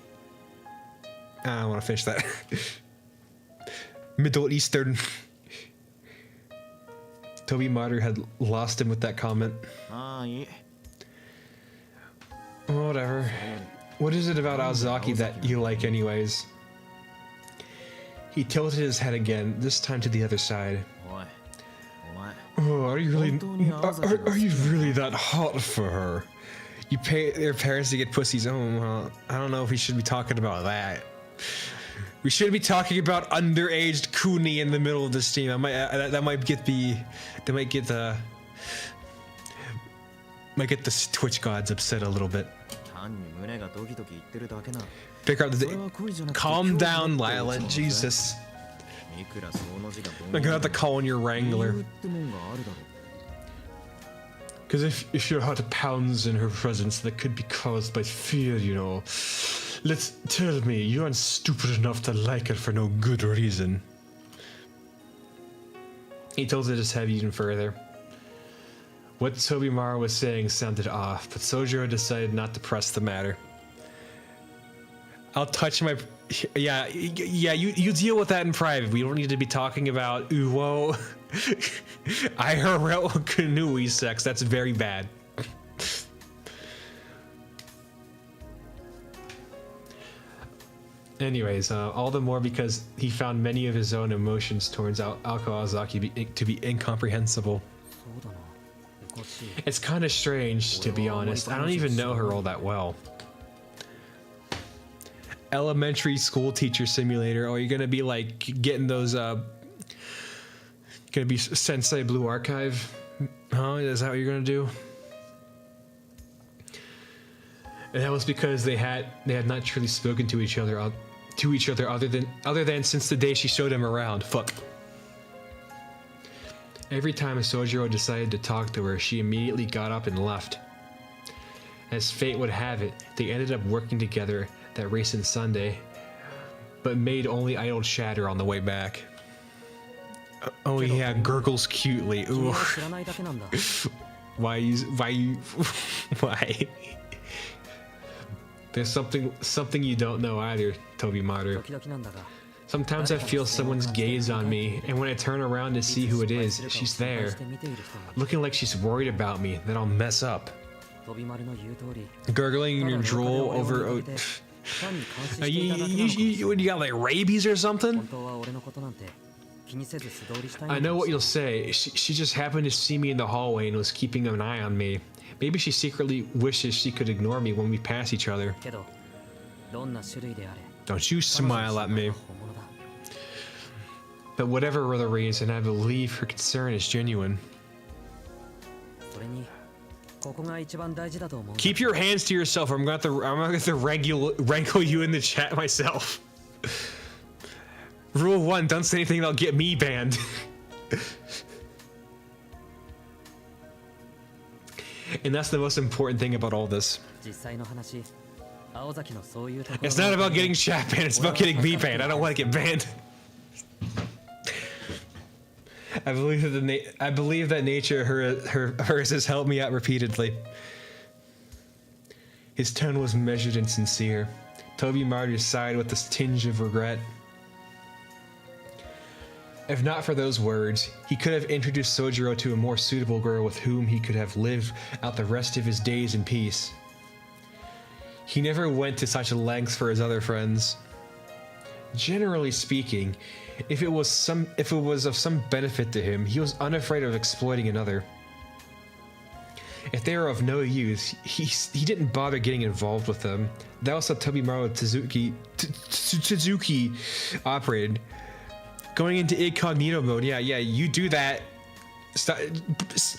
I don't want to finish that. Middle Eastern. Toby Maru had lost him with that comment. ああいい Whatever. What is it about Aozaki that you like anyways? He tilted his head again, this time to the other side. おいお前 Oh, are you really are you really that hot for her? You pay their parents to get pussies. Oh, well, I don't know if we should be talking about that. We should be talking about underage Kuni in the middle of this team. That might get the Twitch gods upset a little bit. 単に胸がドキドキ言ってるだけな Pick up そ the れは恋じゃなくて calm 興 down, 味持ってる Lylan. 可能性 Jesus, いくらその字が I'm gonna have to call on your 理 wrangler. 由ってもんがあるだろ Because if your heart pounds in her presence, that could be caused by fear, you know. Let's tell me, you aren't stupid enough to like her for no good reason. He tilted his head even further. What Toby Maru was saying sounded off, but Sojiro decided not to press the matter. I'll touch my... Yeah, you deal with that in private. We don't need to be talking about Uwo, IRL, Kanui sex. That's very bad. Anyways, all the more because he found many of his own emotions towards Aozaki to be incomprehensible. そうだなおかしい It's kind of strange, to be honest. I don't even know her all that well. Elementary school teacher simulator. Oh, you're gonna be like getting those gonna be Sensei Blue Archive? Huh? Is that what you're gonna do? And that was because they had not truly spoken to each other other than since the day she showed him around. Fuck. Every time Sojiro decided to talk to her, she immediately got up and left. As fate would have it, they ended up working together that recent Sunday, but made only idle chatter on the way back. Oh yeah, gurgles cutely. 君 Ooh. は知らないだけなんだ Why? There's something you don't know either, Toby Maru. 時々なんだが Sometimes I feel someone's gaze on me, and when I turn around to see who it is, she's there, 見ている人も looking like she's worried about me, that I'll mess up. 飛び丸の言う通り Gurgling in your drool over... 単に監視していただけなのかもしれない you got like rabies or something? 本当は俺のことなんて気にせず素通りしたいの I か know も what しれ you'll ない say. She just happened to see me in the hallway and was keeping an eye on me. Maybe she secretly wishes she could ignore me when we pass each other. けどどんな種類であれ Don't you 彼女の smile at 心 me. は本物だ But whatever the reason, I believe her concern is genuine. それにここが一番大事だと思う Keep your hands to yourself, or I'm gonna have to wrangle you in the chat myself. Rule 1, don't say anything that'll get me banned. And that's the most important thing about all this. 実際の話青崎のそういうところ It's not about getting chat banned, it's about getting me banned. I don't want to get banned. I believe that nature hers has helped me out repeatedly. His tone was measured and sincere. Toby Maru sighed with a tinge of regret. If not for those words, he could have introduced Sojiro to a more suitable girl with whom he could have lived out the rest of his days in peace. He never went to such lengths for his other friends. Generally speaking, if it was of some benefit to him, he was unafraid of exploiting another. If they were of no use, he didn't bother getting involved with them. That was how Tobimaru Tsuzuki operated. Going into incognito mode, yeah, you do that.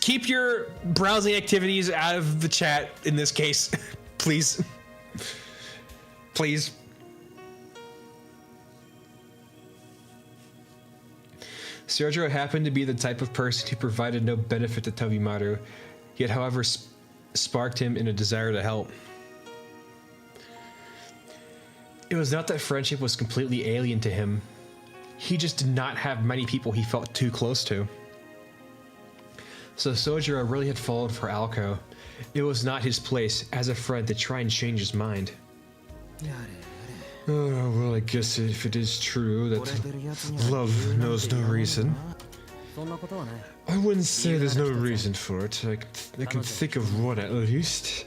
Keep your browsing activities out of the chat in this case, please. Please. Sojiro happened to be the type of person who provided no benefit to Tobimaru, yet however sparked him in a desire to help. It was not that friendship was completely alien to him. He just did not have many people he felt too close to. So Sojiro really had fallen for Alco. It was not his place as a friend to try and change his mind. Oh, well, I guess if it is true that love knows no reason. I wouldn't say there's no reason for it. I can think of one at least.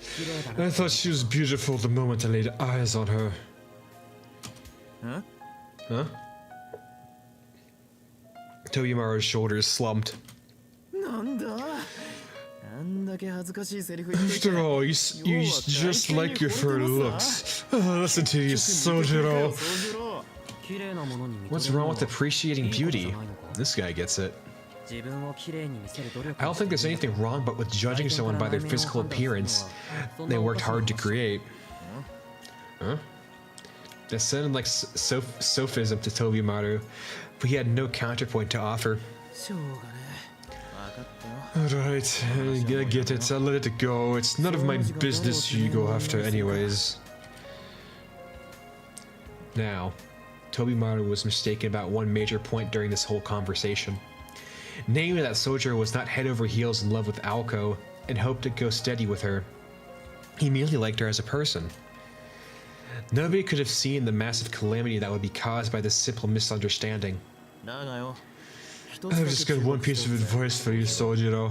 I thought she was beautiful the moment I laid eyes on her. Huh? Tobimaru's shoulders slumped. After all, you just like your fur looks. Listen to you, Sojiro. What's wrong with appreciating beauty? This guy gets it. I don't think there's anything wrong but with judging someone by their physical appearance they worked hard to create. Huh? That sounded like sophism to Tobimaru, but he had no counterpoint to offer. Alright, I get it. I'll let it go. It's none of my business who you go after anyways. Now, Tobimaru was mistaken about one major point during this whole conversation. Namely that Sojiro was not head over heels in love with Alco and hoped to go steady with her. He merely liked her as a person. Nobody could have seen the massive calamity that would be caused by this simple misunderstanding. I've just got one piece of advice for you, Sojiro.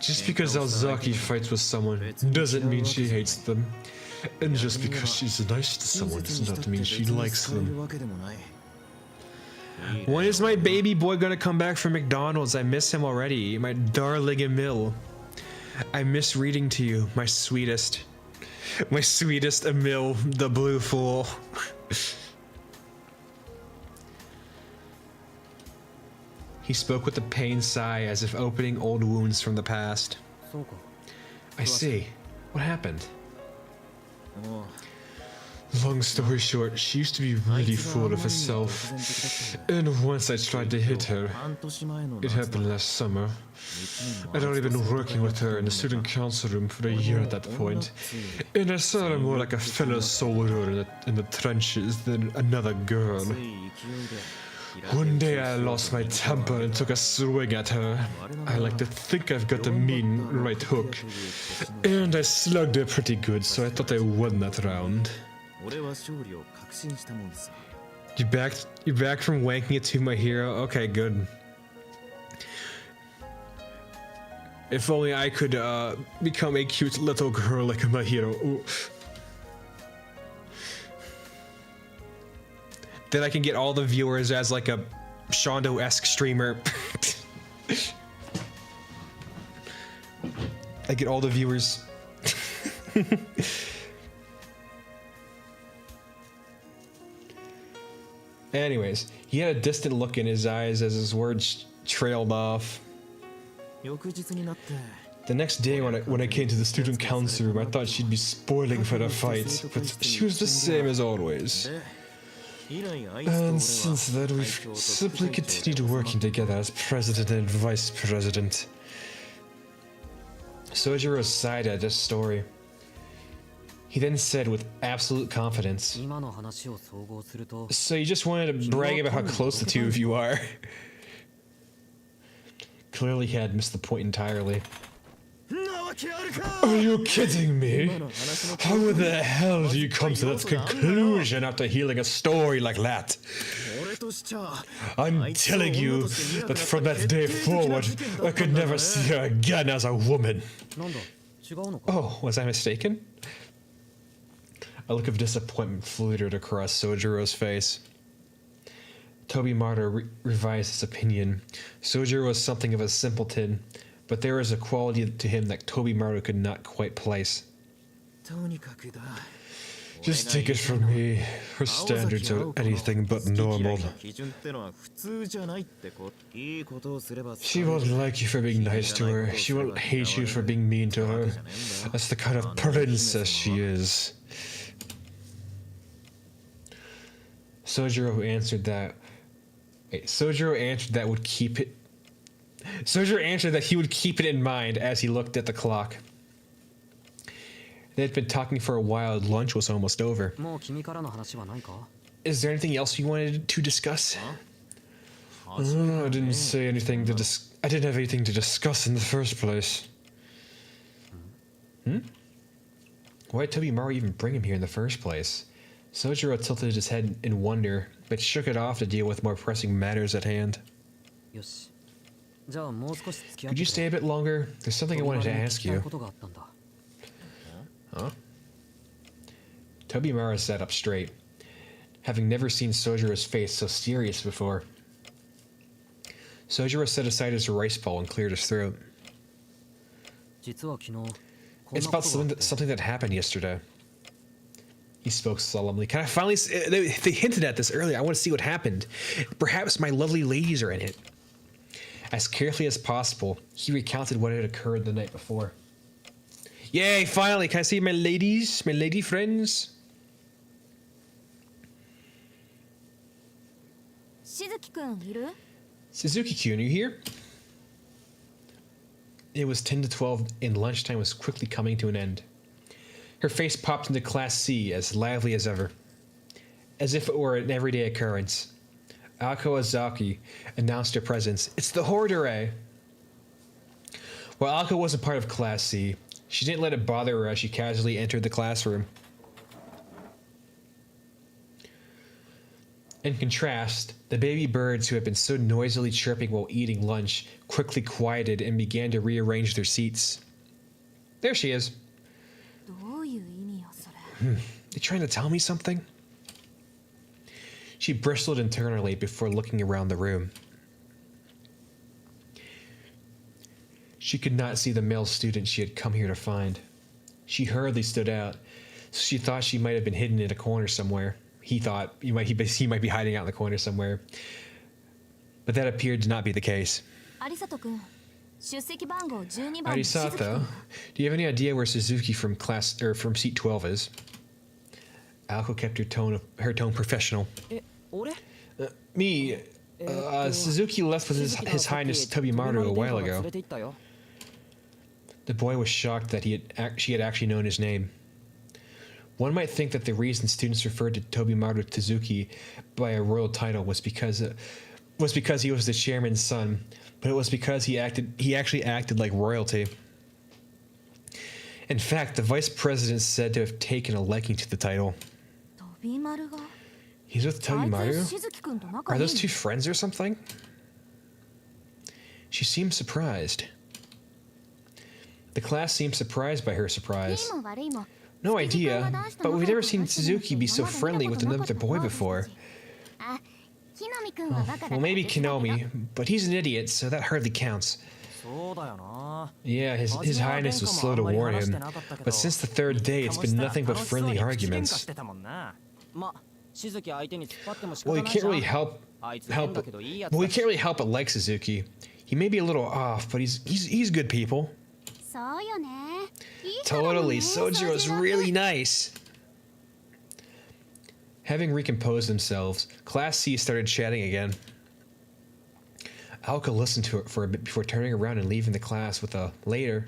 Just because Alzaki fights with someone doesn't mean she hates them. And just because she's nice to someone does not mean she likes them. When is my baby boy gonna come back from McDonald's? I miss him already. My darling Emil. I miss reading to you, my sweetest. My sweetest Emil, the blue fool. He spoke with a pained sigh as if opening old wounds from the past. I see. What happened? Long story short, she used to be really full of herself, and once I tried to hit her. It happened last summer. I'd only been working with her in the student council room for a year at that point, and I saw her more like a fellow soldier in the trenches than another girl. One day I lost my temper and took a swing at her. I like to think I've got a mean right hook, and I slugged her pretty good, so I thought I won that round. You back from wanking it to my hero? Okay, good. If only I could become a cute little girl like my hero. Ooh. Then I can get all the viewers as like a Shondo-esque streamer. I get all the viewers. Anyways, he had a distant look in his eyes as his words trailed off. The next day when I came to the student council room, I thought she'd be spoiling for the fight, but she was the same as always. And since then, we've simply continued working together as president and vice president. Sojiro sighed at this story. He then said with absolute confidence, "So you just wanted to brag about how close the two of you are?" Clearly he had missed the point entirely. Are you kidding me? How the hell do you come to that conclusion after hearing a story like that? I'm telling you that from that day forward, I could never see her again as a woman. Oh, was I mistaken? A look of disappointment flitted across Sojiro's face. Tobimaru revised his opinion. Sojiro was something of a simpleton, but there was a quality to him that Tobimaru could not quite place. とにかくだ Just take it from me. Her standards are anything but normal. 基準ってのは普通じゃないってこいいことをすれば She won't like you for being nice to her. She won't hate you for being mean to her. That's the kind of princess she is. Sojiro answered that. Sojiro answered that would keep it. Sojiro answered that he would keep it in mind as he looked at the clock. They had been talking for a while. Lunch was almost over. もう君からの話はないか Is there anything else you wanted to discuss? I didn't say anything to I didn't have anything to discuss in the first place. Why did Tobimaru even bring him here in the first place? Sojiro tilted his head in wonder, but shook it off to deal with more pressing matters at hand. よしじゃあもう少し付き合っ Could て you stay a bit longer? There's something I wanted to 飛び回りに聞 ask きたい you. ことがあったんだ Huh? Tobimaru sat up straight, having never seen Sojiro's face so serious before. Sojiro set aside his rice bowl and cleared his throat. 実は昨日こん It's な about ことがあって something that happened yesterday. He spoke solemnly. Can I finally? They hinted at this earlier. I want to see what happened. Perhaps my lovely ladies are in it. As carefully as possible, he recounted what had occurred the night before. Yay! Finally, can I see my ladies, my lady friends? しずきくんいる Suzuki-kun, are you here? It was 10 to 12, and lunchtime was quickly coming to an end. Her face popped into Class C as lively as ever, as if it were an everyday occurrence. Ako Azaki announced her presence. It's the Hordere! While Ako wasn't part of Class C, she didn't let it bother her as she casually entered the classroom. In contrast, the baby birds who had been so noisily chirping while eating lunch quickly quieted and began to rearrange their seats. There she is. どういう意味よそれ You trying to tell me something? She bristled internally before looking around the room. She could not see the male student she had come here to find. She hurriedly stood out, so she thought she might have been hidden in a corner somewhere. He thought he might be hiding out in the corner somewhere. But that appeared to not be the case. 有里くん出席番号12番のしずきく Arisato, ん do you have any idea where Suzuki from seat 12 is? Alko kept her tone professional. え俺 Me, Suzuki left with his Highness Tobimaru a while 連 ago. れて行ったよ The boy was shocked that she had actually known his name. One might think that the reason students referred to Tobimaru Tezuki by a royal title was because he was the chairman's son, but it was because he actually acted like royalty. In fact, the vice president is said to have taken a liking to the title. 飛び丸が He's with あい Tobimaru? つしずきくんと仲 Are いい those two friends or something? She seemed surprised. The class seemed surprised by her いい surprise. も悪いも No idea, but we've never seen Suzuki be so friendly with another boy before. あ木の実くんはバカだから Well, maybe 別だけど Kinomi, but he's an idiot, so that hardly counts. そうだよな Yeah, his highness was slow to warn him, but since the third day, it's been nothing but friendly arguments. ましずき相手に突っ張っても仕 Well, 方 we ないじ can't ゃ really ん help あいつ変だけどいいやつだ we can't really help but like Suzuki. He may be a little off, but he's good people. そうよねいい人だもん Totally, ね Sojiro's 君 really nice. Having recomposed themselves, Class C started chatting again. Aoka listened to it for a bit before turning around and leaving the class with a later.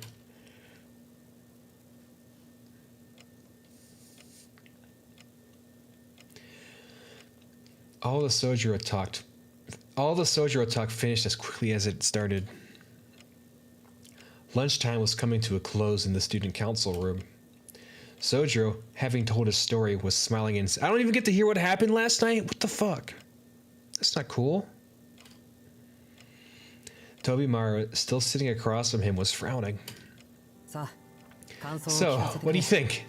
All the Sojiro talk finished as quickly as it started. Lunchtime was coming to a close in the student council room. Sojiro, having told his story, was smiling and I don't even get to hear what happened last night? What the fuck? That's not cool. Tobimaru, still sitting across from him, was frowning. さあ感想を So, 聞かせてく what do れ you think?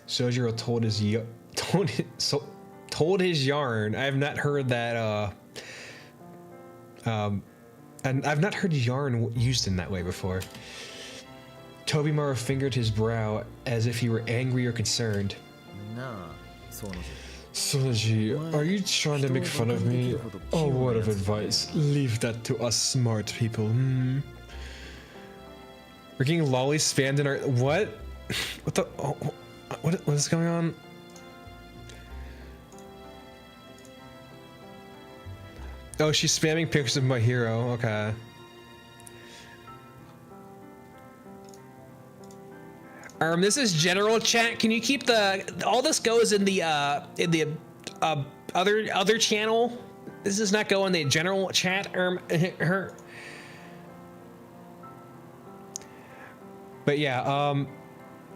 Sojiro told told his yarn. I have not heard that. And I've not heard yarn used in that way before. Tobimaru fingered his brow as if he were angry or concerned. なあそうのじ Sonoji, are you trying to make fun of me? Oh, word of advice. Leave that to us smart people. We're getting lolly spammed in our... What? What the... Oh, what is going on? Oh, she's spamming pictures of my hero. Okay. This is general chat. Can you keep the... All this goes in the other channel. This does not go in the general chat. But yeah,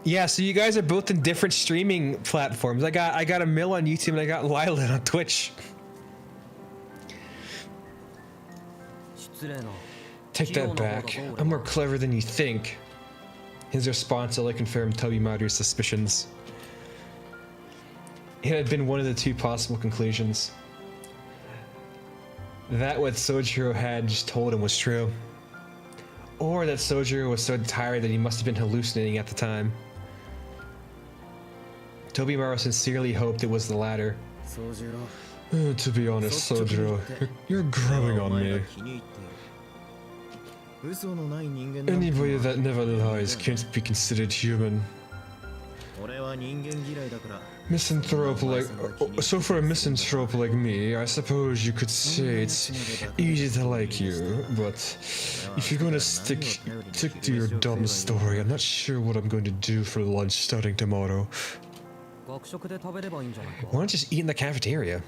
yeah, so you guys are both in different streaming platforms. I got a Mill on YouTube and I got Lila on Twitch. Take that back. I'm more clever than you think. His response only confirmed Tobimaru's suspicions. It had been one of the two possible conclusions. That what Sojiro had just told him was true. Or that Sojiro was so tired that he must have been hallucinating at the time. Tobimaru sincerely hoped it was the latter. 総十郎 To be honest, Sojiro, you're growing on me. 嘘のない人間なんて Anybody that never lies can't be considered human. 俺は人間嫌いだから Misanthrope like... So for a misanthrope like me, I suppose you could say it's easy to like you, but if you're gonna stick to your dumb story, I'm not sure what I'm going to do for lunch starting tomorrow. 学食で食べればいいんじゃないか Why don't you just eat in the cafeteria?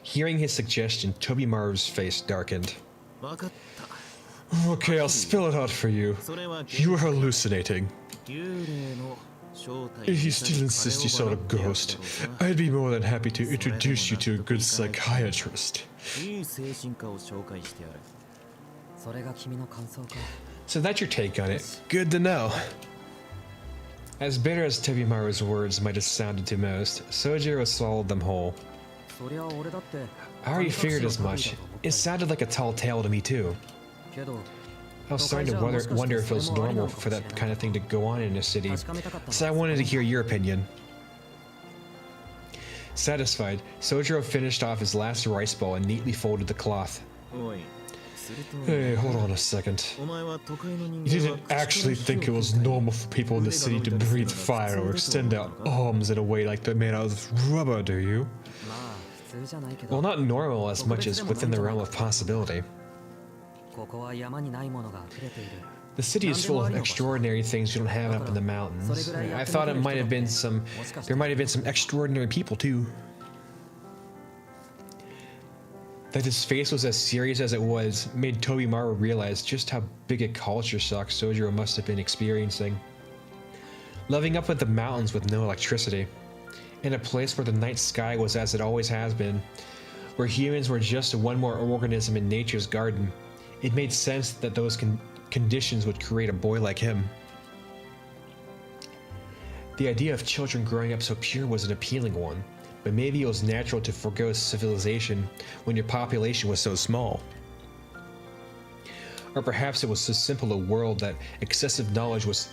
Hearing his suggestion, Tobimaru's face darkened. 分かった Okay, I'll spell it out for you. それは You are hallucinating. 幽霊の正体 If you still insist you saw a ghost, I'd be more than happy to introduce you to a good psychiatrist. いい精神科を紹介してやる それが君の感想か So that's your take on it. Good to know. As bitter as Tobimaru's words might have sounded to most, Sojiro swallowed them whole. そりゃ俺だって I already figured as much. It sounded like a tall tale to me too. けど I was starting to wonder if it was normal for that kind of thing to go on in a city, so I wanted to hear your opinion. Satisfied, Sojiro finished off his last rice bowl and neatly folded the cloth. おいすると Hey, hold on a second. お前は都会の人 You 間は didn't actually think it was normal for people in the city to breathe fire or extend out arms in a way like they're made out of rubber, do you? まあ普通じゃないけど Well, not normal as much as within the realm of possibility. ここは山にないものが溢れている The city is full of extraordinary things you don't have up in the mountains. I thought there might have been some extraordinary people too. That his face was as serious as it was made Tobimaru realize just how big a culture shock Sojiro must have been experiencing. Living up in the mountains with no electricity, in a place where the night sky was as it always has been, where humans were just one more organism in nature's garden, it made sense that those conditions would create a boy like him. The idea of children growing up so pure was an appealing one, but maybe it was natural to forgo civilization when your population was so small. Or perhaps it was so simple a world that excessive knowledge was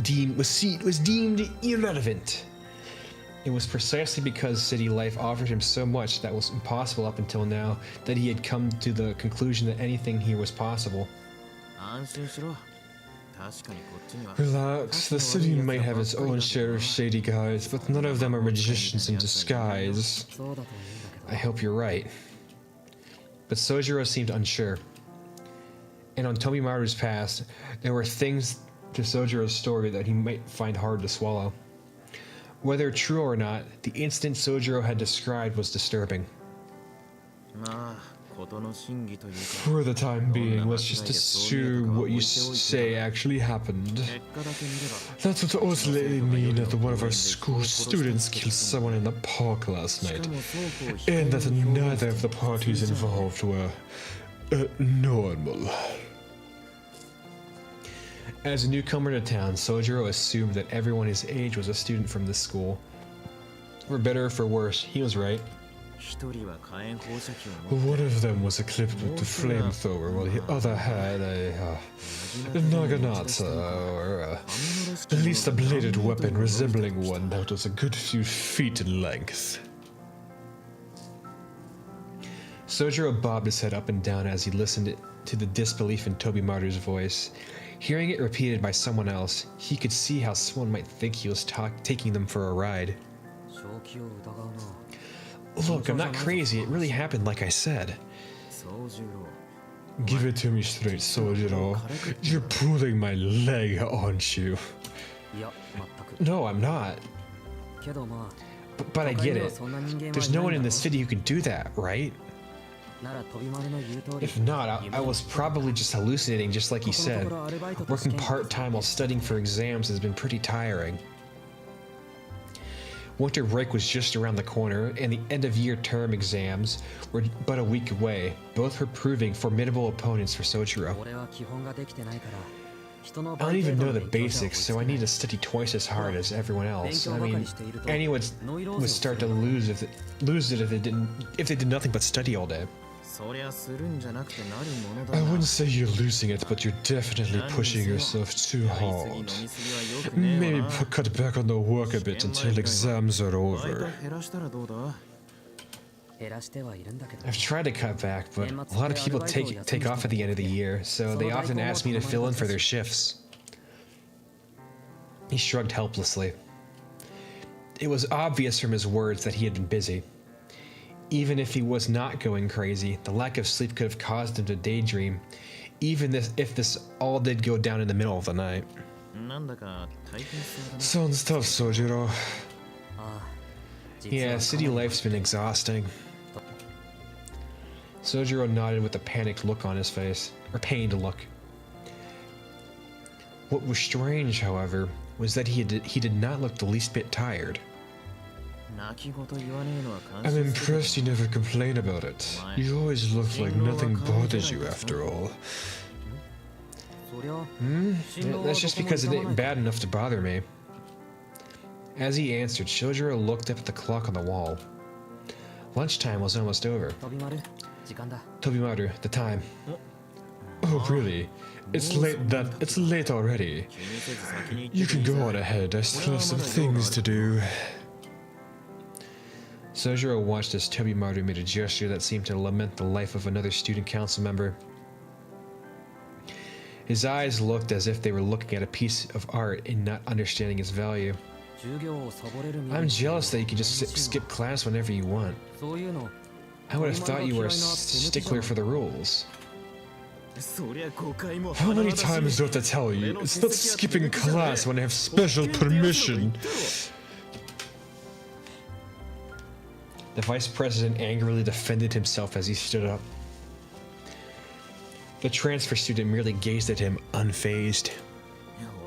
deemed irrelevant. It was precisely because city life offered him so much that was impossible up until now that he had come to the conclusion that anything here was possible. 安心しろ確かにこっちには Relax, the city might have its own share of shady guys, but none of them are magicians in disguise. そうだといいんだけど I hope you're right. But Sojiro seemed unsure. And on Tobimaru's past, there were things to Sojiro's story that he might find hard to swallow. Whether true or not, the incident Sojiro had described was disturbing. まあ事の真偽というか For the time being, let's just assume what you say actually happened. 結果だけ見れば That's what also lately mean that one of our school students killed someone in the park last し night, かも双方非 and 常 that に neither of the parties involved were normal. As a newcomer to town, Sojiro assumed that everyone his age was a student from this school. For better or for worse, he was right. 一人は火炎放射器を持って One of them was equipped with the flamethrower, while the other had a naginata, or at least a bladed weapon resembling one that was a good few feet in length. Sojiro bobbed his head up and down as he listened to the disbelief in Toby Marty's voice. Hearing it repeated by someone else, he could see how someone might think he was taking them for a ride. 正気を疑うな。 Look, I'm not crazy. It really happened like I said. 宗十郎 Give it to me straight, Sojiro. You're pulling my leg, aren't you? いや、全く。 No, I'm not. けどまあ、 But I get 他には it. そんな人間はいない There's no one in だ the ろ city who can do that, right? なら飛び丸の言う通り。 If not, I was probably just hallucinating, just like you said. Working part-time while studying for exams has been pretty tiring. Winter break was just around the corner, and the end-of-year term exams were but a week away. Both were proving formidable opponents for Sojiro. 俺は基本ができてないから。人の I don't even know the 勉強じゃ basics, so I need to study twice as hard as everyone else. I mean, anyone would start to lose it if they did nothing but study all day. そりゃするんじゃなくてなるものだ I な wouldn't say you're losing it, but you're definitely pushing yourself too やりすぎ hard. 飲みすぎはよくねえ Maybe わな cut back on the work a bit until exams are バイト over. 減らしたらどうだ減らしてはいるんだけど。 I've tried to cut back, but a lot of people take off at the end of the year, so they often ask me to fill in for their shifts. He shrugged helplessly. It was obvious from his words that he had been busy. Even if he was not going crazy, the lack of sleep could have caused him to daydream, even if this all did go down in the middle of the night. なんだか大変そうだな Sounds tough, Sojiro. ああ。実 Yeah, は city life's been exhausting. Sojiro nodded with a panicked look on his face, or pained look. What was strange, however, was that he did not look the least bit tired. 泣き言言わねえのは感 I'm 心する impressed you never complain about it. You always look like nothing bothers you after all. そりゃ、 Yeah, that's just because it ain't bad enough to bother me. As he answered, Shojiro looked up at the clock on the wall. Lunchtime was almost over. 飛び丸、時間だ。 Tobimaru, the time. Oh, really? It's late already. 気にせず先に You 行って can く go れ on ahead. I still have some things to do. Sojiro watched as Tobimaru made a gesture that seemed to lament the life of another student council member. His eyes looked as if they were looking at a piece of art and not understanding its value. 授業をサボれる身 I'm jealous that you can just skip class whenever you want. そういうの。 I would have thought you were a stickler for the rules. そりゃ誤解も How many 甚だしい times do I have to tell you? It's not skipping class when I have special permission. The vice president angrily defended himself as he stood up. The transfer student merely gazed at him, unfazed.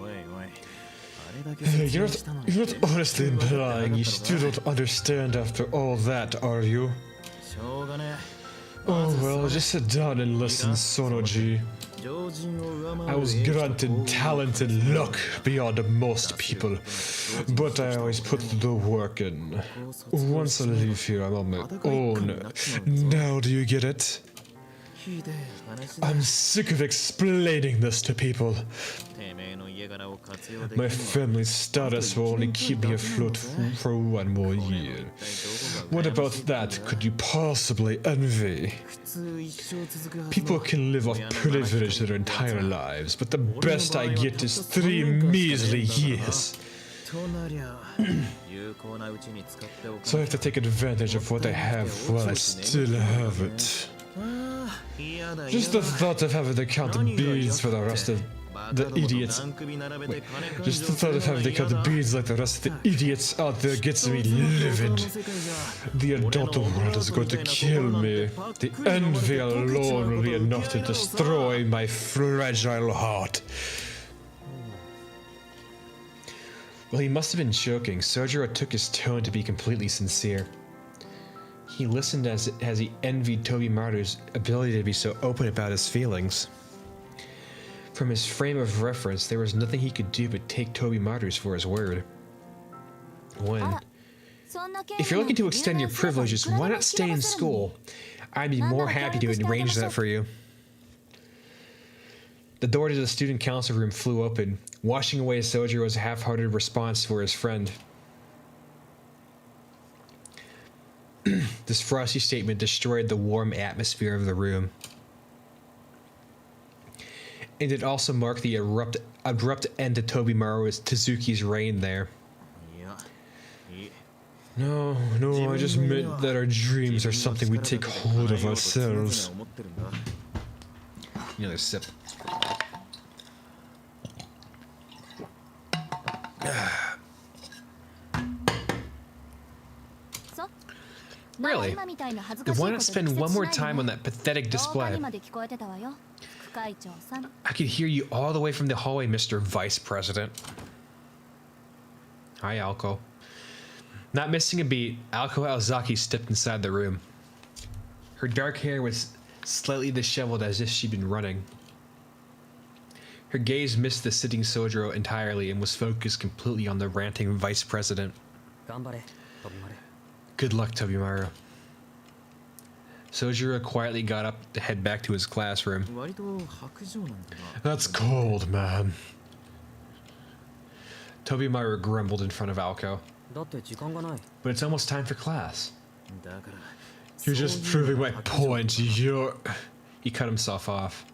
おいおいあれだけ You're 説明したの not, に you're not honestly implying you still don't understand after all that, are you? しょうがねえ Oh well, just sit down and listen, Sonoji. 常人を上回る I was granted talent and luck beyond most people, but I always put the work in. Once I leave here, I'm on my own. Now do you get it? ひでえ話だ I'm sick of explaining this to people. てめえの家柄を活用でき My るのは family's status will only keep me afloat for one more year. What about that could you possibly envy? 普通一生続くはず People の can live off privilege their entire lives, but the best I get is 3 measly years. となりゃ有効なうちに使っておか So I have to take advantage of what I have while I still have it. ああ嫌だ Just the thought of having to count the beads for the rest of the idiots. Just the thought of having to count the beads like the rest of the idiots out there gets me livid. The adult world is going to kill me. The envy alone will be enough to destroy my fragile heart. Well, he must have been joking. Sojiro took his tone to be completely sincere. He listened as he envied Tobimaru's ability to be so open about his feelings. From his frame of reference, there was nothing he could do but take Tobimaru's for his word. When If you're looking to extend your privileges, why not stay in school? I'd be more happy to arrange that for you. The door to the student council room flew open, washing away Sojiro's half-hearted response for his friend. This frosty statement destroyed the warm atmosphere of the room. And it also marked the abrupt end to Tozuki's reign there. No, I just meant that our dreams are something we take hold of ourselves. Another sip. Really? Then why not spend one more time on that pathetic display? I could hear you all the way from the hallway, Mr. Vice President. Hi, Alko. Not missing a beat, Alko Aozaki stepped inside the room. Her dark hair was slightly disheveled as if she'd been running. Her gaze missed the sitting Sojiro entirely and was focused completely on the ranting Vice President. Good luck, Tobimaru. Sojiro quietly got up to head back to his classroom. That's cold, man. Tobimaru grumbled in front of Alko. But it's almost time for class. You're just proving my point. He cut himself off.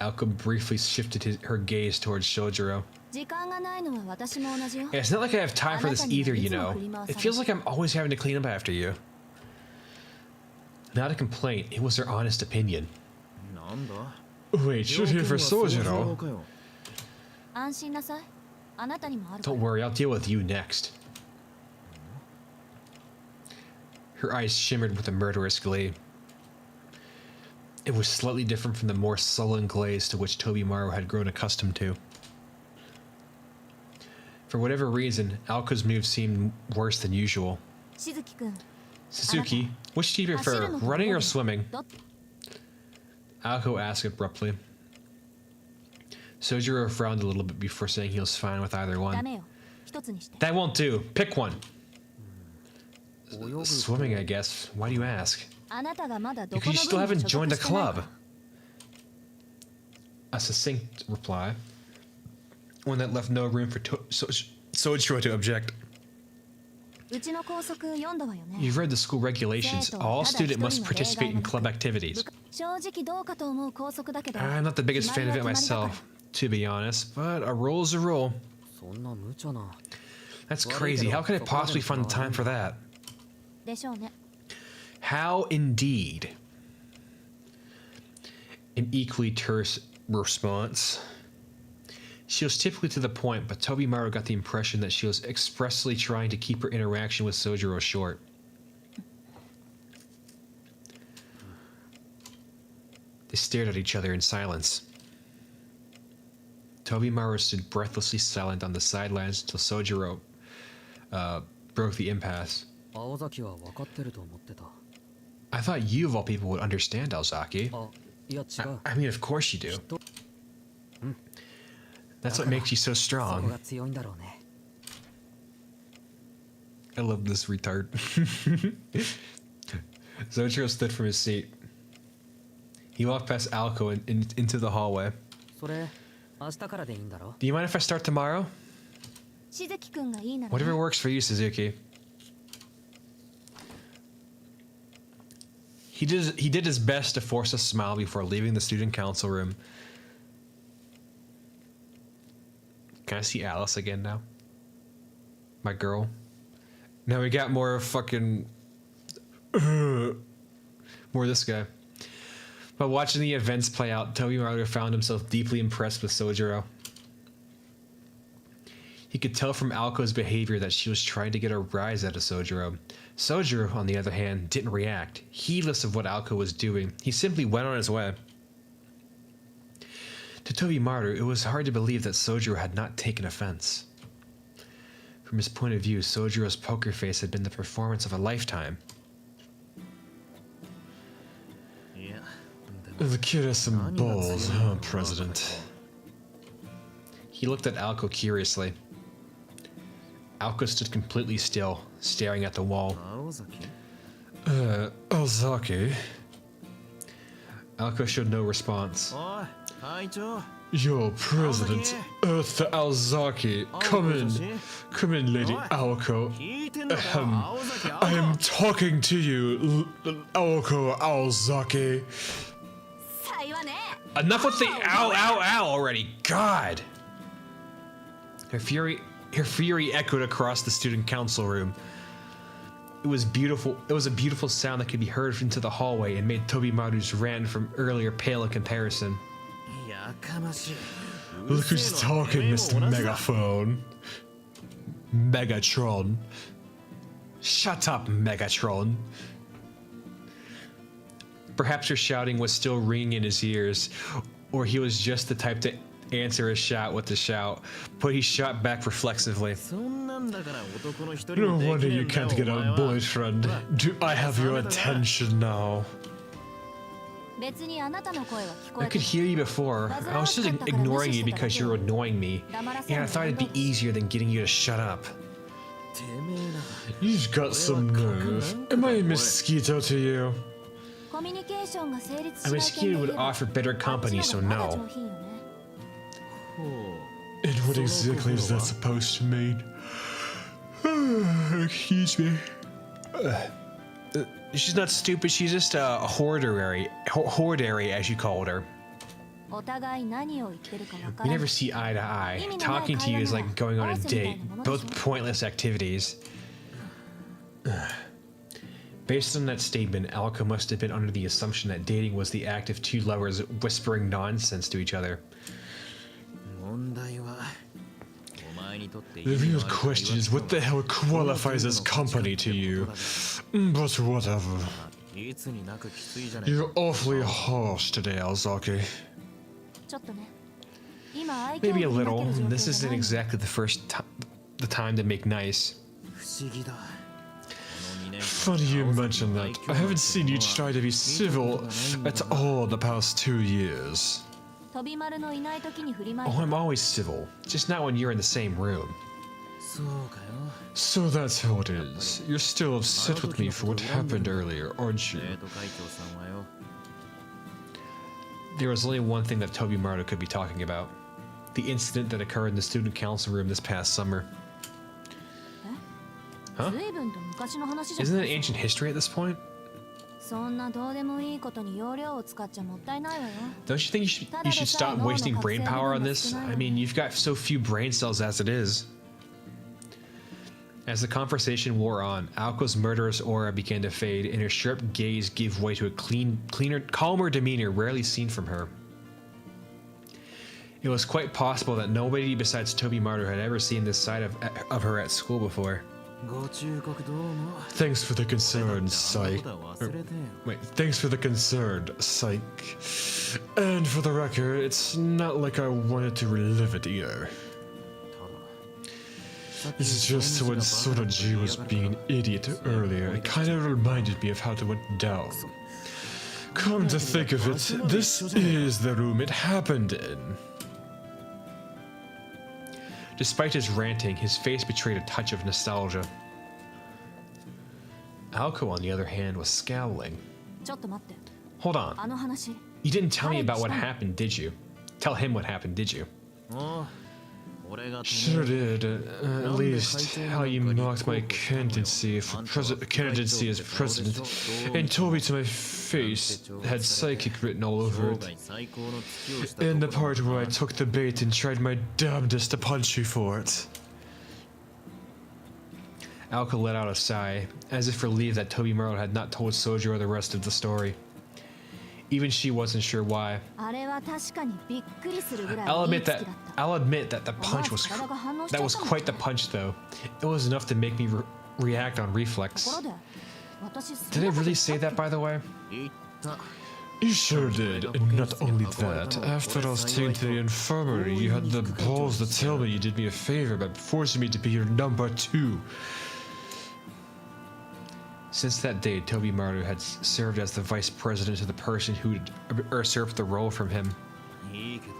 Alko briefly shifted her gaze towards Sojiro. Yeah, it's not like I have time for this either, you know. It feels like I'm always having to clean up after you. Not a complaint, it was her honest opinion. Wait, you're here for Sojiro? Don't worry, I'll deal with you next. Her eyes shimmered with a murderous glee. It was slightly different from the more sullen glaze to which Tobimaru had grown accustomed to. For whatever reason, Alko's moves seemed worse than usual. Suzuki, which do you prefer, running or swimming? Alko asked abruptly. Sojiro frowned a little bit before saying he was fine with either one. That won't do. Pick one. Swimming, I guess. Why do you ask? Because you still haven't joined the club. A succinct reply. One that left no room for Sojiro to object. You've read the school regulations. All students must participate in club activities. I'm not the biggest fan of it myself, to be honest, but a rule is a rule. That's crazy. How could I possibly find the time for that? How indeed? An equally terse response. She was typically to the point, but Tobimaru got the impression that she was expressly trying to keep her interaction with Sojiro short. They stared at each other in silence. Tobimaru stood breathlessly silent on the sidelines until Sojiro broke the impasse. I thought you of all people would understand, Aozaki. I mean, of course you do. That's what makes you so strong. I love this retard. Sojiro stood from his seat. He walked past Alko and into the hallway. Do you mind if I start tomorrow? Whatever works for you, Suzuki. He did his best to force a smile before leaving the student council room. Can I see Alice again now? My girl. Now we got more fucking... more of this guy. But watching the events play out, Tobimaru found himself deeply impressed with Sojiro. He could tell from Alko's behavior that she was trying to get a rise out of Sojiro. Sojiro, on the other hand, didn't react. Heedless of what Alko was doing, he simply went on his way. To Tobimaru, it was hard to believe that Sojiro had not taken offense. From his point of view, Sojiro's poker face had been the performance of a lifetime. The kid has some balls, huh, President? He looked at Alko curiously. Aoko stood completely still, staring at the wall. 青崎 Ozaki. Aoko showed no response. おい会長 Your president, Earth Aozaki. Come in. Come in, Lady Aoko. 聞いてんのかよ Ahem. 青崎 I am talking to you, Aoko Aozaki. さいわね Enough with the ow, ow, ow already. God. Her fury echoed across the student council room. It was beautiful. It was a beautiful sound that could be heard into the hallway and made Tobimaru's rant from earlier pale in comparison. やかましい Look who's talking, Mr. Megaphone. Megatron. Shut up, Megatron. Perhaps her shouting was still ringing in his ears, or he was just the type to answer a shout with a shout, but he shot back reflexively. そんなんだから男の一人 No もで wonder きねえ you んだよ can't get お前 a は boyfriend. Do I have your attention now? 別にあなたの声は聞こ I えて could hear you before. I was just ignoring you because you're annoying me, and I thought it'd be easier than getting you to shut up. てめえな You've got some nerve. Am I a mosquito to you? コミュニケーションが成立し A ない mosquito would offer better company, so まだ no. 上品よね And what exactly is that supposed to mean? Excuse me. She's not stupid, she's just a hoardary, as you called her. お互い何を言ってるかわか We ら never ない see eye to eye. Talking to you is like going on a date, both pointless activities. Based on that statement, Aoko must have been under the assumption that dating was the act of two lovers whispering nonsense to each other. 問題はお前にとって The real question is what the hell qualifies as company to you? But whatever. いつになくきついじゃない You're awfully harsh today, Aozaki. ちょっとね今愛嬌 Maybe a に負け little. る状況 This じゃ isn't ないの exactly the time to make nice. 不思議だ Funny you mention that. I haven't seen you try to be civil at all the past 2 years. 飛び丸のいない時に振りまい Oh, て I'm always civil, just not when you're in the same room. そうかよ So that's how it is. You're still upset with me for what happened earlier, aren't you? 生徒会長さんはよ There was only one thing that Tobimaru could be talking about. The incident that occurred in the student council room this past summer. Huh? 随分と昔の話じゃ Isn't ん it ancient history at this point? そんなどうでもいいことに容量を使っちゃもったいないわよ Don't you think you should stop wasting brain power on this? I mean, you've got so few brain cells as it is. As the conversation wore on, Aoko's murderous aura began to fade, and her sharp gaze gave way to a calmer demeanor rarely seen from her. It was quite possible that nobody besides Tobimaru had ever seen this side of her at school before. ご忠告どうも Thanks for the concern, あ Psych. んたのことは忘れてよ Wait, thanks for the concern, Psych. And for the record, it's not like I wanted to relive it either. ただ This is just when Sonoji was being an idiot earlier. It kind of reminded me of how it went down. Come to think of it, this is the room it happened in. Despite his ranting, his face betrayed a touch of nostalgia. Aoko, on the other hand, was scowling. ちょっと待って Hold on. あの話 You didn't tell me about what happened, did you? Tell him what happened, did you? おう俺がてめえ Sure did. At least how you mocked my candidacy for candidacy as president and told me to my face had psychic written all over 生 it. 涯最高の月をした And the ところ part where I took the bait and tried my damnedest to punch you for it. Aoko let out a sigh, as if relieved that Tobimaru had not told Sojiro the rest of the story. Even she wasn't sure why. あれは確かにびっくりするぐらい I'll いい admit 月 that だった I'll admit that the punch was that was quite the punch though. It was enough to make me react on と reflex. ころで私 Did I really say that, by the way? 言った You sure did, and not only that, after I was taken to the infirmary, you had the balls to tell me you did me a favor by forcing me to be your number 2. Since that day, Tobimaru had served as the vice president to the person who had usurped the role from him. いいけど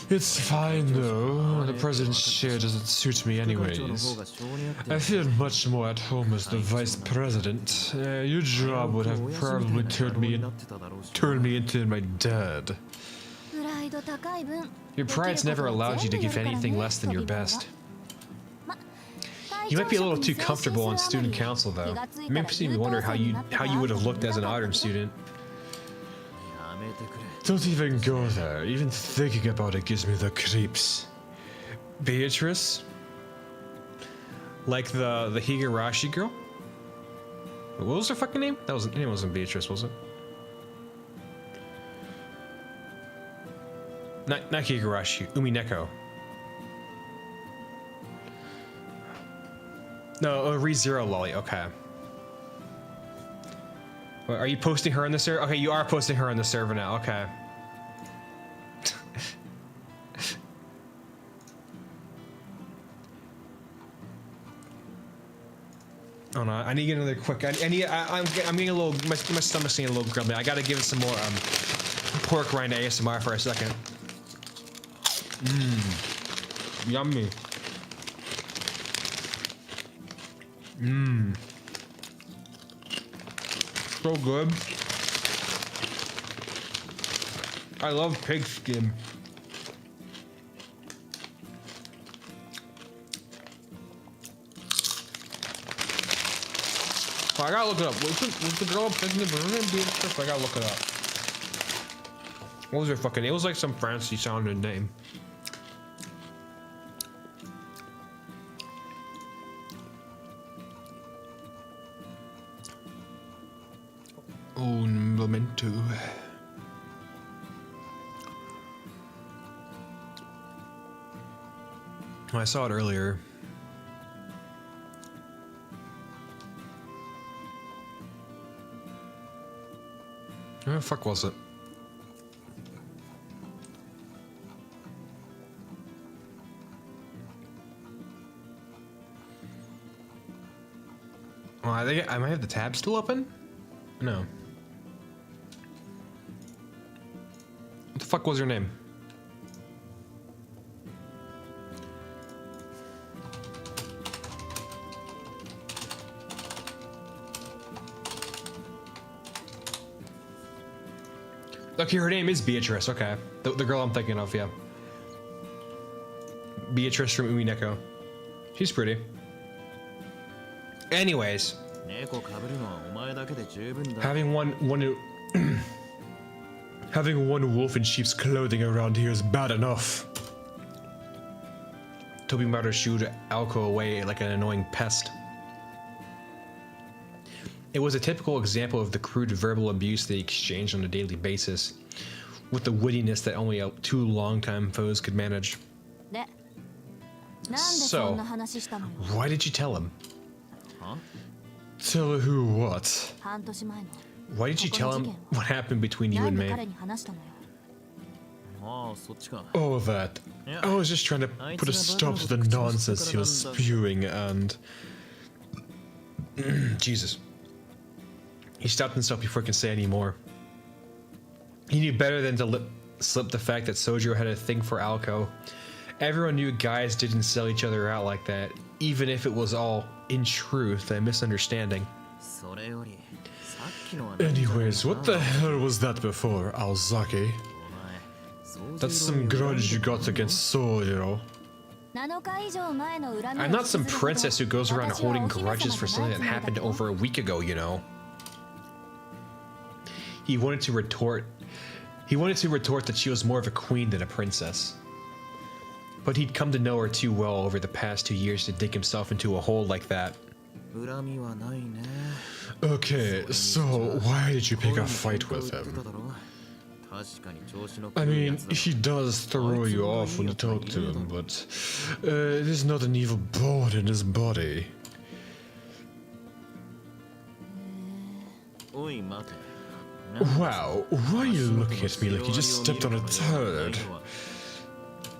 It's fine though. The president's chair doesn't suit me 副会長の anyways. 方が性に合って I feel much more at home as the vice president. Your job would have probably turned me into my dad. プライド高い分 Your pride's never allowed you to give anything less than your best. You might be a little too comfortable on student council, though. It makes me wonder how you would have looked as an honor student. やめてくれ Don't even go there. Even thinking about it gives me the creeps. Beatrice? Like the Higurashi girl? What was her fucking name? Her name wasn't Beatrice, was it? Not Higurashi. Umineko. No, ReZero Lolly. Okay. Wait, are you posting her on the server? Okay, you are posting her on the server now. Okay. Oh no! I need to get another quick. I'm getting a little. My stomach's getting a little grumbly. I gotta give it some more pork rind ASMR for a second. Mmm. Yummy. Mmm. So good. I love pig skin. Oh, I gotta look it up. Was the girl picking the balloon and being stuff? I gotta look it up. What was her fucking name? It was like some fancy sounding name. Un momento. I saw it earlier. Where the fuck was it? Oh, I think I might have the tab still open? No. What the fuck was her name? Okay, her name is Beatrice. Okay, the girl I'm thinking of, yeah. Beatrice from Umineko. She's pretty. Anyways, 猫かぶるのはお前だけで十分だ having having one wolf in sheep's clothing around here is bad enough. Tobimaru shooed Alko away like an annoying pest. It was a typical example of the crude verbal abuse they exchanged on a daily basis, with the wittiness that only two longtime foes could manage. でなんでそんな話したのよ Why did you tell him? は Tell who what? 半年前の Why did you tell him what happened between you な and んで me? 彼に話したのよ ああそっちか All that. I was just trying to put a stop to the nonsense he was spewing and... Jesus. He stopped himself before he could say any more. He knew better than to slip the fact that Sojiro had a thing for Alko. Everyone knew guys didn't sell each other out like that, even if it was all, in truth, a misunderstanding. それよりさっきのは Anyways, what the hell was that before, Aozaki? お前 That's some grudge you got against Sojiro. 7日以上前の恨みを I'm not some 引きずるほど princess who goes around 私は holding お姫様 grudges for じゃない something that つもりだ happened けど over a week ago, you know. He wanted to retort that she was more of a queen than a princess. But he'd come to know her too well over the past 2 years to dig himself into a hole like that. 恨みはないね Okay, so why did you pick a fight with him? 確かに調子の I 狂う mean, やつだ he does throw you off when you talk to him, but there's not an evil bone in his body. おい待て Wow, why are you looking at me like you just stepped on a turd?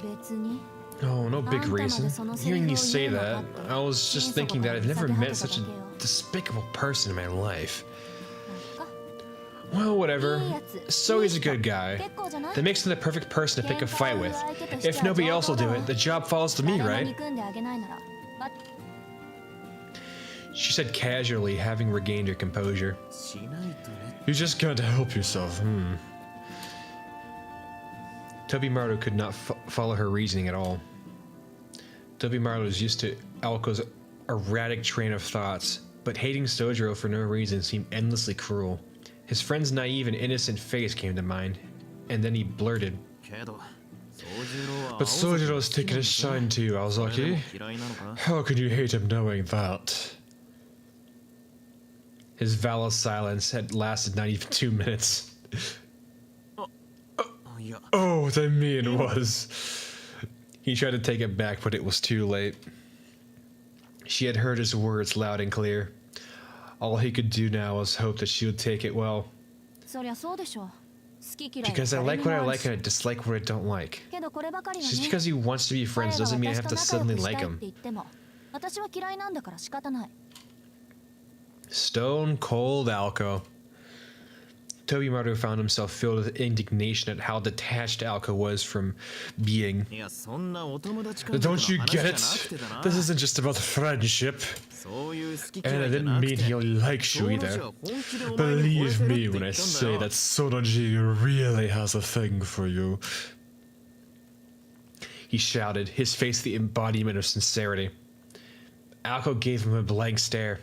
別に Oh, no big reason. Hearing you say that, I was just thinking that I've never met such a despicable person in my life. Well, whatever. いいやつ So he's a good guy. 結構じゃない That makes him the perfect person to pick a fight with. If nobody else will do it, the job falls to me, 誰も right? 憎んであげないならば She said casually, having regained her composure. しないとね。 You just gotta help yourself, Toby Marlowe could not follow her reasoning at all. Toby Marlowe was used to Alco's erratic train of thoughts, but hating Sojiro for no reason seemed endlessly cruel. His friend's naive and innocent face came to mind, and then he blurted, けど、宗次郎は But Sojiro's taken a shine to you, それでも Aozaki. 嫌いなのか How can you hate him knowing that? His valiant silence had lasted not even 2 minutes. いや、 Oh, what I mean was... He tried to take it back, but it was too late. She had heard his words loud and clear. All he could do now was hope that she would take it well. そりゃそうでしょ好き嫌いは Because I 誰 like に what I もある like し and I dislike what I don't like. けどこればかりはね Just because he wants to be 彼 friends が doesn't mean I 私 have と to 仲良 suddenly くしたい like って him. 言っても私は嫌いなんだから仕方ない Stone cold Alco. Toby Marlowe found himself filled with indignation at how detached Alco was from being. いや、そんなお友達関係の Don't you 話じゃ get な it? くてだな。 This isn't just about friendship. そういう好き And 嫌 I いじゃ didn't なく mean て。 he only likes you 彼 either. 女は本気でお前に惚れ Believe てる me って when 言 I ったん say だよ that Sonoji really has a thing for you. He shouted, his face the embodiment of sincerity. Alco gave him a blank stare.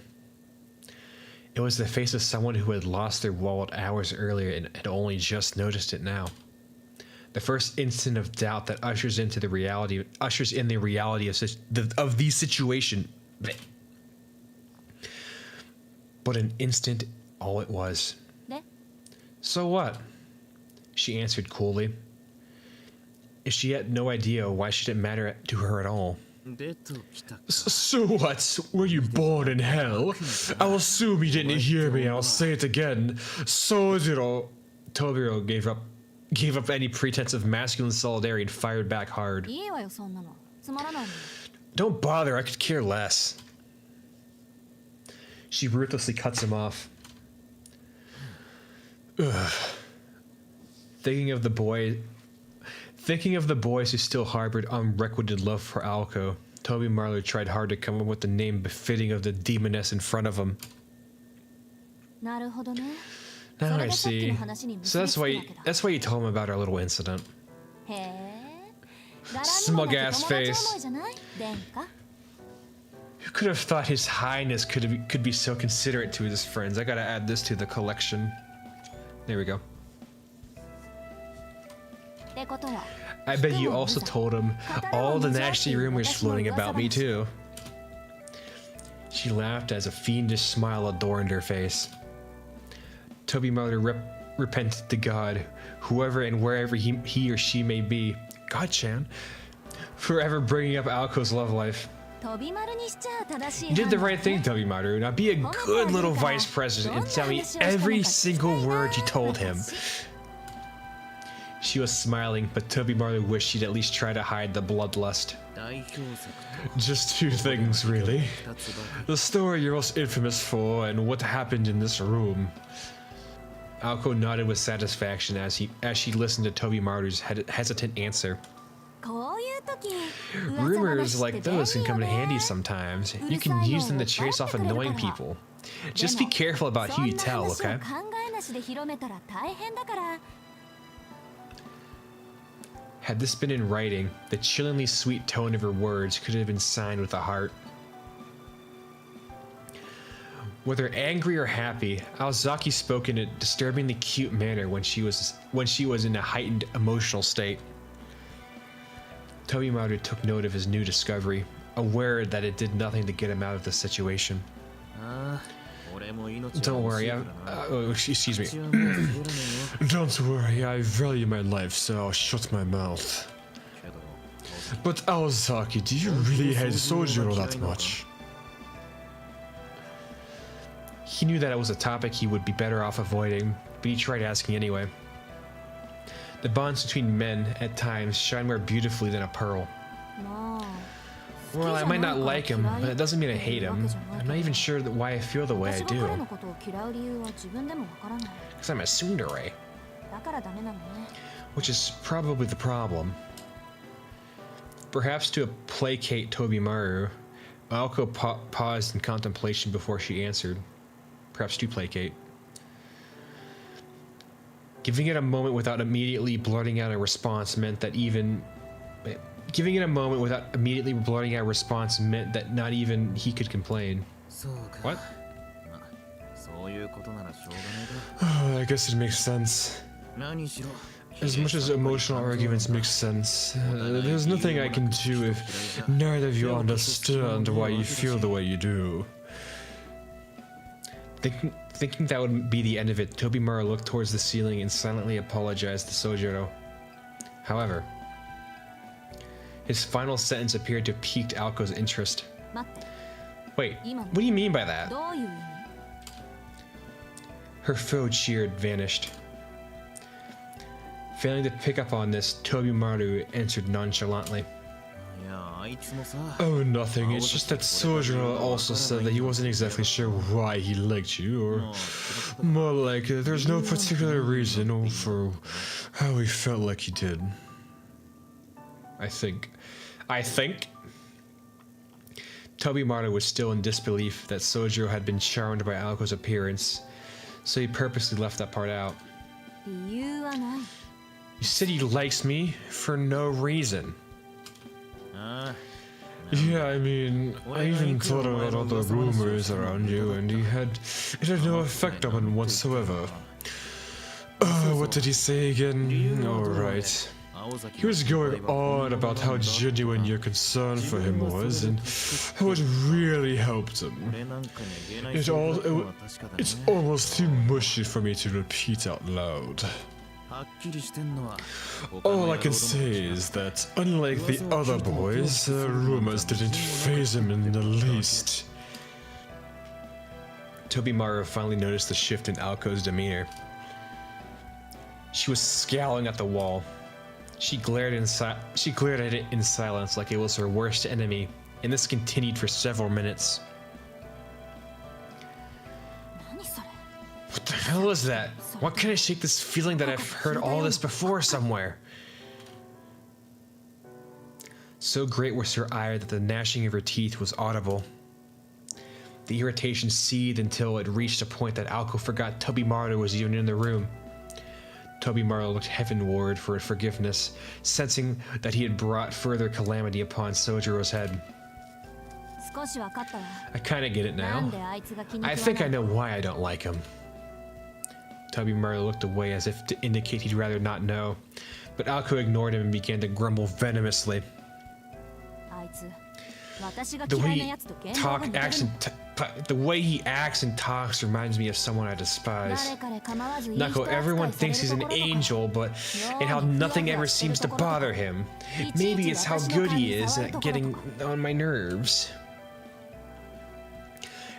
It was the face of someone who had lost their wallet hours earlier and had only just noticed it now. The first instant of doubt that ushers in the reality of the situation. But an instant, all it was. で So what? She answered coolly. She had no idea why she didn't matter to her at all. 出ときたか。 So what? Were you born in hell? I'll assume you didn't hear me. I'll say it again. Sojiro. Tobiro gave up any pretense of masculine solidarity and fired back hard. いいわよそんなのつまらないもん Don't bother. I could care less. She ruthlessly cuts him off. Ugh. Thinking of the boys who still harbored unrequited love for Alco, Toby Marlowe tried hard to come up with a name befitting of the demoness in front of him. なるほどね Now それ I でさっき see. の話に So 結びつくわけだ that's why you told him about our little incident. へえ柄にもなく Smug 友 ass 達 face. 思いじゃない殿下 Who could have thought His Highness could be so considerate to his friends? I gotta add this to the collection. There we go. ってことは I bet you also told him all the nasty rumors floating about me too. She laughed as a fiendish smile adorned her face. Toby Marlowe repented to God, whoever and wherever he or she may be, God-chan, for ever bringing up Alco's love life. 飛び丸にしちゃ正しい You did the 判断 right thing, Toby Marlowe. Now be a good little vice president and tell me every single word you told him. She was smiling, but Toby Marlowe wished she'd at least try to hide the bloodlust. 代表作と Just two things, really. 二つばかり。 The story you're most infamous for and what happened in this room. Alco nodded with satisfaction as she listened to Toby Marlow's hesitant answer. こういう時 Rumors 噂話 like って便利 those can よ come in ね handy sometimes. You can use them to chase off annoying people. Just be careful about who you tell, そんな okay? 話を考えなしで広めたら大変だから Had this been in writing, the chillingly sweet tone of her words could have been signed with a heart. Whether angry or happy, Aozaki spoke in a disturbingly cute manner when she was in a heightened emotional state. Toby Marlowe took note of his new discovery, aware that it did nothing to get him out of the situation. ああ、俺も命は Don't 欲し worry, いからな。 excuse me. 口はもう滑らねえよ。 Don't worry, I value my life, so I'll shut my mouth. けど、 But Aozaki, do you really hate Sojiro that much? He knew that it was a topic he would be better off avoiding, but he tried asking anyway. The bonds between men, at times, shine more beautifully than a pearl. まあ Well, I might not like him, but it doesn't mean I hate him. I'm not even sure why I feel the way I 私が do. 彼のことを嫌う理由は自分でもわからない。 Because I'm a tsundere. だからダメなのね。 Which is probably the problem. Perhaps to placate Tobimaru, Aoko paused in contemplation before she answered. Perhaps to placate. Giving it a moment without immediately blurting out a response meant that Giving it a moment without immediately blurting out a response meant that not even he could complain. そうか。 What? まあそういうことならしょうがないか。 I guess it makes sense. 何しろ。 As much as emotional arguments make sense, there's nothing I can do if neither of you understand why you feel the way you do. Thinking that would be the end of it, Tobimaru looked towards the ceiling and silently apologized to Sojiro. However, his final sentence appeared to have piqued Aoko's interest. 待って、 Wait, what do you mean by that? どういう意味？ Her foe cheered vanished. Failing to pick up on this, Tobimaru answered nonchalantly. いやあいつもさ。 Oh, nothing. It's just that Sojiro also said that he wasn't exactly sure why he liked you, or more like there's no particular reason for how he felt like he did. I think Tobimaru was still in disbelief that Sojiro had been charmed by Aoko's appearance, so he purposely left that part out. 理由はない。 You said he likes me for no reason. ああ。 Yeah, I mean, I even thought about all the rumors around you, and it had no effect on him whatsoever. What did he say again? Alright. He was going on about how genuine your concern for him was, and how it really helped him. It's almost too mushy for me to repeat out loud. はっきりしてんのは。 All I can say is that, unlike the other boys, the rumors didn't faze him in the least. Tobimaru finally noticed the shift in Aoko's demeanor. She was scowling at the wall. She glared at it in silence like it was her worst enemy, and this continued for several minutes. 何それ？ What the hell is that? Why can't I shake this feeling that I've heard all this before somewhere? So great was her ire that the gnashing of her teeth was audible. The irritation seethed until it reached a point that Aoko forgot Tobimaru was even in the room. Tobimaru looked heavenward for forgiveness, sensing that he had brought further calamity upon Sojiro's head. 少しわかったわ。 I kinda get it なん now. であいつが気に I 食わ think な I いの？ know why I don't like him. Tobimaru looked away as if to indicate he'd rather not know, but Aoko ignored him and began to grumble venomously. あいつ、私が The 嫌い way な he やつと言動が似てる the way he acts and talks reminds me of someone I の。 despise. 誰彼構わずいい Nako, 人扱 everyone いされ thinks る he's と an ころとか angel, but and how nothing ever seems to bother him. Maybe it's how good he is at getting on my nerves.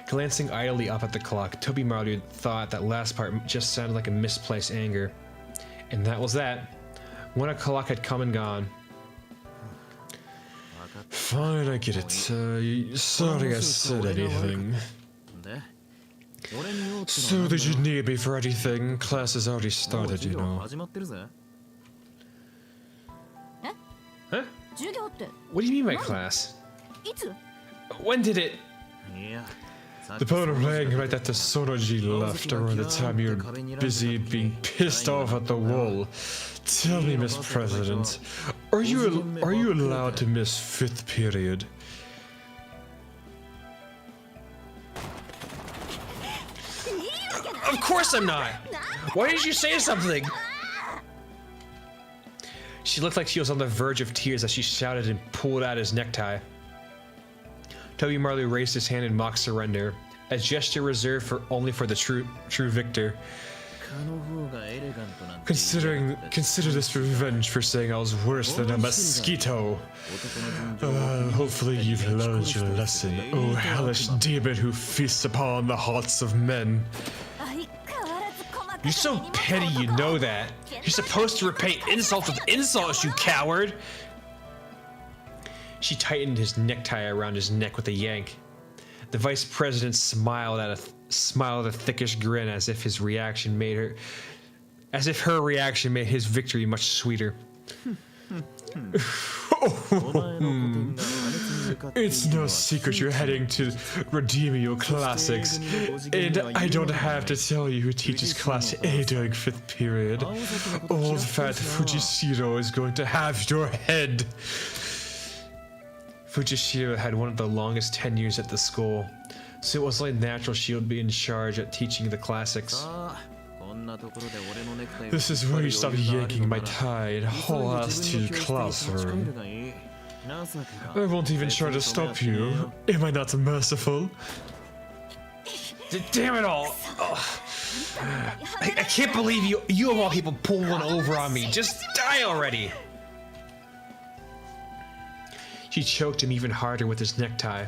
Glancing idly up at the clock, Tobimaru thought that last part just sounded like a misplaced anger. And that was that. 1 o'clock had come and gone. Fine, I get it. Sorry I said anything. で、俺に用ってのは So なんだ did you need me for anything? Class has already started, you もう know. 始まってるぜ。 Huh? 授業って What do you mean by class? いつ？ When did it? いや。 The phone rang right after Sonoji left around the time you were busy being pissed off at the wall. Tell me, Miss President, are you allowed to miss 5th period? Of course I'm not! Why did you say something? She looked like she was on the verge of tears as she shouted and pulled out his necktie. Tobimaru raised his hand in mock surrender, a gesture reserved only for the true victor. 蚊の方がエレガントなんて Consider this revenge for saying I was worse than a mosquito. Hopefully you've learned your lesson, oh hellish demon who feasts upon the hearts of men. 相変わらず細か You're so petty, you know that. You're supposed to repay insult with insults, you coward! She tightened his necktie around his neck with a yank. The vice president smiled at a thickish grin as if her reaction made his victory much sweeter. It's no secret you're heading to Redeemio Classics, and I don't have to tell you who teaches Class A during 5th period. Old fat Fujishiro is going to have your head. Fujishiro had one of the longest tenures at the school, so it was only natural she would be in charge at teaching the classics. This is where you stop yanking my tie and haul us to the classroom. I won't even try to stop you. Am I not merciful? Damn it all! I can't believe you of all people pull one over on me. Just die already! She choked him even harder with his necktie.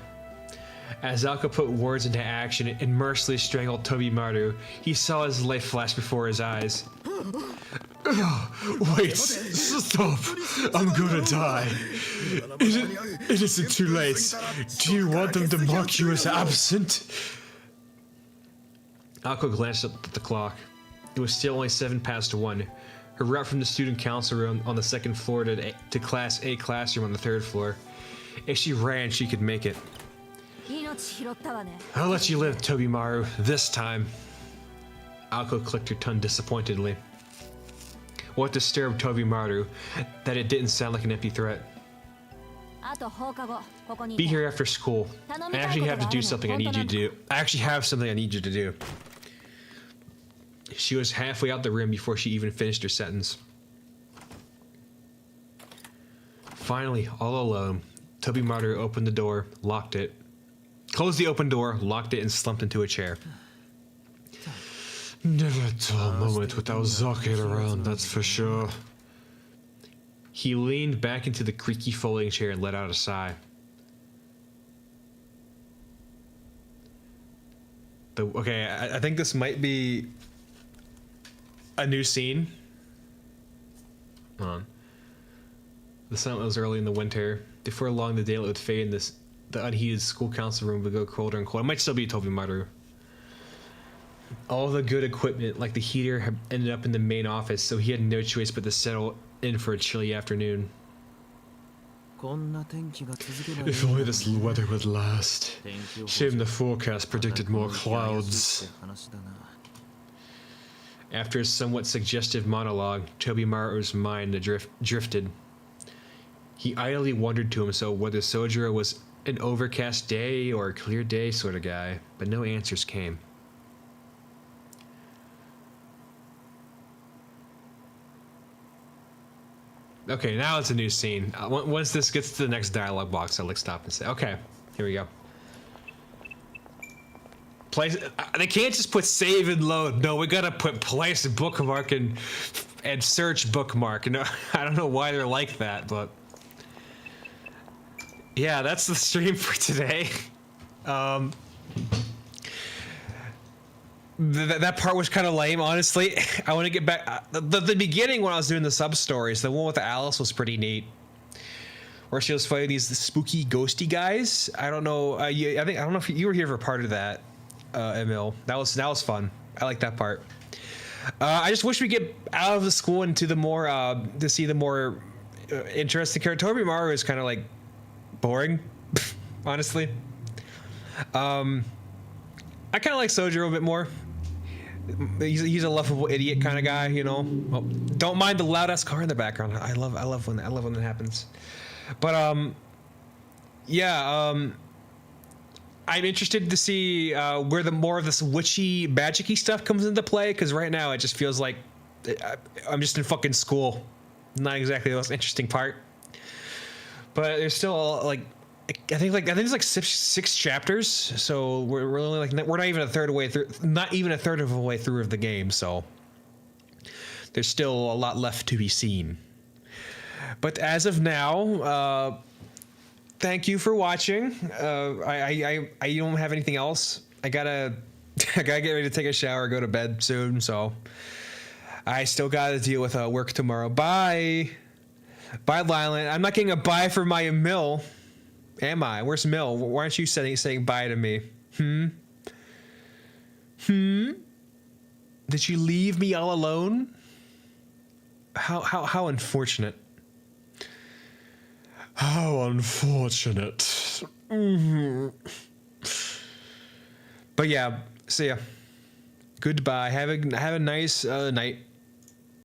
As Alka put words into action and mercilessly strangled Tobimaru, he saw his life flash before his eyes. Wait, stop! I'm gonna die. It isn't too late. Do you want them to mark you as absent? Alka glanced up at the clock. It was still only 1:07. Her route from the student council room on the 2nd floor to Class A classroom on the 3rd floor. If she ran, she could make it. I'll let you live, Tobimaru, this time. Alko clicked her tongue disappointedly. What disturbed Tobimaru? That it didn't sound like an empty threat. Be here after school. I actually have to do something I need you to do. I actually have something I need you to do. She was halfway out the room before she even finished her sentence. Finally, all alone, Tobimaru opened the door, locked it, closed the open door, locked it, and slumped into a chair. Never a dull moment without Zaki around, that's for sure. He leaned back into the creaky folding chair and let out a sigh. Okay, I think this might be a new scene. Hold on. The sun was early in the winter. Before long, the daylight would fade and the unheated school council room would go colder and colder. It might still be Tobimaru. All the good equipment, like the heater, had ended up in the main office, so he had no choice but to settle in for a chilly afternoon. If only this weather would last. Shame the forecast predicted more clouds. After a somewhat suggestive monologue, Tobimaru's mind drifted. He idly wondered to himself whether Sojiro was an overcast day or a clear day sort of guy, but no answers came. Okay, now it's a new scene. Once this gets to the next dialogue box, I'll like stop and say, okay, here we go. Place. They can't just put save and load. No, we gotta put place bookmark and search bookmark. No, I don't know why they're like that, but yeah, that's the stream for today. That part was kind of lame, honestly. I want to get back. The beginning when I was doing the sub stories, the one with Alice was pretty neat, where she was fighting these spooky, ghosty guys. I don't know. I don't know if you were here for part of that, Emil. That was fun. I like that part. I just wish we get out of the school into the more to see the more interesting character. Tobimaru is kind of like boring, honestly. I kind of like Sojiro a bit more. He's a lovable idiot kind of guy, you know. Oh, don't mind the loud ass car in the background. I love when that happens. But yeah. I'm interested to see where the more of this witchy, magic-y stuff comes into play, because right now it just feels like I'm just in fucking school. Not exactly the most interesting part. But there's still like I think it's like six chapters, so we're only like we're not even a third of the way through of the game, so there's still a lot left to be seen. But as of now, thank you for watching. I don't have anything else. I gotta get ready to take a shower, go to bed soon, so I still gotta deal with work tomorrow. Bye, Lylan. I'm not getting a bye for my Mill. Am I? Where's Mill? Why aren't you saying bye to me? Did she leave me all alone? How unfortunate. How unfortunate. But yeah, see ya. Goodbye. Have a nice night.